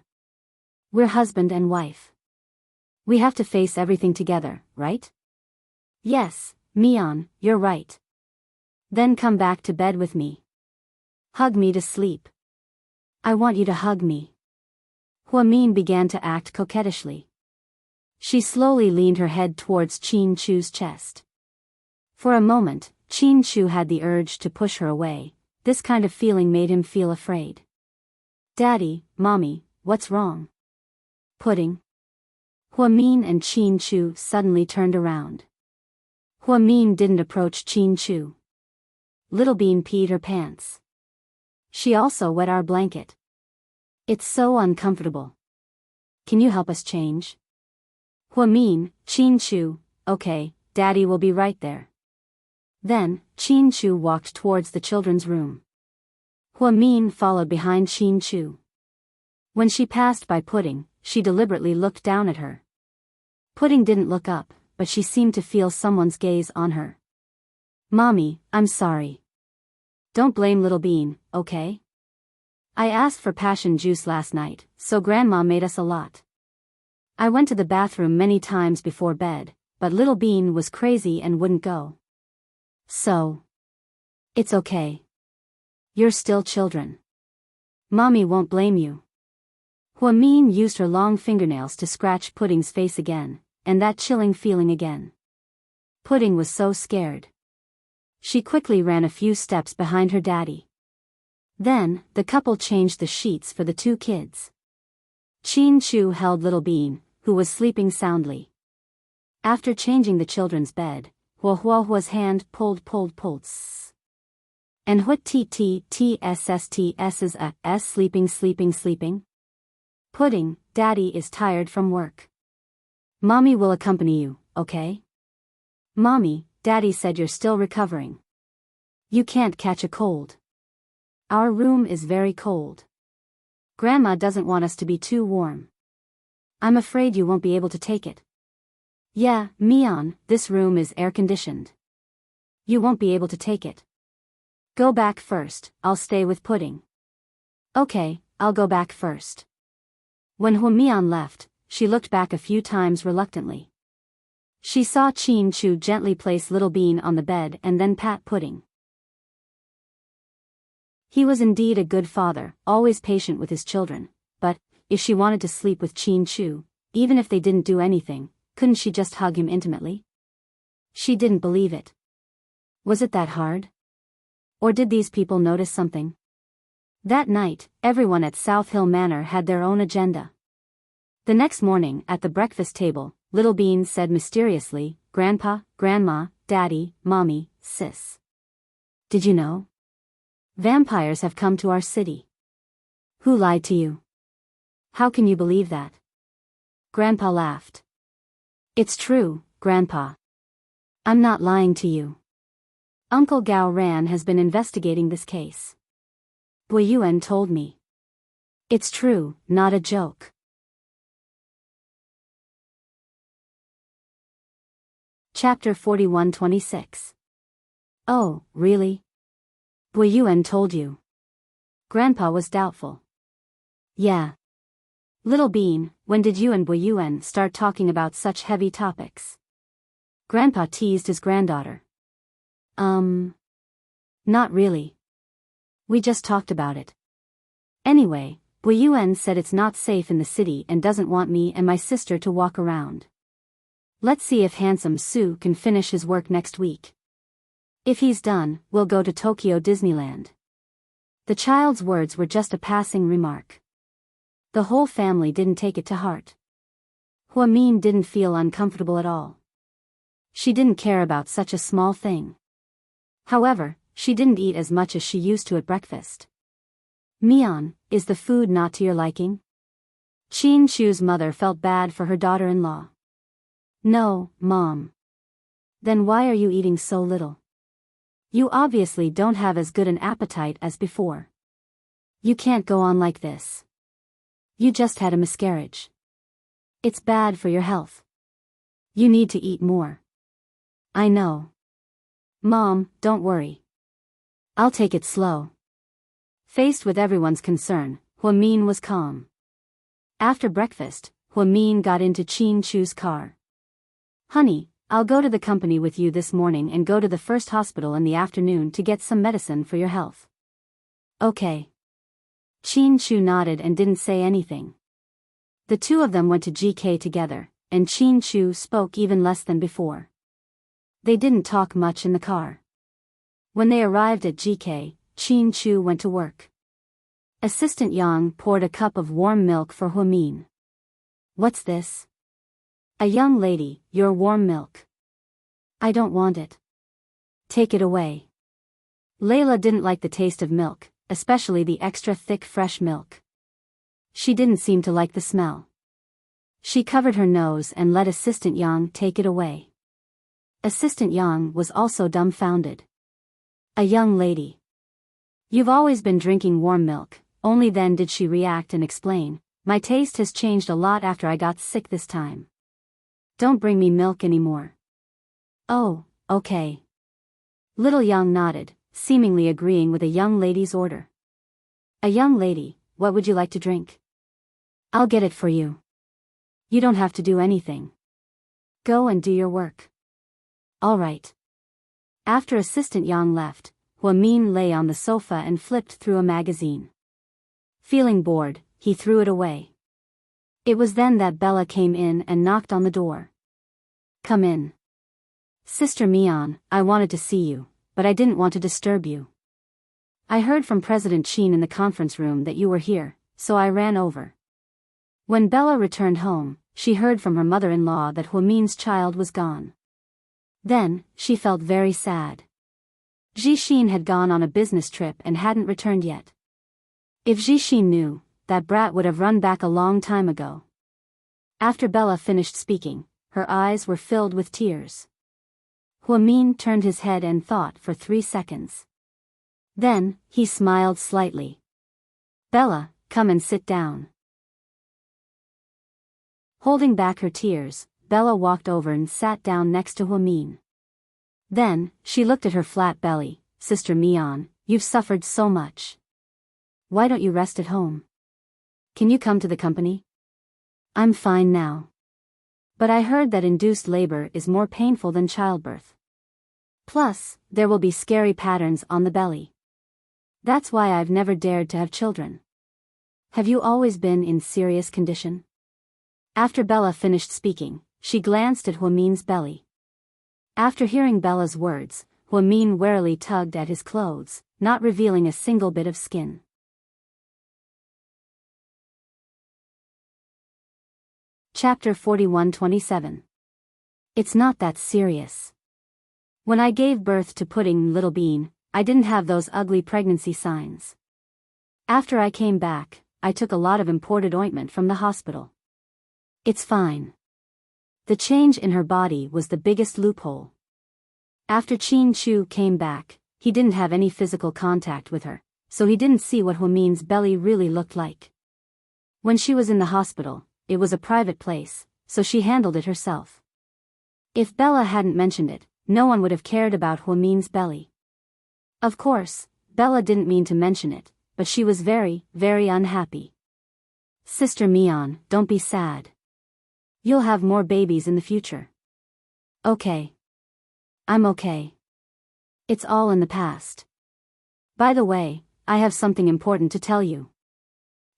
We're husband and wife. We have to face everything together, right? Yes, Mian, you're right. Then come back to bed with me. Hug me to sleep. I want you to hug me. Huamin began to act coquettishly. She slowly leaned her head towards Qin Chu's chest. For a moment, Qin Chu had the urge to push her away. This kind of feeling made him feel afraid. Daddy, Mommy, what's wrong? Pudding. Huamin and Qin Chu suddenly turned around. Huamin didn't approach Qin Chu. Little Bean peed her pants. She also wet our blanket. It's so uncomfortable. Can you help us change? Huamin, Qin Chu, okay, Daddy will be right there. Then, Qin Chu walked towards the children's room. Huamin followed behind Qin Chu. When she passed by Pudding, she deliberately looked down at her. Pudding didn't look up, but she seemed to feel someone's gaze on her. Mommy, I'm sorry. Don't blame Little Bean, okay? I asked for passion juice last night, so Grandma made us a lot. I went to the bathroom many times before bed, but Little Bean was crazy and wouldn't go. So. It's okay. You're still children. Mommy won't blame you. Huamin used her long fingernails to scratch Pudding's face again, and that chilling feeling again. Pudding was so scared. She quickly ran a few steps behind her daddy. Then, the couple changed the sheets for the two kids. Qin Chu held Little Bean, who was sleeping soundly. After changing the children's bed, Huahua's hand pulled. And what TTTSSTS's sleeping? Pudding, Daddy is tired from work. Mommy will accompany you, okay? Mommy, Daddy said you're still recovering. You can't catch a cold. Our room is very cold. Grandma doesn't want us to be too warm. I'm afraid you won't be able to take it. Yeah, Mian, this room is air-conditioned. You won't be able to take it. Go back first, I'll stay with Pudding. Okay, I'll go back first. When Huamian left, she looked back a few times reluctantly. She saw Qin Chu gently place Little Bean on the bed and then pat Pudding. He was indeed a good father, always patient with his children, but, if she wanted to sleep with Qin Chu, even if they didn't do anything, couldn't she just hug him intimately? She didn't believe it. Was it that hard? Or did these people notice something? That night, everyone at South Hill Manor had their own agenda. The next morning, at the breakfast table, Little Bean said mysteriously, Grandpa, Grandma, Daddy, Mommy, Sis. Did you know? Vampires have come to our city. Who lied to you? How can you believe that? Grandpa laughed. It's true, Grandpa. I'm not lying to you. Uncle Gao Ran has been investigating this case. Boyuan told me. It's true, not a joke. Chapter 41-26. Oh, really? Boyuan told you. Grandpa was doubtful. Yeah. Little Bean, when did you and Boyuan start talking about such heavy topics? Grandpa teased his granddaughter. Not really. We just talked about it. Anyway, Boyuan said it's not safe in the city and doesn't want me and my sister to walk around. Let's see if Handsome Sue can finish his work next week. If he's done, we'll go to Tokyo Disneyland. The child's words were just a passing remark. The whole family didn't take it to heart. Huamin didn't feel uncomfortable at all. She didn't care about such a small thing. However, she didn't eat as much as she used to at breakfast. Mian, is the food not to your liking? Chin Chu's mother felt bad for her daughter-in-law. No, Mom. Then why are you eating so little? You obviously don't have as good an appetite as before. You can't go on like this. You just had a miscarriage. It's bad for your health. You need to eat more. I know. Mom, don't worry. I'll take it slow. Faced with everyone's concern, Huamin was calm. After breakfast, Huamin got into Chin Chu's car. Honey, I'll go to the company with you this morning and go to the first hospital in the afternoon to get some medicine for your health. Okay. Chin Chu nodded and didn't say anything. The two of them went to GK together, and Chin Chu spoke even less than before. They didn't talk much in the car. When they arrived at GK, Chin Chu went to work. Assistant Yang poured a cup of warm milk for Huamin. What's this? A young lady, your warm milk. I don't want it. Take it away. Layla didn't like the taste of milk, especially the extra thick fresh milk. She didn't seem to like the smell. She covered her nose and let Assistant Yang take it away. Assistant Yang was also dumbfounded. A young lady. You've always been drinking warm milk. Only then did she react and explain, my taste has changed a lot after I got sick this time. Don't bring me milk anymore. Oh, okay. Little Yang nodded, seemingly agreeing with a young lady's order. A young lady, what would you like to drink? I'll get it for you. You don't have to do anything. Go and do your work. All right. After Assistant Yang left, Huamin lay on the sofa and flipped through a magazine. Feeling bored, he threw it away. It was then that Bella came in and knocked on the door. Come in. Sister Mian, I wanted to see you, but I didn't want to disturb you. I heard from President Qin in the conference room that you were here, so I ran over. When Bella returned home, she heard from her mother-in-law that Huamin's child was gone. Then, she felt very sad. Jixin had gone on a business trip and hadn't returned yet. If Jixin knew, that brat would have run back a long time ago. After Bella finished speaking, her eyes were filled with tears. Huamin turned his head and thought for 3 seconds. Then, he smiled slightly. Bella, come and sit down. Holding back her tears, Bella walked over and sat down next to Huamin. Then, she looked at her flat belly. Sister Mian, you've suffered so much. Why don't you rest at home? Can you come to the company? I'm fine now. But I heard that induced labor is more painful than childbirth. Plus, there will be scary patterns on the belly. That's why I've never dared to have children. Have you always been in serious condition? After Bella finished speaking, she glanced at Huamin's belly. After hearing Bella's words, Huamin warily tugged at his clothes, not revealing a single bit of skin. Chapter 41:27. It's not that serious. When I gave birth to Pudding Little Bean, I didn't have those ugly pregnancy signs. After I came back, I took a lot of imported ointment from the hospital. It's fine. The change in her body was the biggest loophole. After Chin Chu came back, he didn't have any physical contact with her, so he didn't see what Huamin's belly really looked like. When she was in the hospital, it was a private place, so she handled it herself. If Bella hadn't mentioned it, no one would have cared about Huamin's belly. Of course, Bella didn't mean to mention it, but she was very, very unhappy. Sister Mian, don't be sad. You'll have more babies in the future. Okay. I'm okay. It's all in the past. By the way, I have something important to tell you.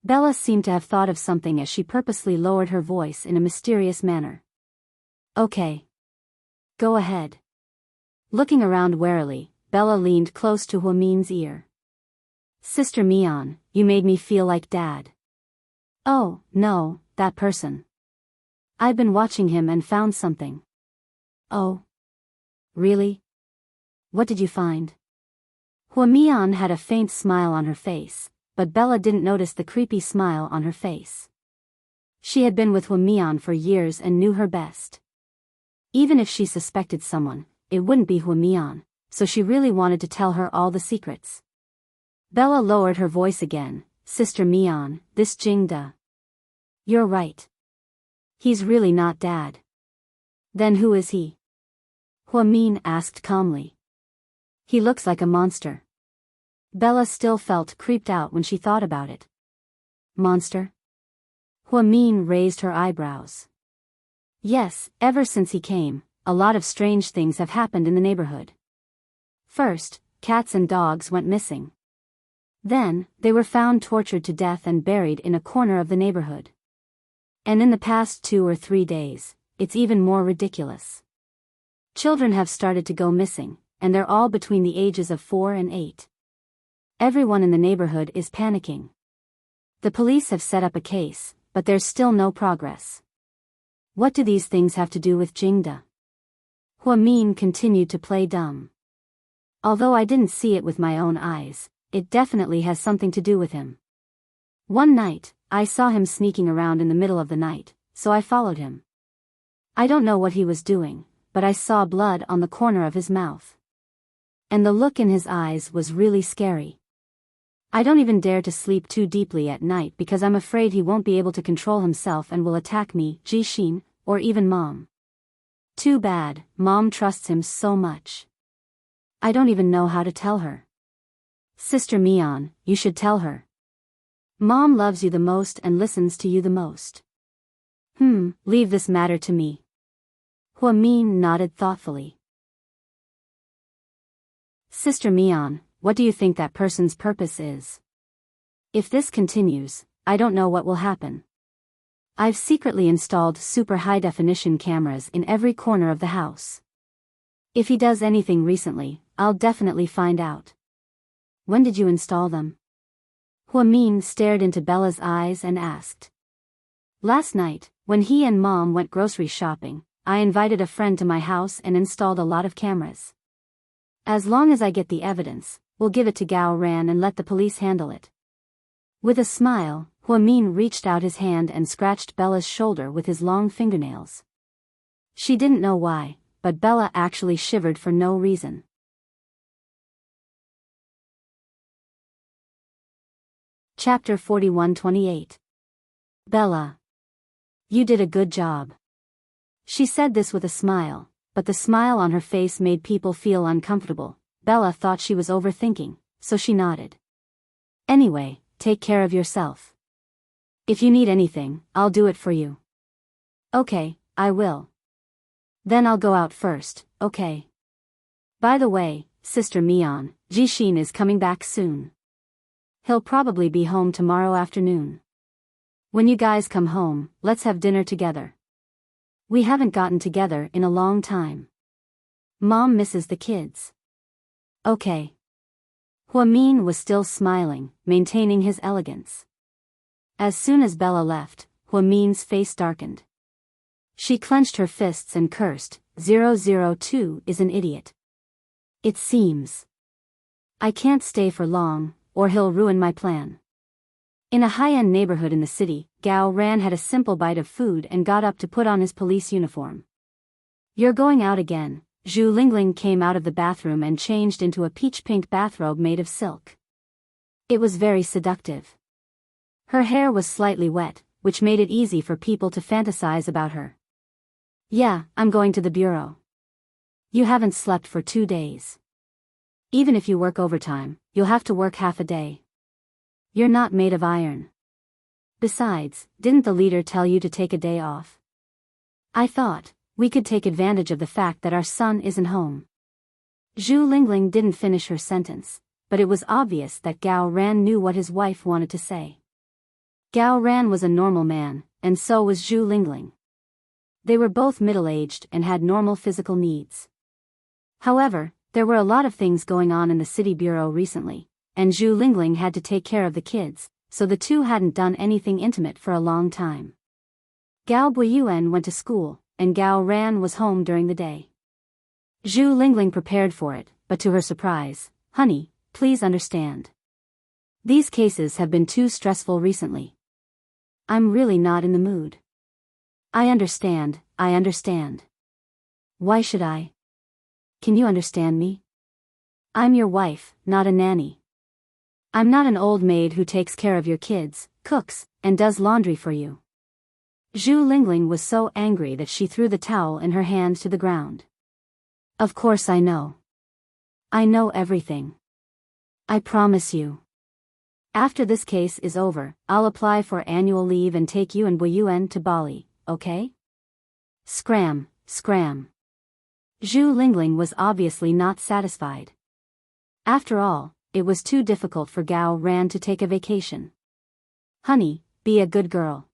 Bella seemed to have thought of something as she purposely lowered her voice in a mysterious manner. Okay. Go ahead. Looking around warily, Bella leaned close to Huamin's ear. Sister Mian, you made me feel like Dad. Oh, no, that person. I've been watching him and found something. Oh. Really? What did you find? Huamian had a faint smile on her face, but Bella didn't notice the creepy smile on her face. She had been with Huamian for years and knew her best. Even if she suspected someone, it wouldn't be Huamian, so she really wanted to tell her all the secrets. Bella lowered her voice again. Sister Mian, this Jingda. You're right. He's really not Dad. Then who is he? Huamin asked calmly. He looks like a monster. Bella still felt creeped out when she thought about it. Monster? Huamin raised her eyebrows. Yes, ever since he came, a lot of strange things have happened in the neighborhood. First, cats and dogs went missing. Then, they were found tortured to death and buried in a corner of the neighborhood. And in the past 2 or 3 days, it's even more ridiculous. Children have started to go missing, and they're all between the ages of 4 and 8. Everyone in the neighborhood is panicking. The police have set up a case, but there's still no progress. What do these things have to do with Jingda? Huamin continued to play dumb. Although I didn't see it with my own eyes, it definitely has something to do with him. One night, I saw him sneaking around in the middle of the night, so I followed him. I don't know what he was doing, but I saw blood on the corner of his mouth. And the look in his eyes was really scary. I don't even dare to sleep too deeply at night because I'm afraid he won't be able to control himself and will attack me, Jixin, or even Mom. Too bad, Mom trusts him so much. I don't even know how to tell her. Sister Mian, you should tell her. Mom loves you the most and listens to you the most. Leave this matter to me. Huamin nodded thoughtfully. Sister Mian, what do you think that person's purpose is? If this continues, I don't know what will happen. I've secretly installed super high-definition cameras in every corner of the house. If he does anything recently, I'll definitely find out. When did you install them? Huamin stared into Bella's eyes and asked. Last night, when he and Mom went grocery shopping, I invited a friend to my house and installed a lot of cameras. As long as I get the evidence, we'll give it to Gao Ran and let the police handle it. With a smile, Huamin reached out his hand and scratched Bella's shoulder with his long fingernails. She didn't know why, but Bella actually shivered for no reason. Chapter 41:28. Bella. You did a good job. She said this with a smile, but the smile on her face made people feel uncomfortable. Bella thought she was overthinking, so she nodded. Anyway, take care of yourself. If you need anything, I'll do it for you. Okay, I will. Then I'll go out first, okay? By the way, Sister Mian, Jixin is coming back soon. He'll probably be home tomorrow afternoon. When you guys come home, let's have dinner together. We haven't gotten together in a long time. Mom misses the kids. Okay. Huamin was still smiling, maintaining his elegance. As soon as Bella left, Huamin's face darkened. She clenched her fists and cursed, 002 is an idiot. It seems. I can't stay for long, or he'll ruin my plan. In a high-end neighborhood in the city, Gao Ran had a simple bite of food and got up to put on his police uniform. You're going out again. Zhu Lingling came out of the bathroom and changed into a peach-pink bathrobe made of silk. It was very seductive. Her hair was slightly wet, which made it easy for people to fantasize about her. Yeah, I'm going to the bureau. You haven't slept for 2 days. Even if you work overtime, you'll have to work half a day. You're not made of iron. Besides, didn't the leader tell you to take a day off? I thought we could take advantage of the fact that our son isn't home. Zhu Lingling didn't finish her sentence, but it was obvious that Gao Ran knew what his wife wanted to say. Gao Ran was a normal man, and so was Zhu Lingling. They were both middle-aged and had normal physical needs. However, there were a lot of things going on in the city bureau recently, and Zhu Lingling had to take care of the kids, so the two hadn't done anything intimate for a long time. Gao Buiyuan went to school, and Gao Ran was home during the day. Zhu Lingling prepared for it, but to her surprise, "Honey, please understand. These cases have been too stressful recently. I'm really not in the mood." I understand. Why should I? Can you understand me? I'm your wife, not a nanny. I'm not an old maid who takes care of your kids, cooks, and does laundry for you. Zhu Lingling was so angry that she threw the towel in her hand to the ground. Of course I know. I know everything. I promise you. After this case is over, I'll apply for annual leave and take you and Buiyuan to Bali, okay? Scram. Zhu Lingling was obviously not satisfied. After all, it was too difficult for Gao Ran to take a vacation. Honey, be a good girl.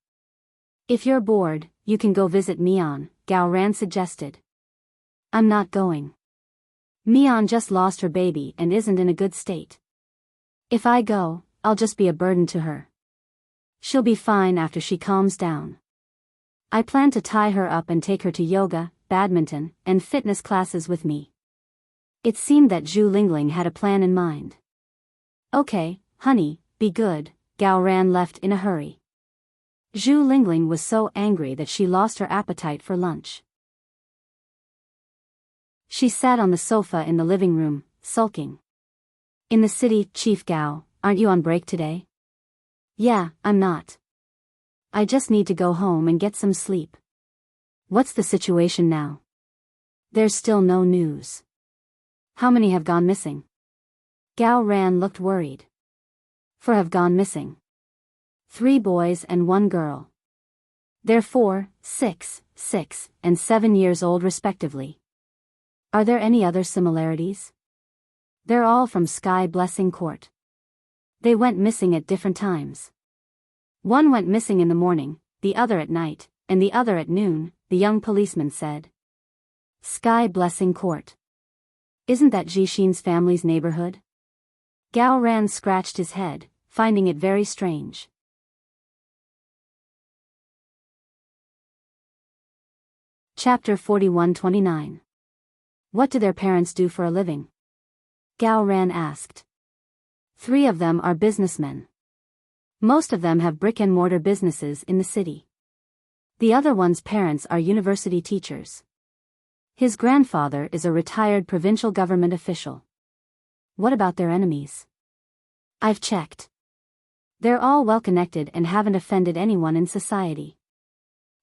If you're bored, you can go visit Mian, Gao Ran suggested. I'm not going. Mian just lost her baby and isn't in a good state. If I go, I'll just be a burden to her. She'll be fine after she calms down. I plan to tie her up and take her to yoga, badminton, and fitness classes with me. It seemed that Zhu Lingling had a plan in mind. Okay, honey, be good. Gao Ran left in a hurry. Zhu Lingling was so angry that she lost her appetite for lunch. She sat on the sofa in the living room, sulking. In the city, Chief Gao, aren't you on break today? Yeah, I'm not. I just need to go home and get some sleep. What's the situation now? There's still no news. How many have gone missing? Gao Ran looked worried. 4 have gone missing. 3 boys and 1 girl. They're 4, 6, and 7 years old respectively. Are there any other similarities? They're all from Sky Blessing Court. They went missing at different times. One went missing in the morning, the other at night, and the other at noon, the young policeman said. Sky Blessing Court. Isn't that Jixin's family's neighborhood? Gao Ran scratched his head, finding it very strange. Chapter 41-29. What do their parents do for a living? Gao Ran asked. 3 of them are businessmen. Most of them have brick-and-mortar businesses in the city. The other one's parents are university teachers. His grandfather is a retired provincial government official. What about their enemies? I've checked. They're all well-connected and haven't offended anyone in society.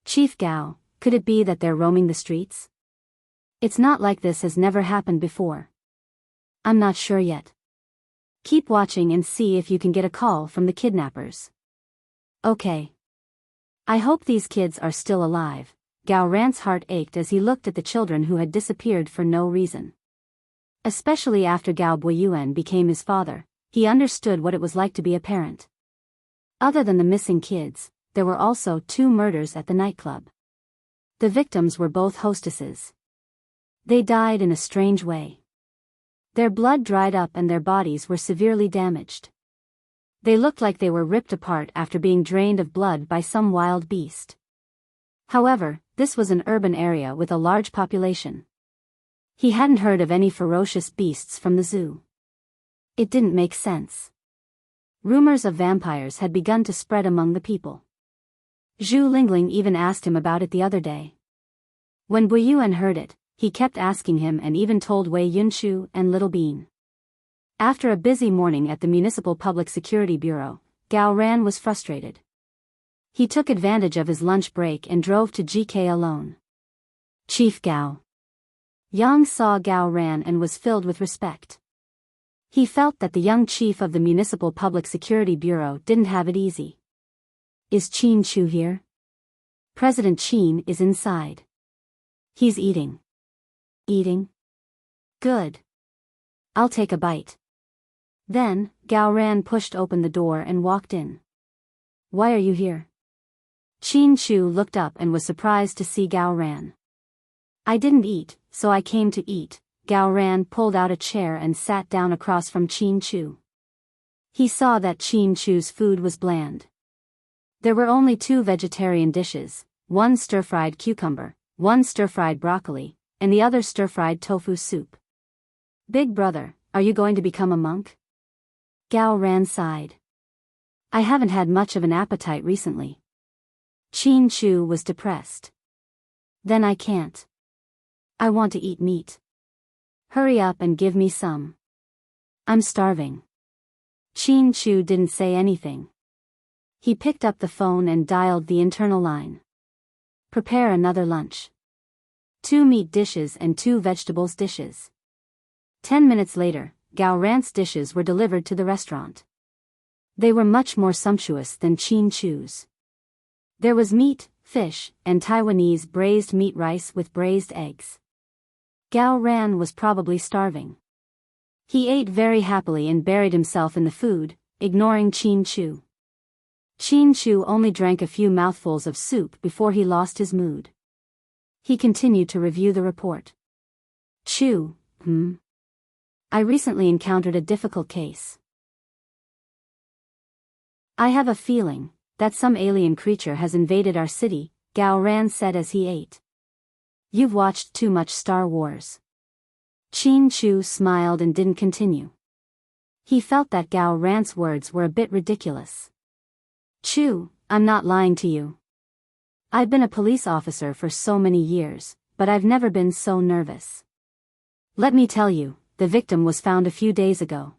Chief Gao, could it be that they're roaming the streets? It's not like this has never happened before. I'm not sure yet. Keep watching and see if you can get a call from the kidnappers. Okay. I hope these kids are still alive. Gao Ran's heart ached as he looked at the children who had disappeared for no reason. Especially after Gao Buiyuan became his father, he understood what it was like to be a parent. Other than the missing kids, there were also 2 murders at the nightclub. The victims were both hostesses. They died in a strange way. Their blood dried up and their bodies were severely damaged. They looked like they were ripped apart after being drained of blood by some wild beast. However, this was an urban area with a large population. He hadn't heard of any ferocious beasts from the zoo. It didn't make sense. Rumors of vampires had begun to spread among the people. Zhu Lingling even asked him about it the other day. When Guiyuan heard it, he kept asking him and even told Wei Yunshu and Little Bean. After a busy morning at the Municipal Public Security Bureau, Gao Ran was frustrated. He took advantage of his lunch break and drove to GK alone. Chief Gao. Yang saw Gao Ran and was filled with respect. He felt that the young chief of the Municipal Public Security Bureau didn't have it easy. Is Qin Chu here? President Qin is inside. He's eating. Eating? Good. I'll take a bite. Then, Gao Ran pushed open the door and walked in. Why are you here? Qin Chu looked up and was surprised to see Gao Ran. I didn't eat, so I came to eat. Gao Ran pulled out a chair and sat down across from Qin Chu. He saw that Qin Chu's food was bland. There were only 2 vegetarian dishes, one stir-fried cucumber, one stir-fried broccoli, and the other stir-fried tofu soup. Big brother, are you going to become a monk? Gao Ran sighed. I haven't had much of an appetite recently. Qin Chu was depressed. Then I can't. I want to eat meat. Hurry up and give me some. I'm starving. Qin Chu didn't say anything. He picked up the phone and dialed the internal line. Prepare another lunch. 2 meat dishes and 2 vegetables dishes. 10 minutes later, Gao Ran's dishes were delivered to the restaurant. They were much more sumptuous than Qin Chu's. There was meat, fish, and Taiwanese braised meat rice with braised eggs. Gao Ran was probably starving. He ate very happily and buried himself in the food, ignoring Qin Chu. Qin Chu only drank a few mouthfuls of soup before he lost his mood. He continued to review the report. Chu, I recently encountered a difficult case. I have a feeling that some alien creature has invaded our city, Gao Ran said as he ate. You've watched too much Star Wars. Qin Chu smiled and didn't continue. He felt that Gao Ran's words were a bit ridiculous. Chu, I'm not lying to you. I've been a police officer for so many years, but I've never been so nervous. Let me tell you, the victim was found a few days ago.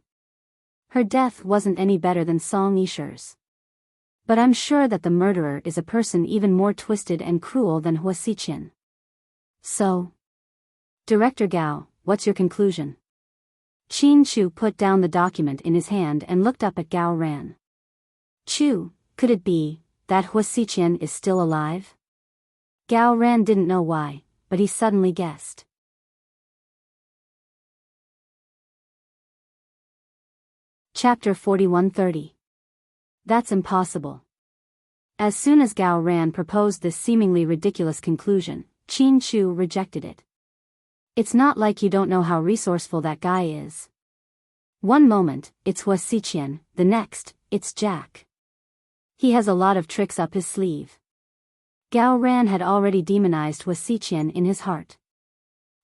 Her death wasn't any better than Song Yisher's. But I'm sure that the murderer is a person even more twisted and cruel than Hua Xiqian. So, Director Gao, what's your conclusion? Qin Chu put down the document in his hand and looked up at Gao Ran. Chu, could it be that Hua Xiqian is still alive? Gao Ran didn't know why, but he suddenly guessed. Chapter 4130. That's impossible. As soon as Gao Ran proposed this seemingly ridiculous conclusion, Qin Chu rejected it. It's not like you don't know how resourceful that guy is. One moment, it's Hua Xiqian, the next, it's Jack. He has a lot of tricks up his sleeve. Gao Ran had already demonized Hua Xiqian in his heart.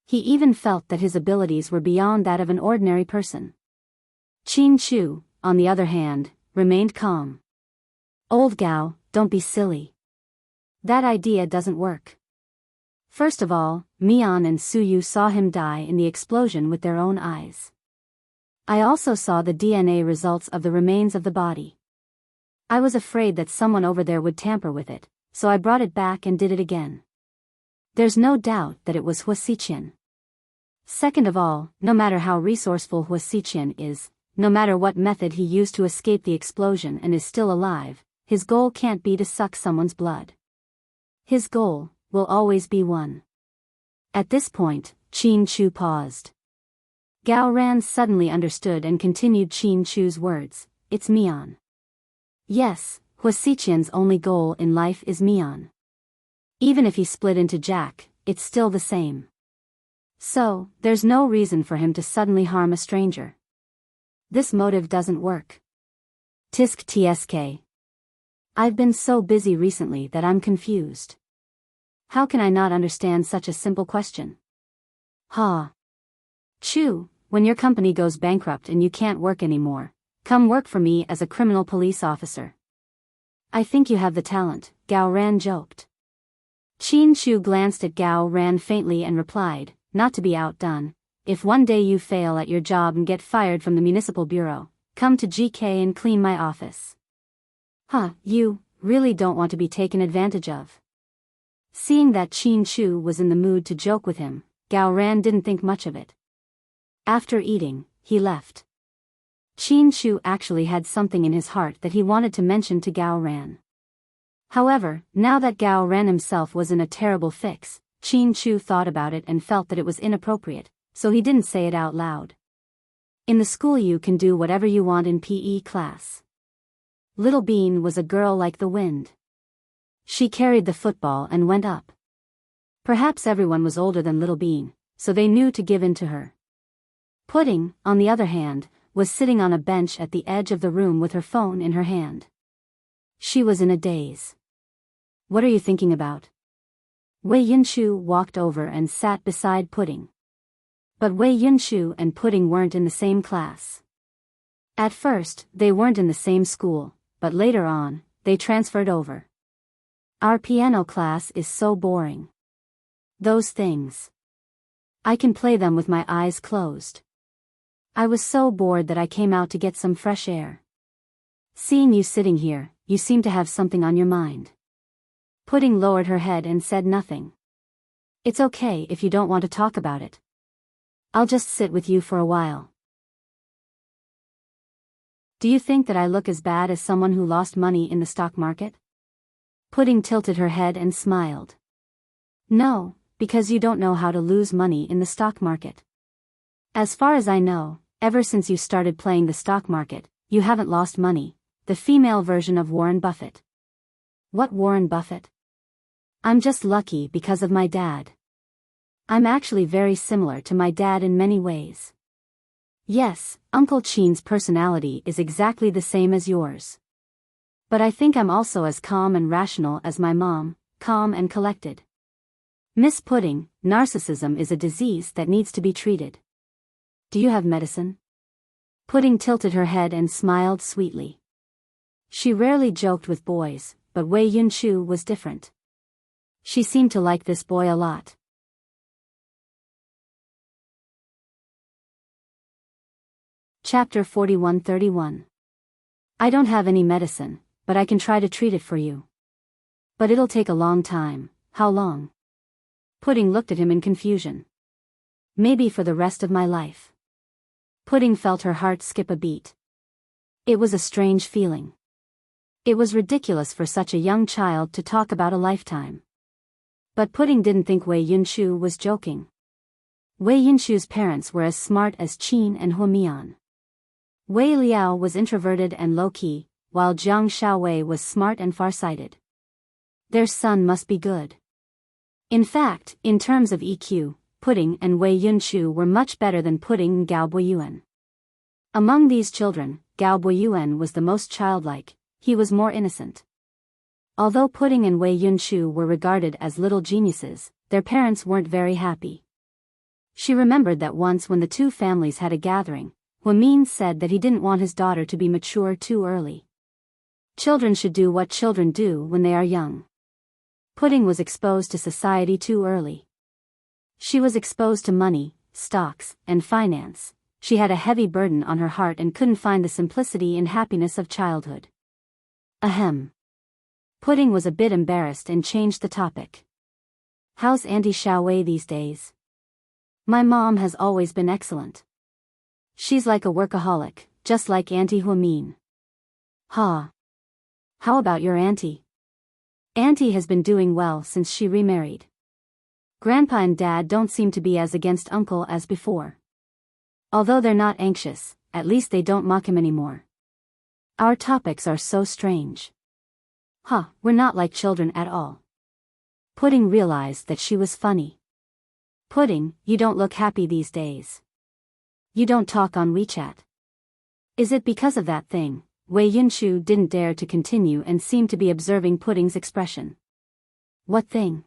He even felt that his abilities were beyond that of an ordinary person. Qin Chu, on the other hand, remained calm. Old Gao, don't be silly. That idea doesn't work. First of all, Mian and Suyu saw him die in the explosion with their own eyes. I also saw the DNA results of the remains of the body. I was afraid that someone over there would tamper with it, so I brought it back and did it again. There's no doubt that it was Hua Xiqian. Second of all, no matter how resourceful Hua Xiqian is, no matter what method he used to escape the explosion and is still alive, his goal can't be to suck someone's blood. His goal will always be one. At this point, Qin Chu paused. Gao Ran suddenly understood and continued Qin Chu's words, it's Mian. Yes, Hua Xiqian's only goal in life is Mian. Even if he split into Jack, it's still the same. So, there's no reason for him to suddenly harm a stranger. This motive doesn't work. Tisk tsk. I've been so busy recently that I'm confused. How can I not understand such a simple question? Ha. Chew, when your company goes bankrupt and you can't work anymore, come work for me as a criminal police officer. I think you have the talent, Gao Ran joked. Qin Chu glanced at Gao Ran faintly and replied, not to be outdone, if one day you fail at your job and get fired from the municipal bureau, come to GK and clean my office. Huh, you really don't want to be taken advantage of. Seeing that Qin Chu was in the mood to joke with him, Gao Ran didn't think much of it. After eating, he left. Qin Chu actually had something in his heart that he wanted to mention to Gao Ran. However, now that Gao Ran himself was in a terrible fix, Qin Chu thought about it and felt that it was inappropriate, so he didn't say it out loud. In the school you can do whatever you want in PE class. Little Bean was a girl like the wind. She carried the football and went up. Perhaps everyone was older than Little Bean, so they knew to give in to her. Pudding, on the other hand, was sitting on a bench at the edge of the room with her phone in her hand. She was in a daze. What are you thinking about? Wei Yunshu walked over and sat beside Pudding. But Wei Yunshu and Pudding weren't in the same class. At first, they weren't in the same school, but later on, they transferred over. Our piano class is so boring. Those things. I can play them with my eyes closed. I was so bored that I came out to get some fresh air. Seeing you sitting here, you seem to have something on your mind. Pudding lowered her head and said nothing. It's okay if you don't want to talk about it. I'll just sit with you for a while. Do you think that I look as bad as someone who lost money in the stock market? Pudding tilted her head and smiled. No, because you don't know how to lose money in the stock market. As far as I know, ever since you started playing the stock market, you haven't lost money, the female version of Warren Buffett. What Warren Buffett? I'm just lucky because of my dad. I'm actually very similar to my dad in many ways. Yes, Uncle Chin's personality is exactly the same as yours. But I think I'm also as calm and rational as my mom, calm and collected. Miss Pudding, narcissism is a disease that needs to be treated. Do you have medicine? Pudding tilted her head and smiled sweetly. She rarely joked with boys, but Wei Yunshu was different. She seemed to like this boy a lot. Chapter 41-31. I don't have any medicine, but I can try to treat it for you. But it'll take a long time. How long? Pudding looked at him in confusion. Maybe for the rest of my life. Pudding felt her heart skip a beat. It was a strange feeling. It was ridiculous for such a young child to talk about a lifetime. But Pudding didn't think Wei Yunshu was joking. Wei Yunshu's parents were as smart as Qin and Huamian. Wei Liao was introverted and low-key, while Jiang Xiaowei was smart and farsighted. Their son must be good. In fact, in terms of EQ, Pudding and Wei Yunshu were much better than Pudding and Gao Boyuan. Among these children, Gao Boyuan was the most childlike, he was more innocent. Although Pudding and Wei Yunshu were regarded as little geniuses, their parents weren't very happy. She remembered that once when the two families had a gathering, Huamin said that he didn't want his daughter to be mature too early. Children should do what children do when they are young. Pudding was exposed to society too early. She was exposed to money, stocks, and finance. She had a heavy burden on her heart and couldn't find the simplicity and happiness of childhood. Ahem. Pudding was a bit embarrassed and changed the topic. How's Auntie Xiaowei these days? My mom has always been excellent. She's like a workaholic, just like Auntie Huamin. Ha. How about your auntie? Auntie has been doing well since she remarried. Grandpa and Dad don't seem to be as against Uncle as before. Although they're not anxious, at least they don't mock him anymore. Our topics are so strange. We're not like children at all. Pudding realized that she was funny. Pudding, you don't look happy these days. You don't talk on WeChat. Is it because of that thing? Wei Yunshu didn't dare to continue and seemed to be observing Pudding's expression. What thing?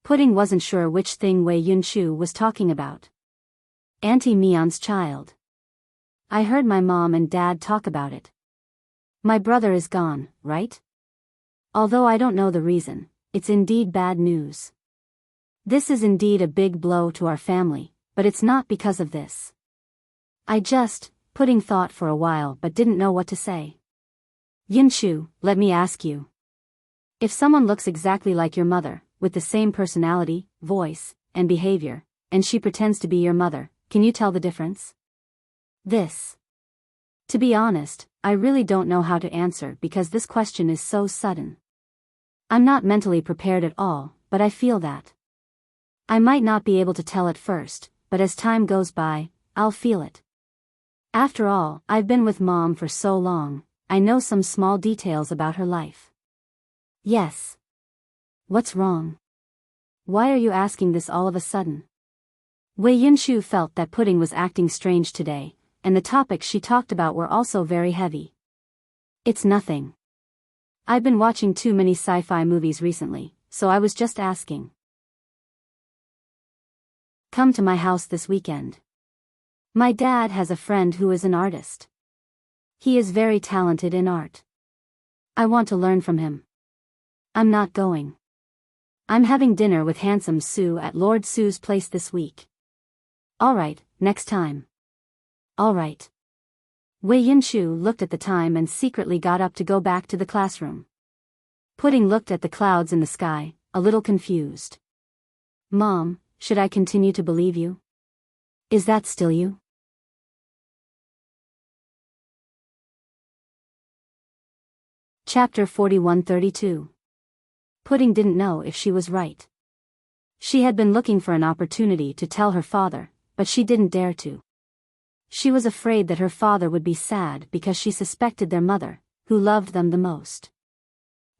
Pudding wasn't sure which thing Wei Yunshu was talking about. Auntie Mion's child. I heard my mom and dad talk about it. My brother is gone, right? Although I don't know the reason, it's indeed bad news. This is indeed a big blow to our family, but it's not because of this. Pudding thought for a while but didn't know what to say. Yunshu, let me ask you. If someone looks exactly like your mother, with the same personality, voice, and behavior, and she pretends to be your mother, can you tell the difference? To be honest, I really don't know how to answer because this question is so sudden. I'm not mentally prepared at all, but I feel that. I might not be able to tell at first, but as time goes by, I'll feel it. After all, I've been with Mom for so long, I know some small details about her life. Yes. What's wrong? Why are you asking this all of a sudden? Wei Yunshu felt that Pudding was acting strange today, and the topics she talked about were also very heavy. It's nothing. I've been watching too many sci-fi movies recently, so I was just asking. Come to my house this weekend. My dad has a friend who is an artist. He is very talented in art. I want to learn from him. I'm not going. I'm having dinner with Handsome Sue at Lord Sue's place this week. Alright, next time. Alright. Wei Yunshu looked at the time and secretly got up to go back to the classroom. Pudding looked at the clouds in the sky, a little confused. Mom, should I continue to believe you? Is that still you? Chapter 41-32. Pudding didn't know if she was right. She had been looking for an opportunity to tell her father, but she didn't dare to. She was afraid that her father would be sad because she suspected their mother, who loved them the most.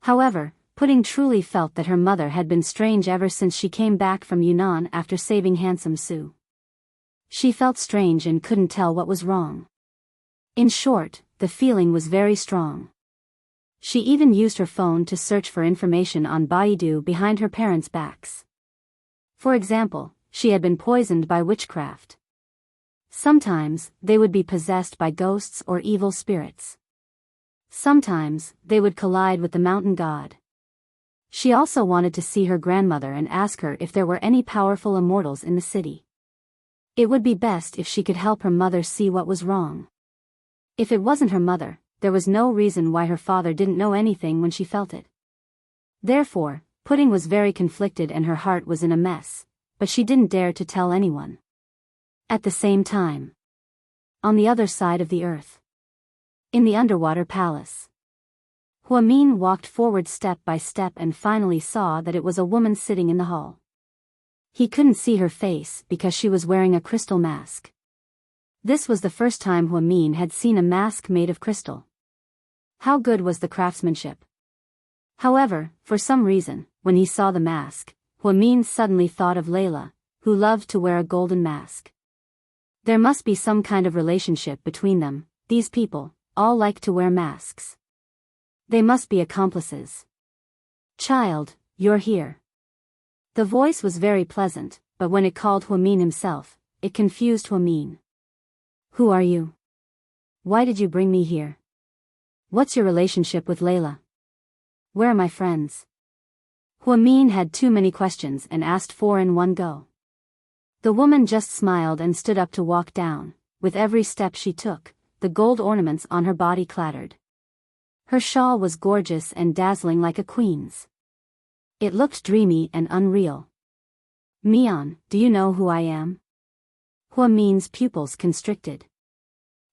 However, Pudding truly felt that her mother had been strange ever since she came back from Yunnan after saving Handsome Sue. She felt strange and couldn't tell what was wrong. In short, the feeling was very strong. She even used her phone to search for information on Baidu behind her parents' backs. For example, she had been poisoned by witchcraft. Sometimes, they would be possessed by ghosts or evil spirits. Sometimes, they would collide with the mountain god. She also wanted to see her grandmother and ask her if there were any powerful immortals in the city. It would be best if she could help her mother see what was wrong. If it wasn't her mother, there was no reason why her father didn't know anything when she felt it. Therefore, Pudding was very conflicted and her heart was in a mess, but she didn't dare to tell anyone. At the same time, on the other side of the earth, in the underwater palace, Huamin walked forward step by step and finally saw that it was a woman sitting in the hall. He couldn't see her face because she was wearing a crystal mask. This was the first time Huamin had seen a mask made of crystal. How good was the craftsmanship? However, for some reason, when he saw the mask, Huamin suddenly thought of Layla, who loved to wear a golden mask. There must be some kind of relationship between them. These people all like to wear masks. They must be accomplices. Child, you're here. The voice was very pleasant, but when it called Huamin himself, it confused Huamin. Who are you? Why did you bring me here? What's your relationship with Layla? Where are my friends? Huamin had too many questions and asked 4 in one go. The woman just smiled and stood up to walk down. With every step she took, the gold ornaments on her body clattered. Her shawl was gorgeous and dazzling like a queen's. It looked dreamy and unreal. Mion, do you know who I am? Huamin's pupils constricted.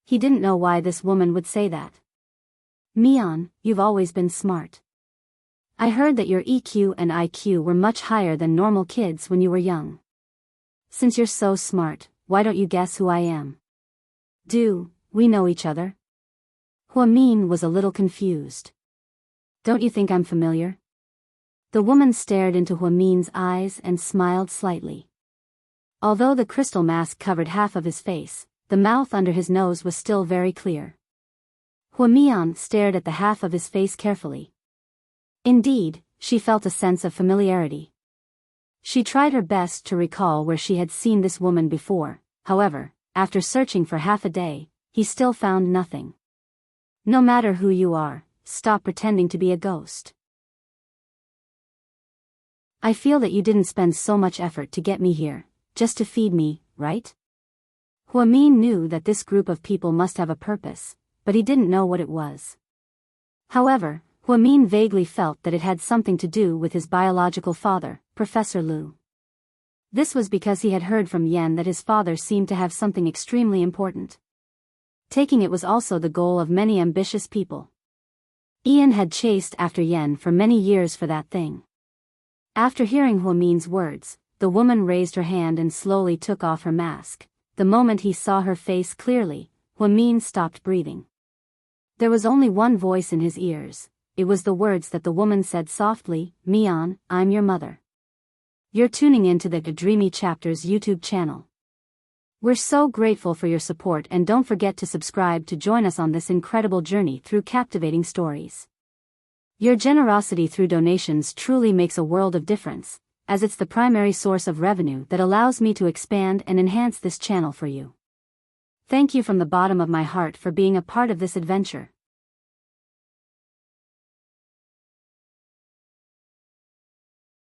He didn't know why this woman would say that. Mion, you've always been smart. I heard that your EQ and IQ were much higher than normal kids when you were young. Since you're so smart, why don't you guess who I am? Do we know each other? Huamin was a little confused. Don't you think I'm familiar? The woman stared into Huamin's eyes and smiled slightly. Although the crystal mask covered half of his face, the mouth under his nose was still very clear. Huamian stared at the half of his face carefully. Indeed, she felt a sense of familiarity. She tried her best to recall where she had seen this woman before. However, after searching for half a day, he still found nothing. No matter who you are, stop pretending to be a ghost. I feel that you didn't spend so much effort to get me here, just to feed me, right? Huamin knew that this group of people must have a purpose, but he didn't know what it was. However, Huamin vaguely felt that it had something to do with his biological father, Professor Liu. This was because he had heard from Yen that his father seemed to have something extremely important. Taking it was also the goal of many ambitious people. Ian had chased after Yen for many years for that thing. After hearing Huamin's words, the woman raised her hand and slowly took off her mask. The moment he saw her face clearly, Huamin stopped breathing. There was only one voice in his ears. It was the words that the woman said softly, "Mian, I'm your mother. You're tuning into the Dreamy Chapters YouTube channel. We're so grateful for your support, and don't forget to subscribe to join us on this incredible journey through captivating stories. Your generosity through donations truly makes a world of difference, as it's the primary source of revenue that allows me to expand and enhance this channel for you. Thank you from the bottom of my heart for being a part of this adventure.